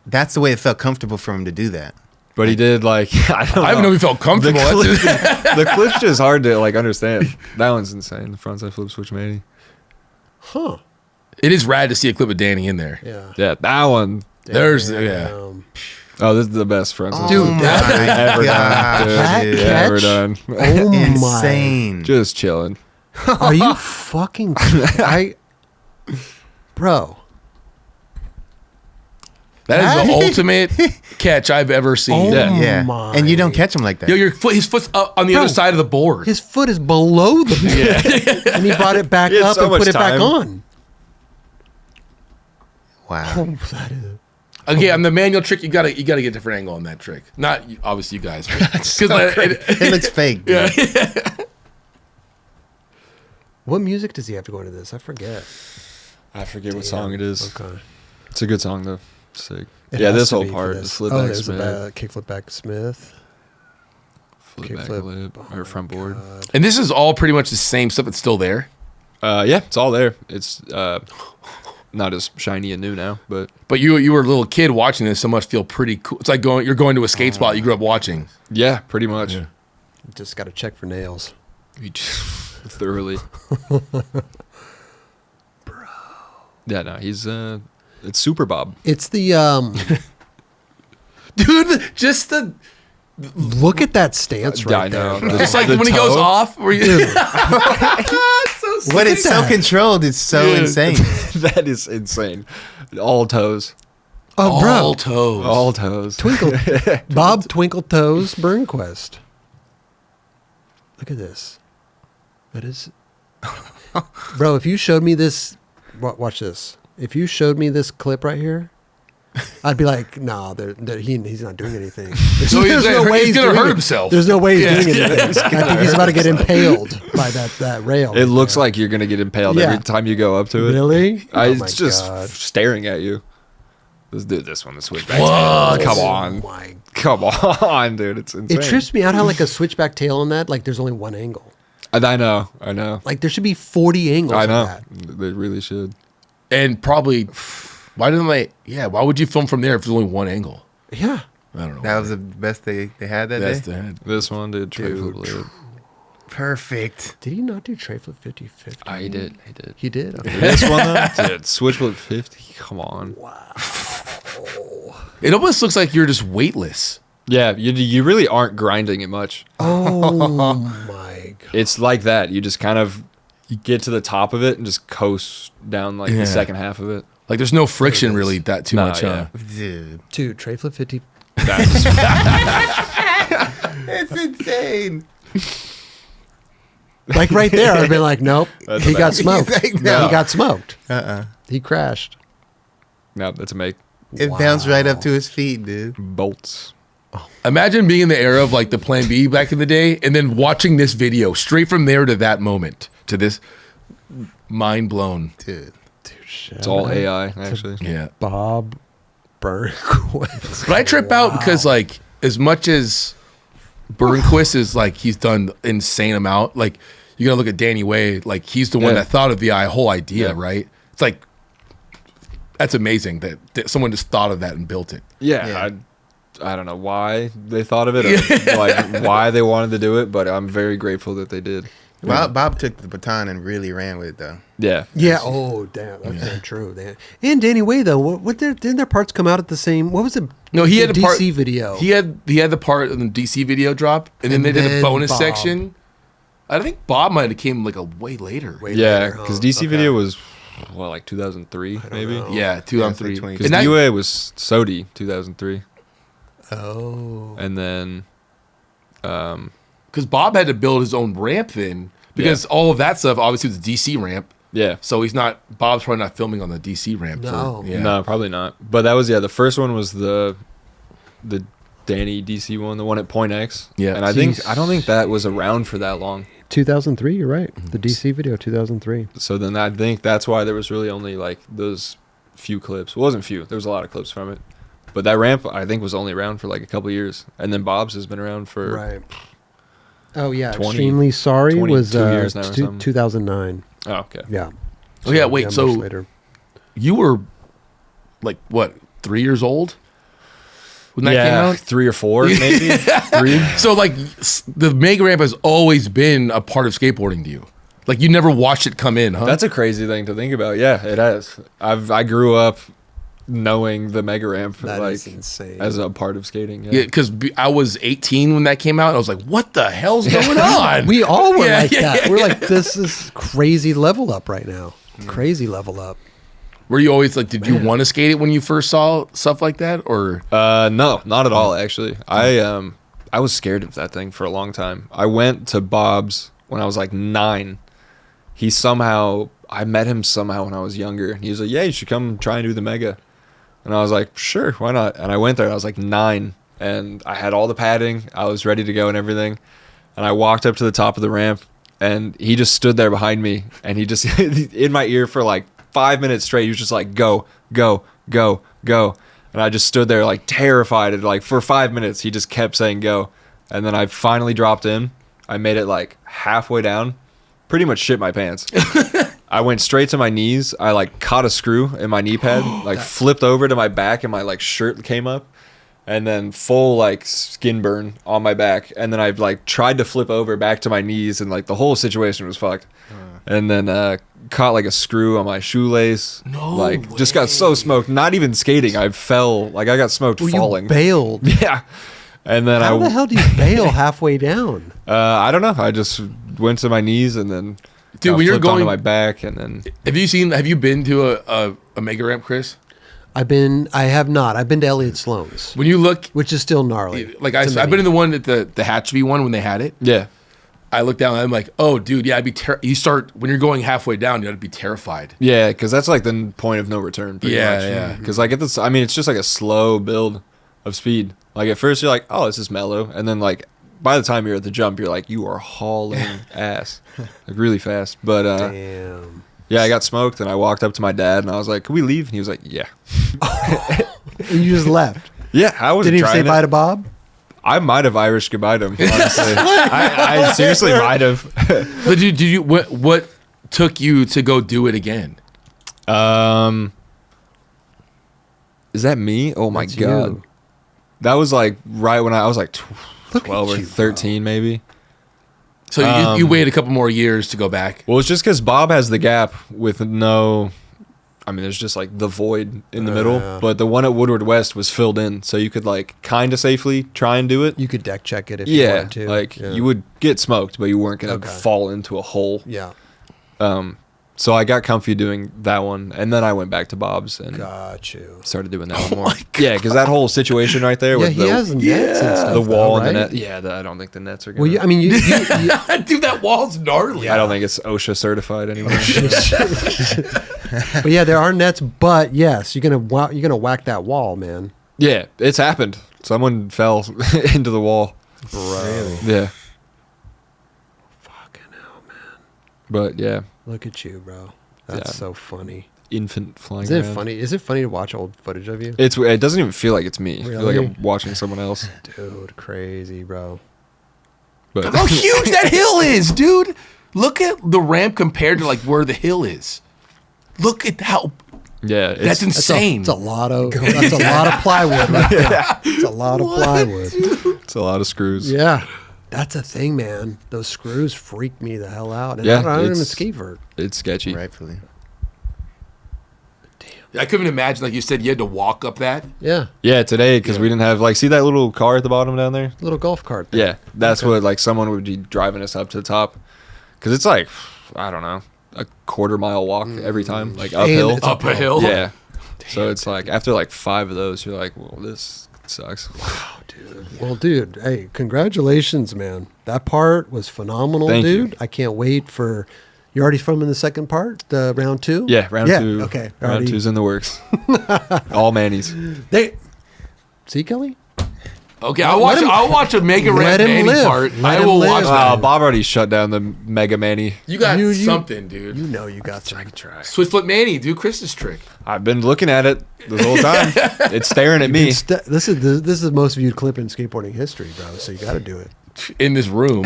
That's the way it felt comfortable for him to do that. but he did like I don't know. I don't know if he felt comfortable. The clip's just hard to like understand. That one's insane. The frontside flip switch mania. Huh. It is rad to see a clip of Danny in there. Yeah. Yeah, that one. There's Oh, this is the best frontside. Dude, flip that- ever gosh, done. that Dude, catch? ever done. Oh my. Insane. Just chilling. Are you fucking Bro. That is the ultimate catch I've ever seen. Oh Yeah. Yeah. my. And you don't catch him like that. Yo, his foot's up on the Bro, other side of the board. His foot is below the board. And he brought it back He had up so and much put it back time. on. Wow. Oh, that is. Okay, on the manual trick, you gotta get a different angle on that trick. Not obviously you guys, because It looks fake. Bro. What music does he have to go into this? I forget. I forget what song it is. Okay. It's a good song though. Sick. It Yeah, has this to whole be for part, this. the flip Oh, back there's Smith, a kickflip back Smith. flip back kickflip. lip, or front board. and this is all pretty much the same stuff that's still there. Yeah, it's all there. It's not as shiny and new now, but But you were a little kid watching this, so must feel pretty cool. It's like you're going to a skate spot you grew up watching. yeah, pretty much. Yeah. Just got to check for nails. You just thoroughly. Bro. Yeah, no, he's it's Super Bob. It's the Dude, just the look at that stance Yeah, right I know. there. it's like The when he goes toe. off. Where you, When it's so controlled, it's so Yeah. insane. That is insane. All toes. Oh, bro. all toes. All toes. Twinkle. Bob Twinkle Toes Burnquist. Look at this. That is. Bro, if you showed me this. Watch this. If you showed me this clip right here, I'd be like, no, he's not doing anything. There's, So he's no way he's gonna doing hurt it. himself. There's no way he's doing anything. I think he's about to get impaled by that rail. It looks like you're gonna get impaled Yeah. every time you go up to it. Really? Oh my It's just God. staring at you. Let's do this one, the switchback. What? Come Oh on. my. Come on, dude. It's insane. It trips me out how like a switchback tail on that, like there's only one angle. I know. I know. Like there should be 40 angles I on know. that. They really should. And probably, why didn't they? Yeah, why would you film from there if there's only one angle? Yeah. I don't know. That was the best they had that That's day. This one did tray Dude. flip lid. Perfect. Did he not do tray flip 50-50? He did. He did. He did? Okay. This one though, dude, switch flip 50. Come on. It almost looks like you're just weightless. Yeah, you really aren't grinding it much. Oh my God. It's like that. You just kind of you get to the top of it and just coast down like Yeah. the second half of it. Like there's no friction really that too Nah, much. yeah. Dude. Dude, tray flip 50. That's It's insane. Like right there, I've been like, nope. That's He a got bad- smoked. He's like, He no. got smoked. Uh-uh. He crashed. no, that's a make. It bounced right up to his feet, dude. Bolts. Imagine being in the era of like the Plan B back in the day, and then watching this video straight from there to that moment to this, mind blown. Dude. It's all AI, actually. Yeah. Bob Burnquist. But I trip out because like as much as Burnquist is like he's done insane amount, like you gotta look at Danny Way, like he's the one Yeah. that thought of the whole idea, Yeah. right? It's like that's amazing that someone just thought of that and built it. Yeah, I don't know why they thought of it, or like why they wanted to do it, but I'm very grateful that they did. Bob took the baton and really ran with it, though. Yeah. Yeah. Oh, damn. That's damn true. Damn. And Danny Way though, what didn't their parts come out at the same? What was it? No, he had the a part- DC video. He had the part in the DC video drop, and then And they did a then bonus Bob. section. I think Bob might have came like a way later. Way Yeah, later, because huh? DC Okay. video was, well, like 2003, maybe? know. Yeah, 2003. Yeah, it's like Because And DUA was SODI 2003. Oh. And then, because Bob had to build his own ramp then, because all of that stuff obviously was a DC ramp. yeah. So Bob's probably not filming on the DC ramp. No. No, probably not. But that was, the first one was the Danny DC one, the one at Point X. Yeah. And I don't think that was around for that long. 2003, you're right. The DC video, 2003. So then I think that's why there was really only like those few clips. Well, it wasn't few. There was a lot of clips from it. But that ramp, I think, was only around for like a couple years. And then Bob's has been around for... Right. Oh, yeah. 20, Extremely Sorry 22 was years now or something. 2009. Oh, okay. Yeah. Oh, yeah, wait, so much later. you were like, what, 3 years old when that came out? 3 or 4, maybe. 3. So, like, the Mega Ramp has always been a part of skateboarding to you. Like, you never watched it come in, huh? That's a crazy thing to think about. Yeah, it has. I grew up knowing the Mega Ramp That like is insane. as a part of skating. Yeah, because I was 18 when that came out, and I was like, what the hell's going on? We all were Yeah, like yeah, that. yeah, We're yeah. like, this is crazy level up right now. Crazy level up. Were you always like, did you want to skate it when you first saw stuff like that? Or No, not at all. Actually, I was scared of that thing for a long time. I went to Bob's when I was like 9. I met him somehow when I was younger. He was like, "Yeah, you should come try and do the Mega." And I was like, "Sure, why not?" And I went there. And I was like 9, and I had all the padding. I was ready to go and everything. And I walked up to the top of the ramp, and he just stood there behind me, and he just in my ear for like 5 minutes straight. He was just like, "Go, go, go, go." And I just stood there like terrified. And like for 5 minutes, he just kept saying go. And then I finally dropped in. I made it like halfway down. Pretty much shit my pants. I went straight to my knees. I like caught a screw in my knee pad, like flipped over to my back, and my like shirt came up, and then full like skin burn on my back. And then I like tried to flip over back to my knees, and like the whole situation was fucked. And then caught like a screw on my shoelace. No like just got so smoked. Not even skating. I fell. Like I got smoked falling. You bailed. Yeah. And then How the hell do you bail halfway down? I don't know. I just went to my knees and then Dude, when you're flipped going onto my back, and then have you been to a Mega Ramp, Chris? I have not. I've been to Elliott Sloan's, When you look, which is still gnarly. like It's I've been in amazing. the one at the Hatchby one when they had it. yeah. I look down and I'm like, oh, dude, yeah, you start when you're going halfway down, you got to be terrified. Yeah, because that's like the point of no return. Pretty Yeah, much. yeah. Because like it's just like a slow build of speed. Like at first you're like, oh, this is mellow, and then like by the time you're at the jump, you're like, you are hauling ass, like really fast. But Damn. yeah, I got smoked, and I walked up to my dad, and I was like, can we leave? And he was like, yeah. And you just left. Yeah, I was. Did he say trying bye it. to Bob? I might have Irish goodbye to him. Honestly, I seriously might have. But did you what took you to go do it again? Is that me? Oh my That's god, you. that was like right when I was like Look 12 at or you, 13, maybe. So you waited a couple more years to go back. Well, it's just because Bob has the gap with no. I mean, there's just like the void in the middle, yeah. but the one at Woodward West was filled in, so you could like kind of safely try and do it. You could deck check it if you Yeah, wanted to. like Yeah. you would get smoked, but you weren't gonna Okay. fall into a hole. Yeah. So I got comfy doing that one, and then I went back to Bob's and Got you. started doing that one more. Yeah, because that whole situation right there Yeah, with he has nets and stuff. the wall though, and the right? net. Yeah, I don't think the nets are gonna. Well, I mean, you Dude, that wall's gnarly. I don't think it's OSHA certified anymore. but yeah, there are nets. But yes, you're gonna whack that wall, man. Yeah, it's happened. Someone fell into the wall. Really? Yeah, Fucking hell, man. but yeah, Look at you, bro. That's Yeah. so funny. infant flying Isn't it around. funny? Is it funny to watch old footage of you? It doesn't even feel like it's me. I feel like Really? I'm watching someone else. Dude, crazy, bro. But How huge that hill is, dude. Look at the ramp compared to like where the hill is. Look at how yeah, that's it's, insane. That's a lot of plywood right there. It's a lot of plywood. it's a lot of screws. Yeah. That's a thing, man. Those screws freak me the hell out. And Yeah, I don't even it's- skate vert. It's sketchy. Rightfully. I couldn't imagine, like you said, you had to walk up that. Yeah. Yeah, today because we didn't have like see that little car at the bottom down there. Little golf cart thing. Yeah, that's what like someone would be driving us up to the top, because it's like I don't know a quarter-mile walk every time, like uphill. it's Up a hill. Yeah. So it's like after like 5 of those, you're like, well, this It sucks. Wow, dude. Well, dude, hey, congratulations, man. That part was phenomenal, Thank dude. you. I can't wait for. You already filming the second part, the round 2? Yeah, round 2. Okay, Round 2's in the works. All Manny's. See, Kelly? Okay, I'll watch a Mega Let Rat him Manny live. part. Let I him will live. watch Wow, that. Bob already shut down the Mega Manny. You got You- something, dude. You know you got some. Try. Switch flip Manny, do Chris's trick. I've been looking at it this whole time. It's staring at me. This is the most viewed clip in skateboarding history, bro. So you got to do it In this room.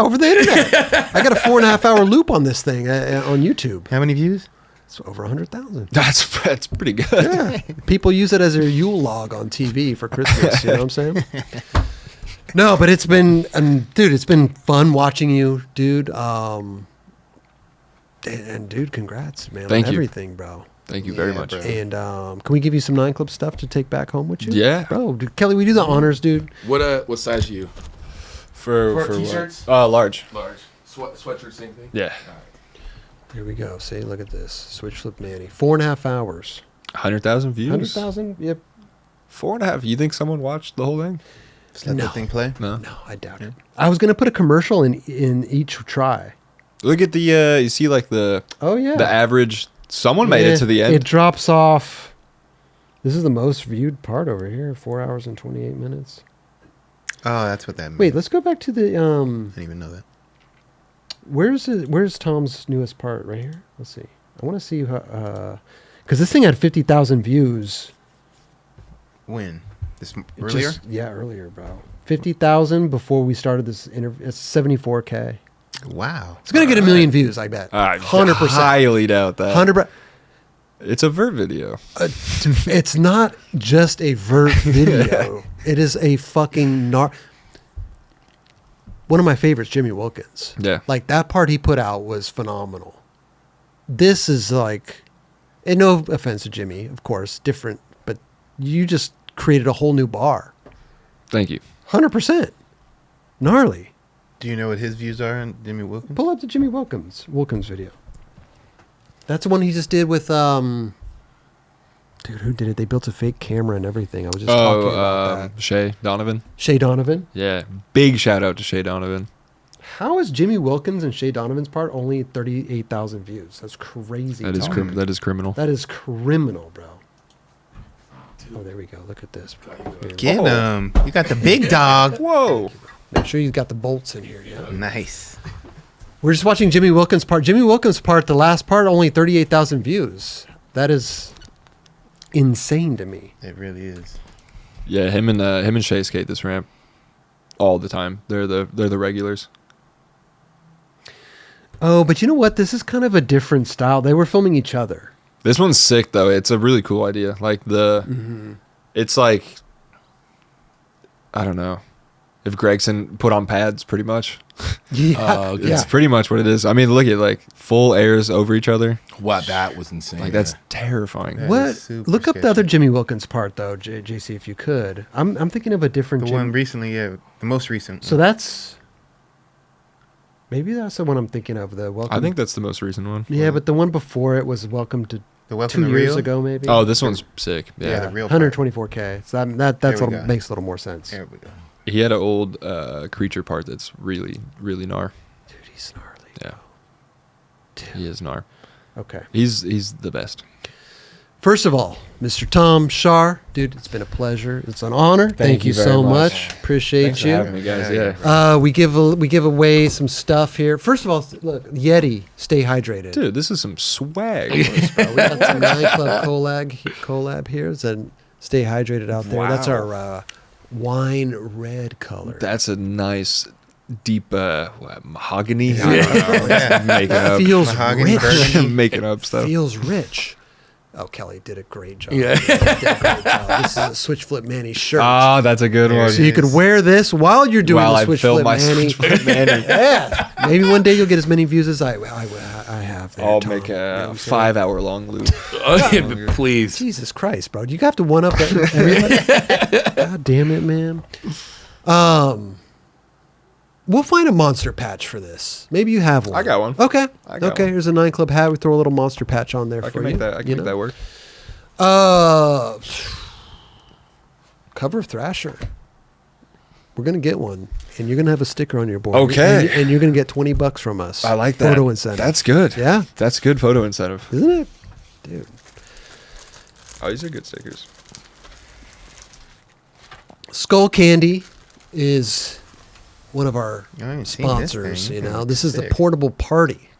over the internet. I got a 4.5 hour loop on this thing on YouTube. How many views? It's over 100,000. That's pretty good. Yeah, people use it as their Yule log on TV for Christmas. You know what I'm saying? No, but it's been, dude, it's been fun watching you, dude. And dude, congrats, man, Thank on you. everything, bro. Thank you very Yeah, much. bro. And can we give you some 9 Club stuff to take back home with you? Yeah. Bro, dude, Kelly, we do the honors, dude. What size are you? For For what? t-shirts? Large. Large. Sweatshirt, same thing? Yeah. Here we go. See, look at this. Switch Flip Manny. 4.5 hours. 100,000 views. 100,000? Yep. 4.5. You think someone watched the whole thing? Just let No. that thing play. No. No, I doubt it. I was going to put a commercial in each try. Look at the. You see, like the Oh, yeah. average. Someone made Yeah, it to the end. It drops off. This is the most viewed part over here. 4 hours and 28 minutes. Oh, that's what that means. Wait, let's go back to the I didn't even know that. Where's Tom's newest part right here? Let's see. I want to see how because this thing had 50,000 views. When? This It earlier? earlier, bro. 50,000 before we started this interview. It's 74K. Wow. It's gonna get 1 million views, I bet. I 100%. highly doubt that. 100%. It's a Vert video. It's not just a Vert video. It is a fucking one of my favorites, Jimmy Wilkins. Yeah. Like that part he put out was phenomenal. This is like, and no offense to Jimmy, of course, different, but you just created a whole new bar. Thank you. 100%. Gnarly. Do you know what his views are on Jimmy Wilkins? Pull up the Jimmy Wilkins video. That's the one he just did with dude, who did it? They built a fake camera and everything. I was just talking about that. Shay Donovan. Shay Donovan. Yeah. Big shout out to Shay Donovan. How is Jimmy Wilkins and Shay Donovan's part only 38,000 views? That's crazy. That is talk. that is criminal. That is criminal, bro. Oh, there we go. Look at this, bro. Here. Get him. You got the big dog. Whoa. Make sure you got the bolts in here. Yeah. Nice. We're just watching Jimmy Wilkins' part. Jimmy Wilkins' part, the last part, only 38,000 views. That is insane to me. It really is. Yeah, him and Shay skate this ramp all the time. They're the regulars. Oh, but you know what? This is kind of a different style. They were filming each other. This one's sick though. It's a really cool idea. Like it's like, I don't know, if Grayson put on pads, pretty much. Yeah, okay. yeah. It's pretty much what it is. I mean, look at like full airs over each other. Wow, that was insane. Like that's terrifying. Yeah. What? super Look up the sketchy. other Jimmy Wilkins part though, JC, if you could. I'm thinking of a different The Jim- one recently, yeah. The most recent. So that's maybe that's the one I'm thinking of. The welcome. I think that's the most recent one. Yeah, but the one before it was Welcome to the Welcome 2 to years Rio? ago, maybe. Oh, this one's sick. Yeah, Yeah. the real part. 124K. So that's There we what go. makes a little more sense. There we go. He had an old creature part that's really, really gnar. Dude, he's gnarly. Yeah. Dude. He is gnar. Okay. He's the best. First of all, Mr. Tom Schaar, dude, it's been a pleasure. It's an honor. Thank you you very so much. much. Appreciate Thanks for you. having me, guys. Yeah, Yeah. We give away some stuff here. First of all, look, Yeti, stay hydrated. Dude, this is some swag. Bro, we got some 9 Club collab here. So stay hydrated out there. That's Wow. our wine red color. That's a nice, deep mahogany. Yeah. Yeah. Making up. feels Mahogany rich. burgundy. Making up It stuff. feels rich. Oh, Kelly did a great job. Yeah. Did a great job. This is a Switch Flip Manny shirt. Ah, that's a good There one. it So you could is. wear this while you're doing While the I Switch fill Flip my Manny. Switch Flip Manny. Yeah. Maybe one day you'll get as many views as I have there, I'll Tom. make You know what a I'm saying? 5-hour long loop. Oh, yeah, but please. Jesus Christ, bro. Do you have to one up everybody? God damn it, man. We'll find a monster patch for this. Maybe you have one. I got one. Okay. I got okay, one. here's a 9 Club hat. We throw a little monster patch on there I for can you. make that. I can you make know? that work. Cut cover of Thrasher. We're going to get one, and you're going to have a sticker on your board. Okay. And you're going to get $20 from us. I like that. Photo incentive. That's good. Yeah. That's good photo incentive. Isn't it? Dude. Oh, these are good stickers. Skull Candy is one of our I haven't seen this sponsors. thing. You know, Yeah, this is the sick. portable party.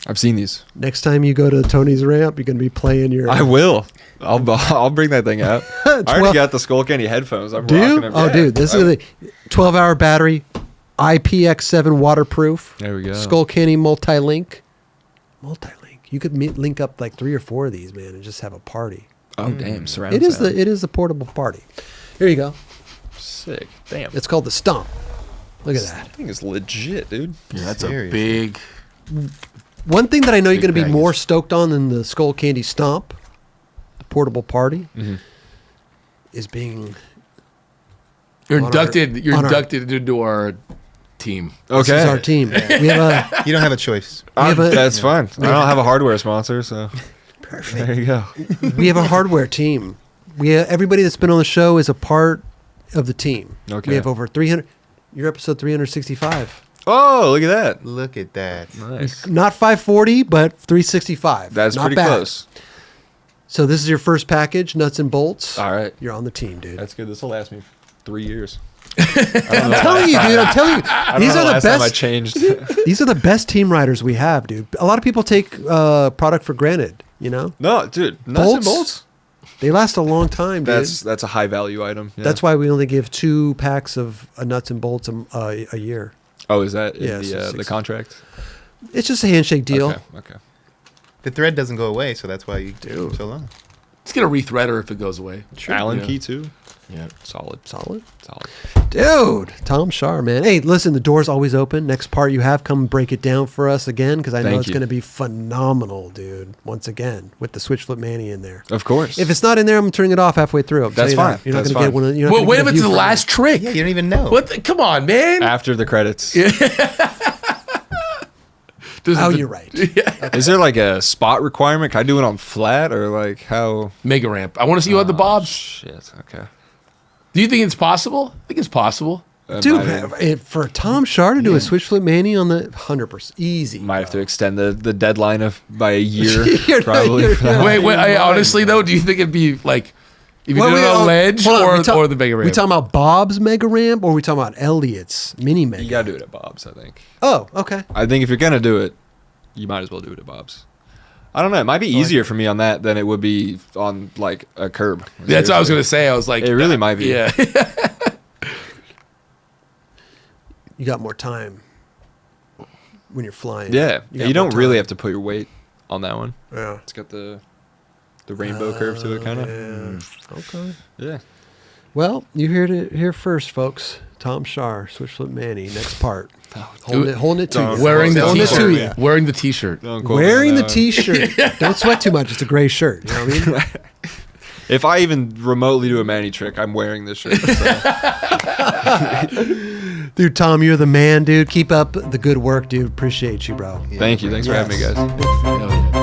I've seen these. Next time you go to Tony's ramp, you're going to be playing your. I will. I'll bring that thing out. I already got the Skull Candy headphones. I'm Do you? rocking them. Oh, Yeah. dude, this is a 12-hour battery, IPX7 waterproof. There we go. Skull Candy multi-link. Multi-link. You could link up like 3 or 4 of these, man, and just have a party. Oh, damn. Surround It is sound. the portable party. Here you go. Sick. Damn. It's called the Stomp. Look at that. That thing is legit, dude. Yeah, that's Seriously. a big. One thing that I know you're Big going to be package. more stoked on than the Skull Candy Stomp, the portable party, is being. You're On our- inducted. You're on our- inducted into our team. This is our team. We have a. You don't have a choice. have a- That's fine. I don't have a hardware sponsor, so there you go. We have a hardware team. Everybody that's been on the show is a part of the team. Okay. We have over 300. You're episode 365. Oh, look at that. Look at that. Nice. Not 540, but 365. That's Not pretty bad. close. So this is your first package, nuts and bolts. All right. You're on the team, dude. That's good. This will last me 3 years. I'm telling you, dude. I'm telling you. These are the last time I best. changed. These are the best team riders we have, dude. A lot of people take product for granted. You know, No, dude. Nuts and bolts? They last a long time, dude. That's a high value item. Yeah. That's why we only give 2 packs of nuts and bolts a year. Oh, is that in Yeah, so the 6. contract? It's just a handshake deal. Okay. The thread doesn't go away, so that's why you do Dude. so long. Let's get a rethreader if it goes away. Allen Yeah. key too. Yeah. Solid. Solid. Solid. Dude, Tom Schaar, man. Hey, listen, the door's always open. Next part you have, come break it down for us again, because I know Thank it's you. going to be phenomenal, dude. Once again, with the Switch Flip Manny in there. Of course. If it's not in there, I'm turning it off halfway through. I'm That's telling you that. fine. You're not That's going to get fine. one. You're not Well, gonna wait get a minute. view It's the from last trick. Yeah, you don't even know. What? Come on, man. after the credits. This is Oh, the you're right. Is there like a spot requirement? Can I do it on flat or like how? Mega ramp. I want to see you on the bobs. Shit. Okay. Do you think it's possible? I think it's possible. Dude, Might for Tom Schaar to do a Switch Flip Manny on the 100%, easy. have to extend the deadline by a year, You're right, probably. you're right. Wait. Honestly, though, do you think it'd be like if you Well, did it on ledge hold on, or the mega ramp? We talking about Bob's mega ramp, or we talking about Elliot's mini mega? You gotta do it at Bob's, I think. Oh, okay. I think if you're gonna do it, you might as well do it at Bob's. I don't know. It might be easier for me on that than it would be on like a curb. That's what I was gonna say. I was like, It really might be. Yeah. You got more time when you're flying. Yeah. got You don't more really time. have to put your weight on that one. Yeah. It's got the rainbow curve to it, kind of. Yeah. Okay. Yeah. Well, you heard it here first, folks. Tom Schaar, Switch Flip Manny. Next part. Oh, Holding it to Don't you. Wearing the Holding it to t-shirt. you. Wearing the t-shirt. Don't quote me Wearing on the that one. T-shirt. Don't sweat too much. It's a gray shirt. You know what I mean? If I even remotely do a Manny trick, I'm wearing this shirt. So. Dude, Tom, you're the man, dude. Keep up the good work, dude. Appreciate you, bro. Thank you. Thanks for having me, Yes. guys. Hell yeah.